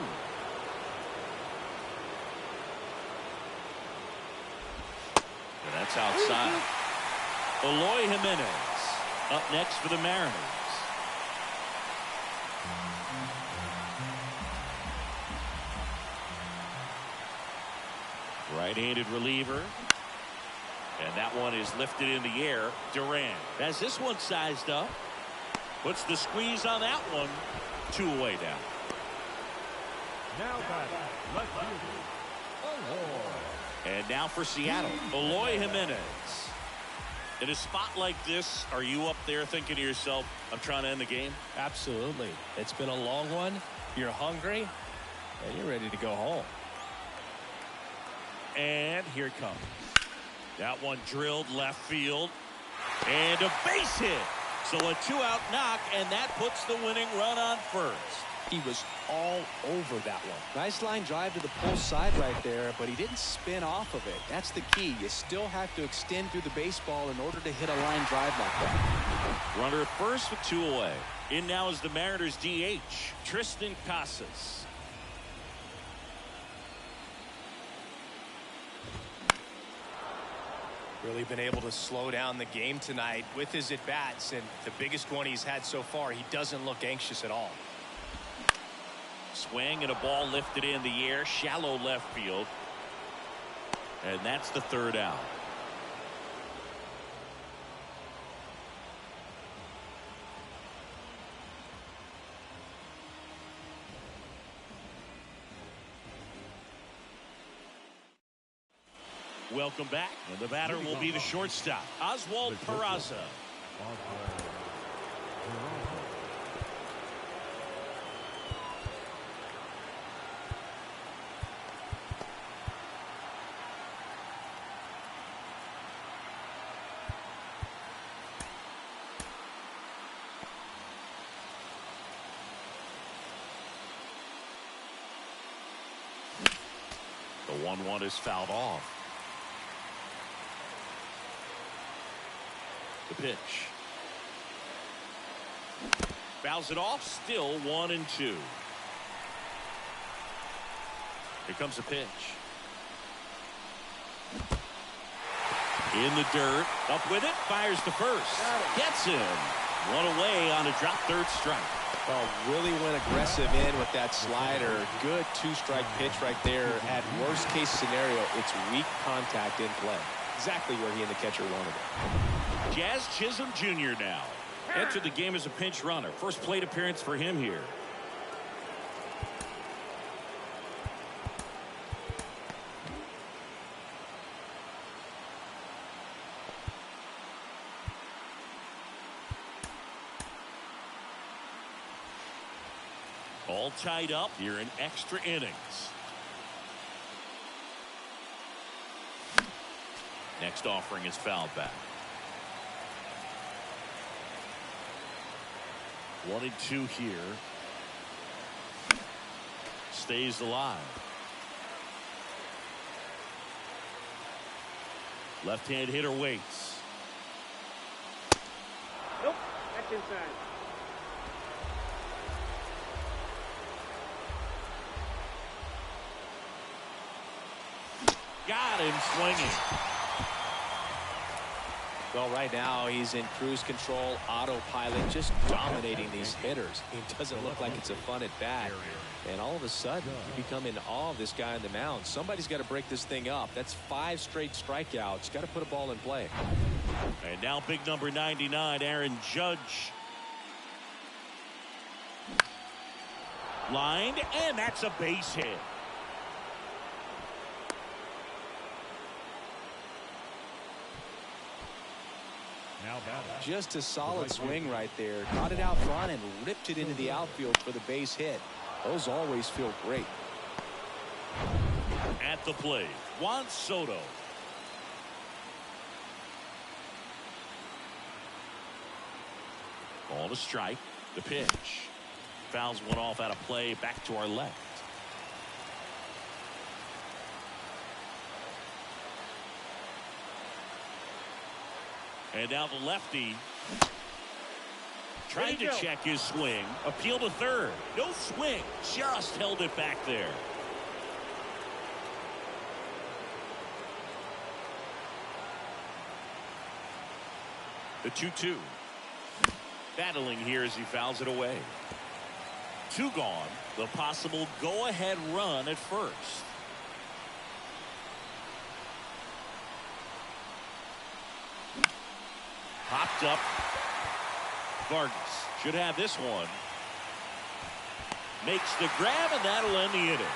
that's outside. Eloy Jimenez up next for the Mariners. Right-handed reliever. And that one is lifted in the air. Duran has this one sized up. Puts the squeeze on that one. 2 away now. Now batting, left fielder, Eloy. And now for Seattle, Eloy Jimenez. In a spot like this, are you up there thinking to yourself, I'm trying to end the game? Absolutely. It's been a long one. You're hungry, and you're ready to go home. And here it comes. That one drilled left field. And a base hit. So a 2-out knock, and that puts the winning run on first. He was all over that one. Nice line drive to the pull side right there, but he didn't spin off of it. That's the key. You still have to extend through the baseball in order to hit a line drive like that. Runner at first with 2 away. In now is the Mariners DH, Tristan Casas. Really been able to slow down the game tonight with his at-bats, and the biggest one he's had so far, he doesn't look anxious at all. Swing and a ball lifted in the air, shallow left field. And that's the 3rd out. Welcome back, and the batter will be the shortstop, Oswald Peraza. The 1-1 is fouled off. The pitch. Fouls it off. Still 1-2. Here comes the pitch. In the dirt. Up with it. Fires to first. Gets him. 1 away on a drop 3rd strike. Well, really went aggressive in with that slider. Good 2-strike pitch right there. At worst case scenario, it's weak contact in play. Exactly where he and the catcher wanted it. Jazz Chisholm Jr. now entered the game as a pinch runner. First plate appearance for him here. All tied up here in extra innings. Next offering is fouled back. 1-2 here. Stays alive. Left-hand hitter waits. Nope, that's inside. Got him swinging. Well, right now he's in cruise control, autopilot, just dominating these hitters. It doesn't look like it's a fun at bat. And all of a sudden, you become in awe of this guy on the mound. Somebody's got to break this thing up. That's 5 straight strikeouts. Got to put a ball in play. And now big number 99, Aaron Judge. Lined, and that's a base hit. Now batting. Just a solid swing right there. Caught it out front and ripped it into the outfield for the base hit. Those always feel great. At the plate, Juan Soto. Ball to strike. The pitch. Fouls one off out of play. Back to our left. And now the lefty trying to check his swing. Appeal to third. No swing. Just held it back there. The 2-2. Battling here as he fouls it away. 2 gone. The possible go-ahead run at first. Popped up. Vargas should have this one. Makes the grab, and that'll end the inning.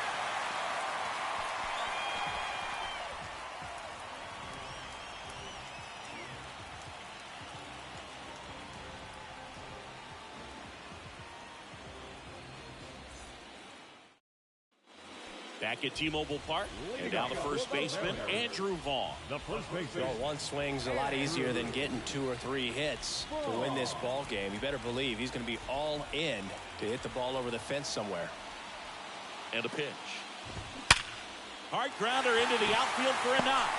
Back at T-Mobile Park, and now the first baseman, Andrew Vaughn. The first baseman. Well, one swing's a lot easier than getting 2 or 3 hits to win this ball game. You better believe he's going to be all in to hit the ball over the fence somewhere. And a pitch. Hard grounder into the outfield for a knock.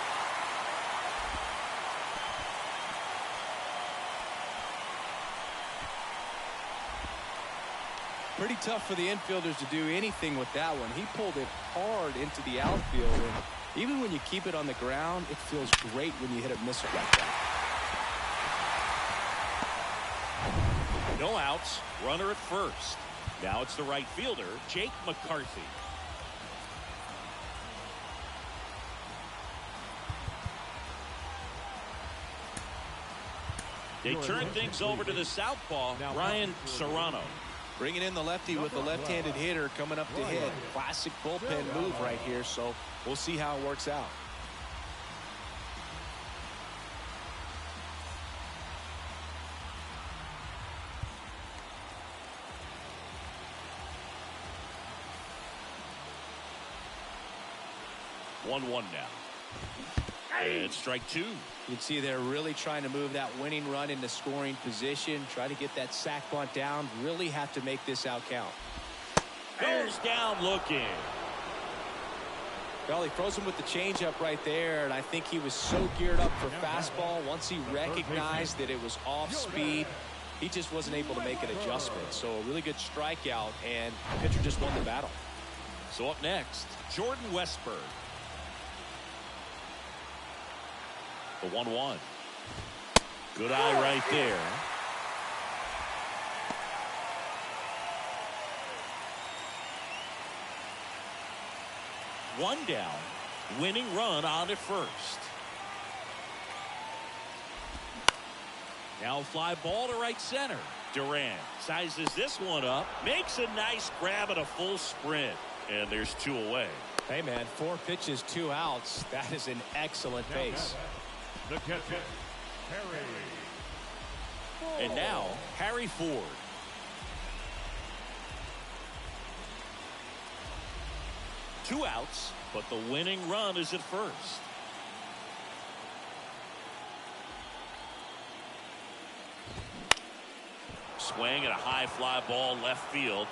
Pretty tough for the infielders to do anything with that one. He pulled it hard into the outfield, and even when you keep it on the ground, it feels great when you hit a missile like that. No outs. Runner at first. Now it's the right fielder, Jake McCarthy. They turn things over to the southpaw, Ryan Serrano. Bringing in the lefty with the left-handed hitter coming up to hit. Classic bullpen move right here, so we'll see how it works out. One now. And strike 2. You can see they're really trying to move that winning run into scoring position. Try to get that sac bunt down. Really have to make this out count. Goes down looking. Well, he froze him with the changeup right there, and I think he was so geared up for fastball. Once he recognized that it was off speed, he just wasn't able to make an adjustment. So a really good strikeout, and the pitcher just won the battle. So up next, Jordan Westburg. The 1-1. Good eye right there. One down. Winning run on at first. Now fly ball to right center. Duran sizes this one up. Makes a nice grab at a full sprint. And there's 2 away. Hey, man, 4 pitches, 2 outs. That is an excellent pace. The catcher, Harry. And now, Harry Ford. Two outs, but the winning run is at first. Swing at a high fly ball left field.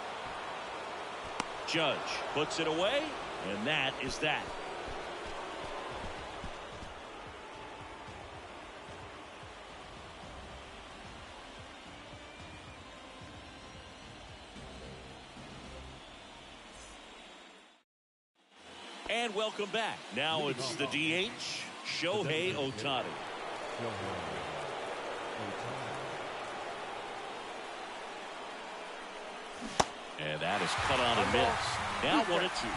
Judge puts it away, and that is that. And welcome back. Now it's the DH, Shohei Ohtani. And that is cut on and missed. Now 1-2.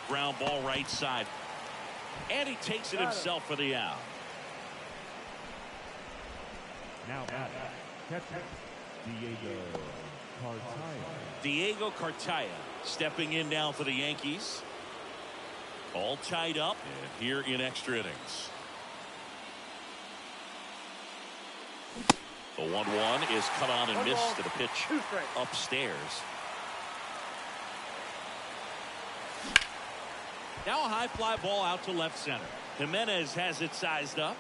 Ground ball right side. And he takes it himself for the out. Now batting, catcher, Diego Cartaya. Diego Cartaya stepping in now for the Yankees. All tied up and here in extra innings. The 1-1 is cut on and missed to the pitch upstairs. Now a high fly ball out to left center. Jimenez has it sized up.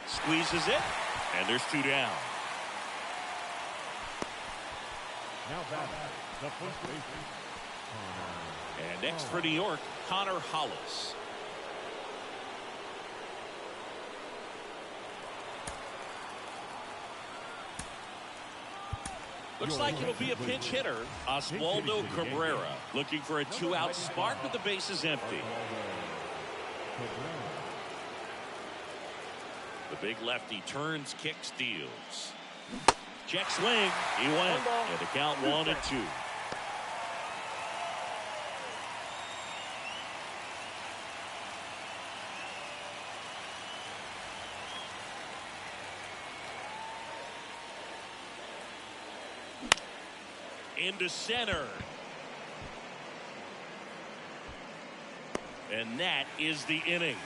Squeezes it. And there's 2 down. Now batting, the first baseman. And next for New York, Connor Hollis. Looks like it'll be a pinch hitter. Oswaldo Cabrera looking for a 2-out start with the bases empty. The big lefty turns, kicks, deals. Check swing. He went. And the count 1-2. Into center. And that is the inning.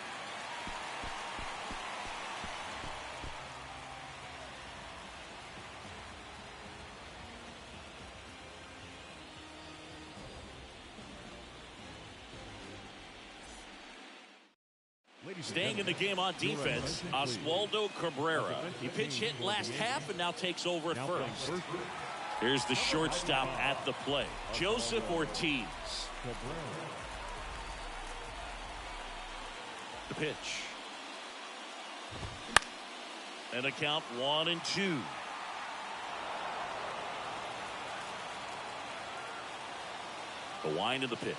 Staying in the game on defense, Oswaldo Cabrera. He pinch hit last half and now takes over at first. Here's the shortstop at the plate, Joseph Ortiz. The pitch. And a count 1-2. The wind of the pitch.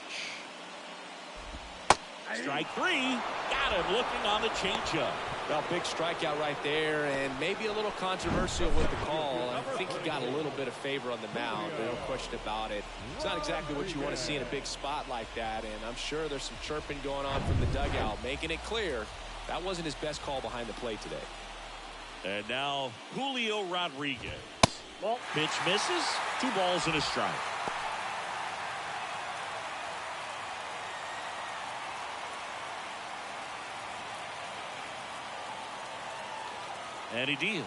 Strike 3. Got him looking on the changeup. Well, big strikeout right there, and maybe a little controversial with the call. I think he got a little bit of favor on the mound, no question about it. It's not exactly what you want to see in a big spot like that, and I'm sure there's some chirping going on from the dugout, making it clear that wasn't his best call behind the plate today. And now Julio Rodriguez. Pitch misses. 2 balls and a strike. And he deals.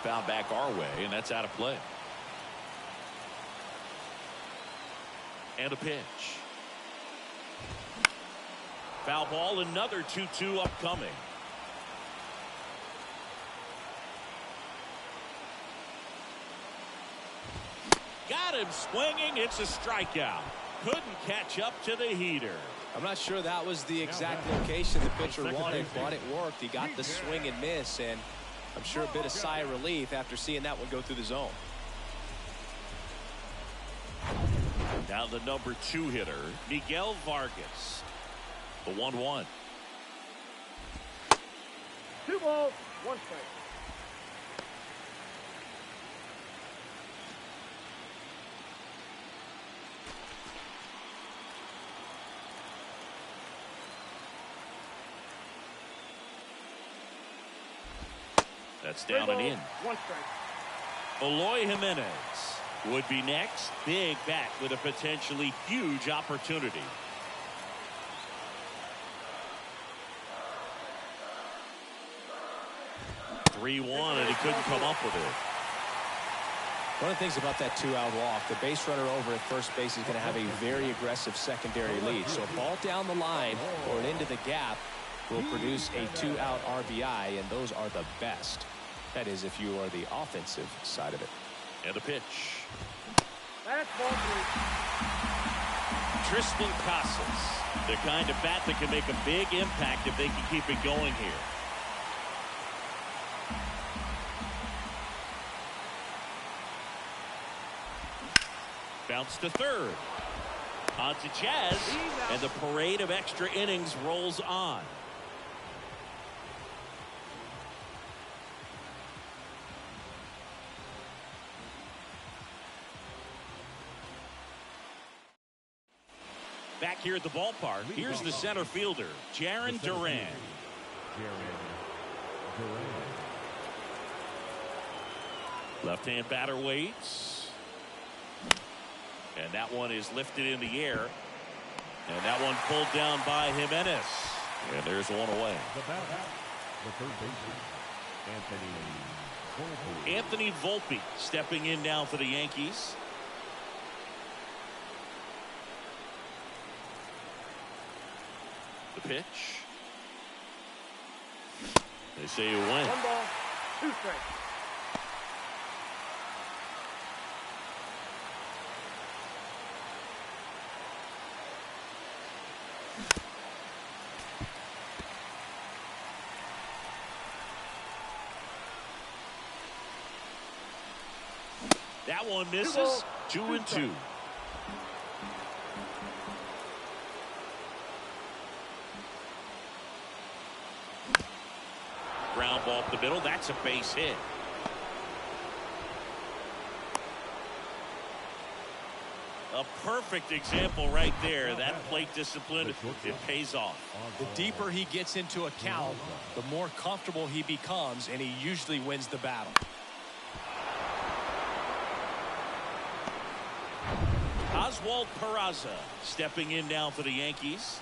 Foul back our way, and that's out of play. And a pitch. Foul ball, another 2-2 upcoming. Got him swinging. It's a strikeout. Couldn't catch up to the heater. I'm not sure that was the exact location the pitcher wanted, but it worked. He got the swing and miss, and I'm sure a bit of sigh of relief after seeing that one go through the zone. Now the number 2 hitter, Miguel Vargas. The 1-1. 2 balls, 1 strike. That's down and in. 1 strike. Eloy Jimenez would be next. Big bat with a potentially huge opportunity. (3-1) and he couldn't come up with it. One of the things about that 2-out walk, the base runner over at first base is going to have a very aggressive secondary lead. So a ball down the line or into the gap will produce a 2-out RBI, and those are the best. That is, if you are the offensive side of it. And a pitch. That's ball 3. Tristan Casas, the kind of bat that can make a big impact if they can keep it going here. Bounce to third. On to Chaz, and the parade of extra innings rolls on. Back here at the ballpark, here's the center fielder, Jarren Duran. Left-hand batter waits. And that one is lifted in the air. And that one pulled down by Jimenez. And there's one away. The third baseman, Anthony Volpe stepping in now for the Yankees. The pitch. They say you win. 1 ball, 2 strikes. That one misses. 2-2. Ground ball up the middle. That's a base hit. A perfect example right there. That plate discipline, it pays off. The deeper he gets into a count, the more comfortable he becomes, and he usually wins the battle. Oswald Peraza stepping in now for the Yankees.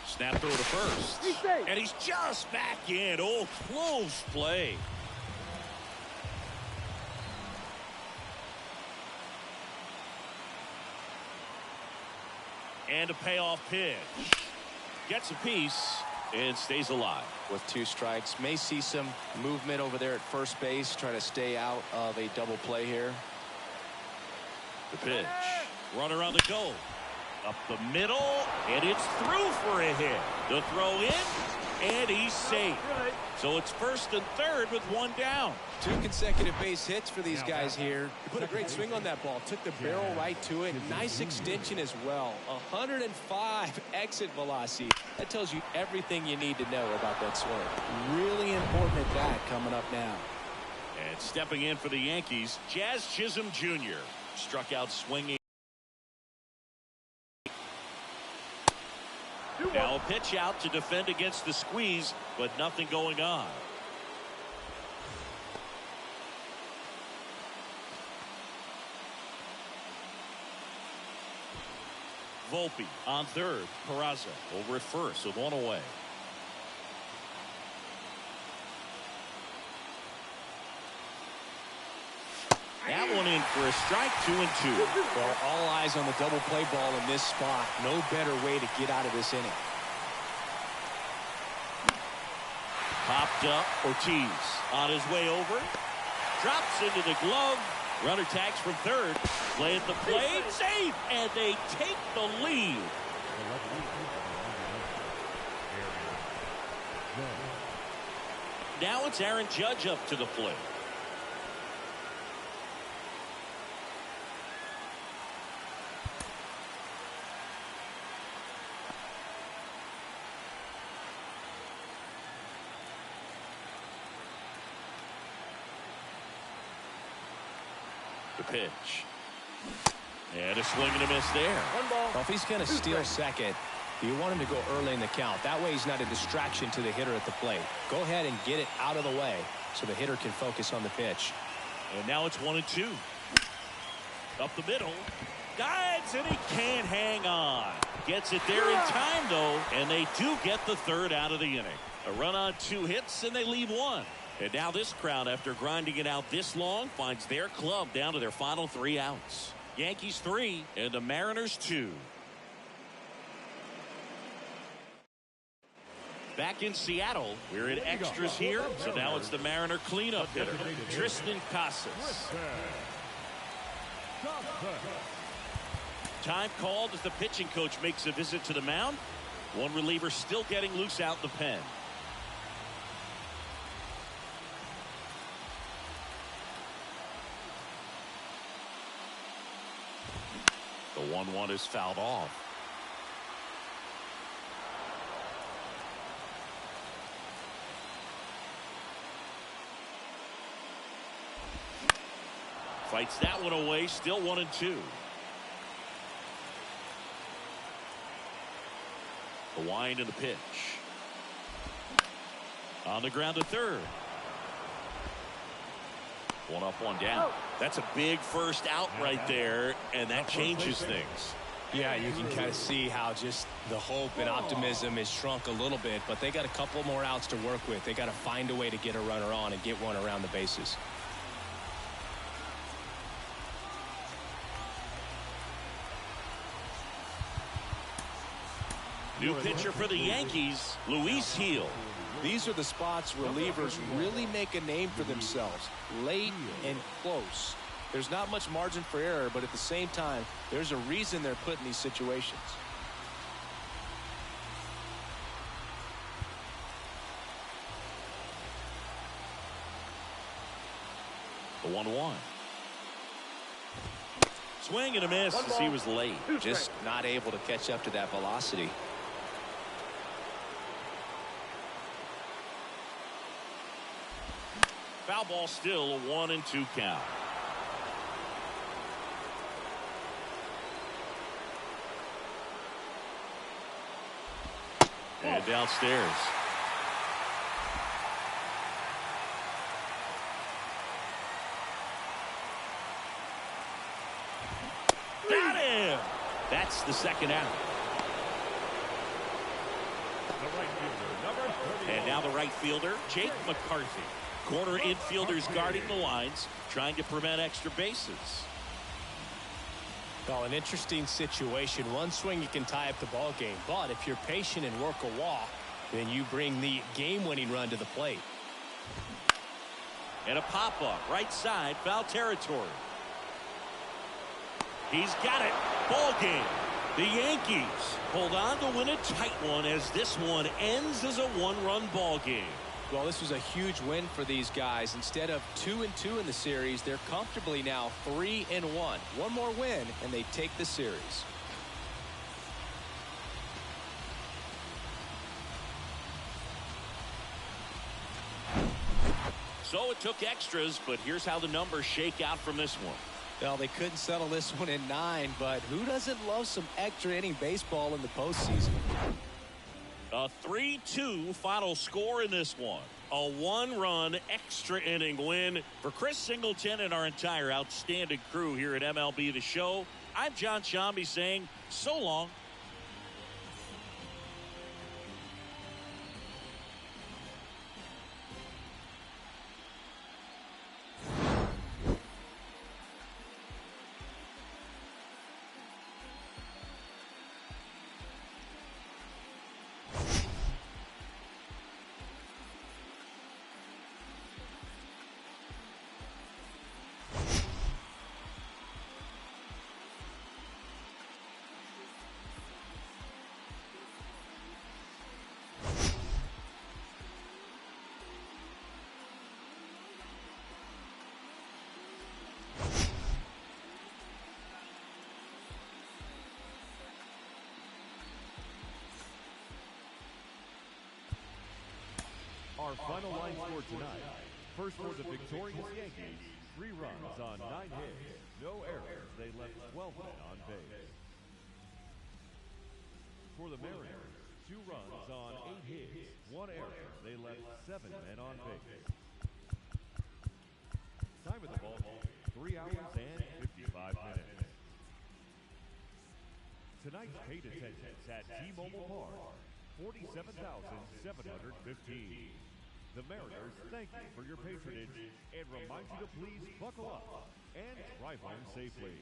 Snap throw to first. And he's just back in. Oh, close play. And a payoff pitch. Gets a piece and stays alive. With 2 strikes, may see some movement over there at first base, trying to stay out of a double play here. The pitch. Runner on the go. Up the middle, and it's through for a hit. The throw in, and he's safe. So it's first and third with 1 down. 2 consecutive base hits for these guys here. He put a great swing on that ball. Took the barrel right to it. Nice extension as well. 105 exit velocity. That tells you everything you need to know about that swing. Really important at bat coming up now. And stepping in for the Yankees, Jazz Chisholm Jr. struck out swinging. Now a pitch out to defend against the squeeze, but nothing going on. Volpe on third. Peraza over at first with 1 away. That one in for a strike. 2-2. Well, all eyes on the double play ball in this spot. No better way to get out of this inning. Popped up. Ortiz on his way over. Drops into the glove. Runner tags from third. Play at the plate. Safe. And they take the lead. Now it's Aaron Judge up to the plate. The pitch. And a swing and a miss there. 1 ball. Well, if he's going to steal second, you want him to go early in the count. That way he's not a distraction to the hitter at the plate. Go ahead and get it out of the way so the hitter can focus on the pitch. And now it's 1-2. Up the middle. Dives, and he can't hang on. Gets it there in time, though, and they do get the third out of the inning. A run on 2 hits, and they leave 1. And now this crowd, after grinding it out this long, finds their club down to their final 3 outs. Yankees 3 and the Mariners 2. Back in Seattle, we're in extras here, so now it's the Mariner cleanup hitter, Tristan Casas. Time called as the pitching coach makes a visit to the mound. One reliever still getting loose out in the pen. The 1-1 is fouled off. Fights that one away, still 1-2. The wind and the pitch. On the ground to third. 1 up, 1 down. That's a big first out right there, and that changes things. Yeah, you can kind of see how just the hope and optimism is shrunk a little bit, but they got a couple more outs to work with. They got to find a way to get a runner on and get one around the bases. New pitcher for the Yankees, Luis Gil. These are the spots relievers really make a name for themselves. Late and close. There's not much margin for error, but at the same time, there's a reason they're put in these situations. The 1-1. Swing and a miss as he was late. Just not able to catch up to that velocity. Foul ball, still a 1-2 count. And downstairs. Got him! That's the second out. And now the right fielder, Jake McCarthy. Corner infielders guarding the lines, trying to prevent extra bases. Well, an interesting situation. One swing you can tie up the ball game, but if you're patient and work a walk, then you bring the game-winning run to the plate. And a pop-up, right side, foul territory. He's got it. Ball game. The Yankees hold on to win a tight one as this one ends as a one-run ball game. Well, this was a huge win for these guys. Instead of 2-2 in the series, they're comfortably now 3-1. One more win, and they take the series. So it took extras, but here's how the numbers shake out from this one. Well, they couldn't settle this one in 9, but who doesn't love some extra inning baseball in the postseason? A 3-2 final score in this one. A one-run extra inning win for Chris Singleton and our entire outstanding crew here at MLB The Show. I'm John Shambi saying so long. Our final line score tonight. First for the victorious Yankees, 3 runs on 9 hits, no errors. They left 12 men on base. For the Mariners, 2 runs on 8 hits, 1 error. They left 7 men on base. Time of the ball, 3 hours and 55 minutes. Tonight's paid attendance at T-Mobile Park, 47,715. The Mariners thank you for your patronage and remind you to please buckle up and drive home safely.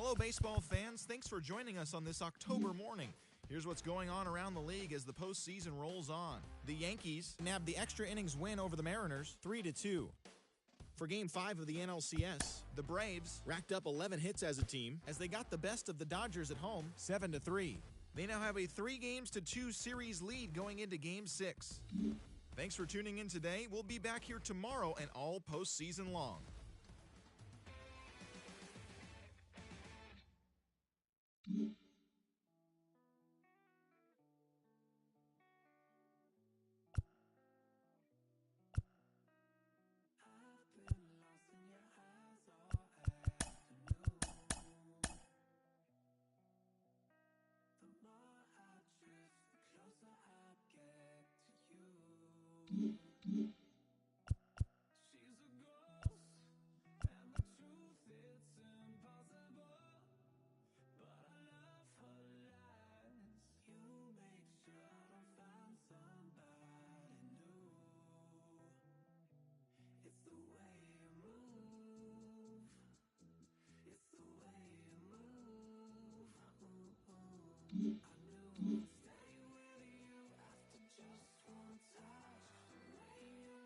Hello, baseball fans. Thanks for joining us on this October morning. Here's what's going on around the league as the postseason rolls on. The Yankees nabbed the extra innings win over the Mariners 3-2. For Game 5 of the NLCS, the Braves racked up 11 hits as a team as they got the best of the Dodgers at home 7-3. They now have a 3-2 series lead going into Game 6. Thanks for tuning in today. We'll be back here tomorrow and all postseason long.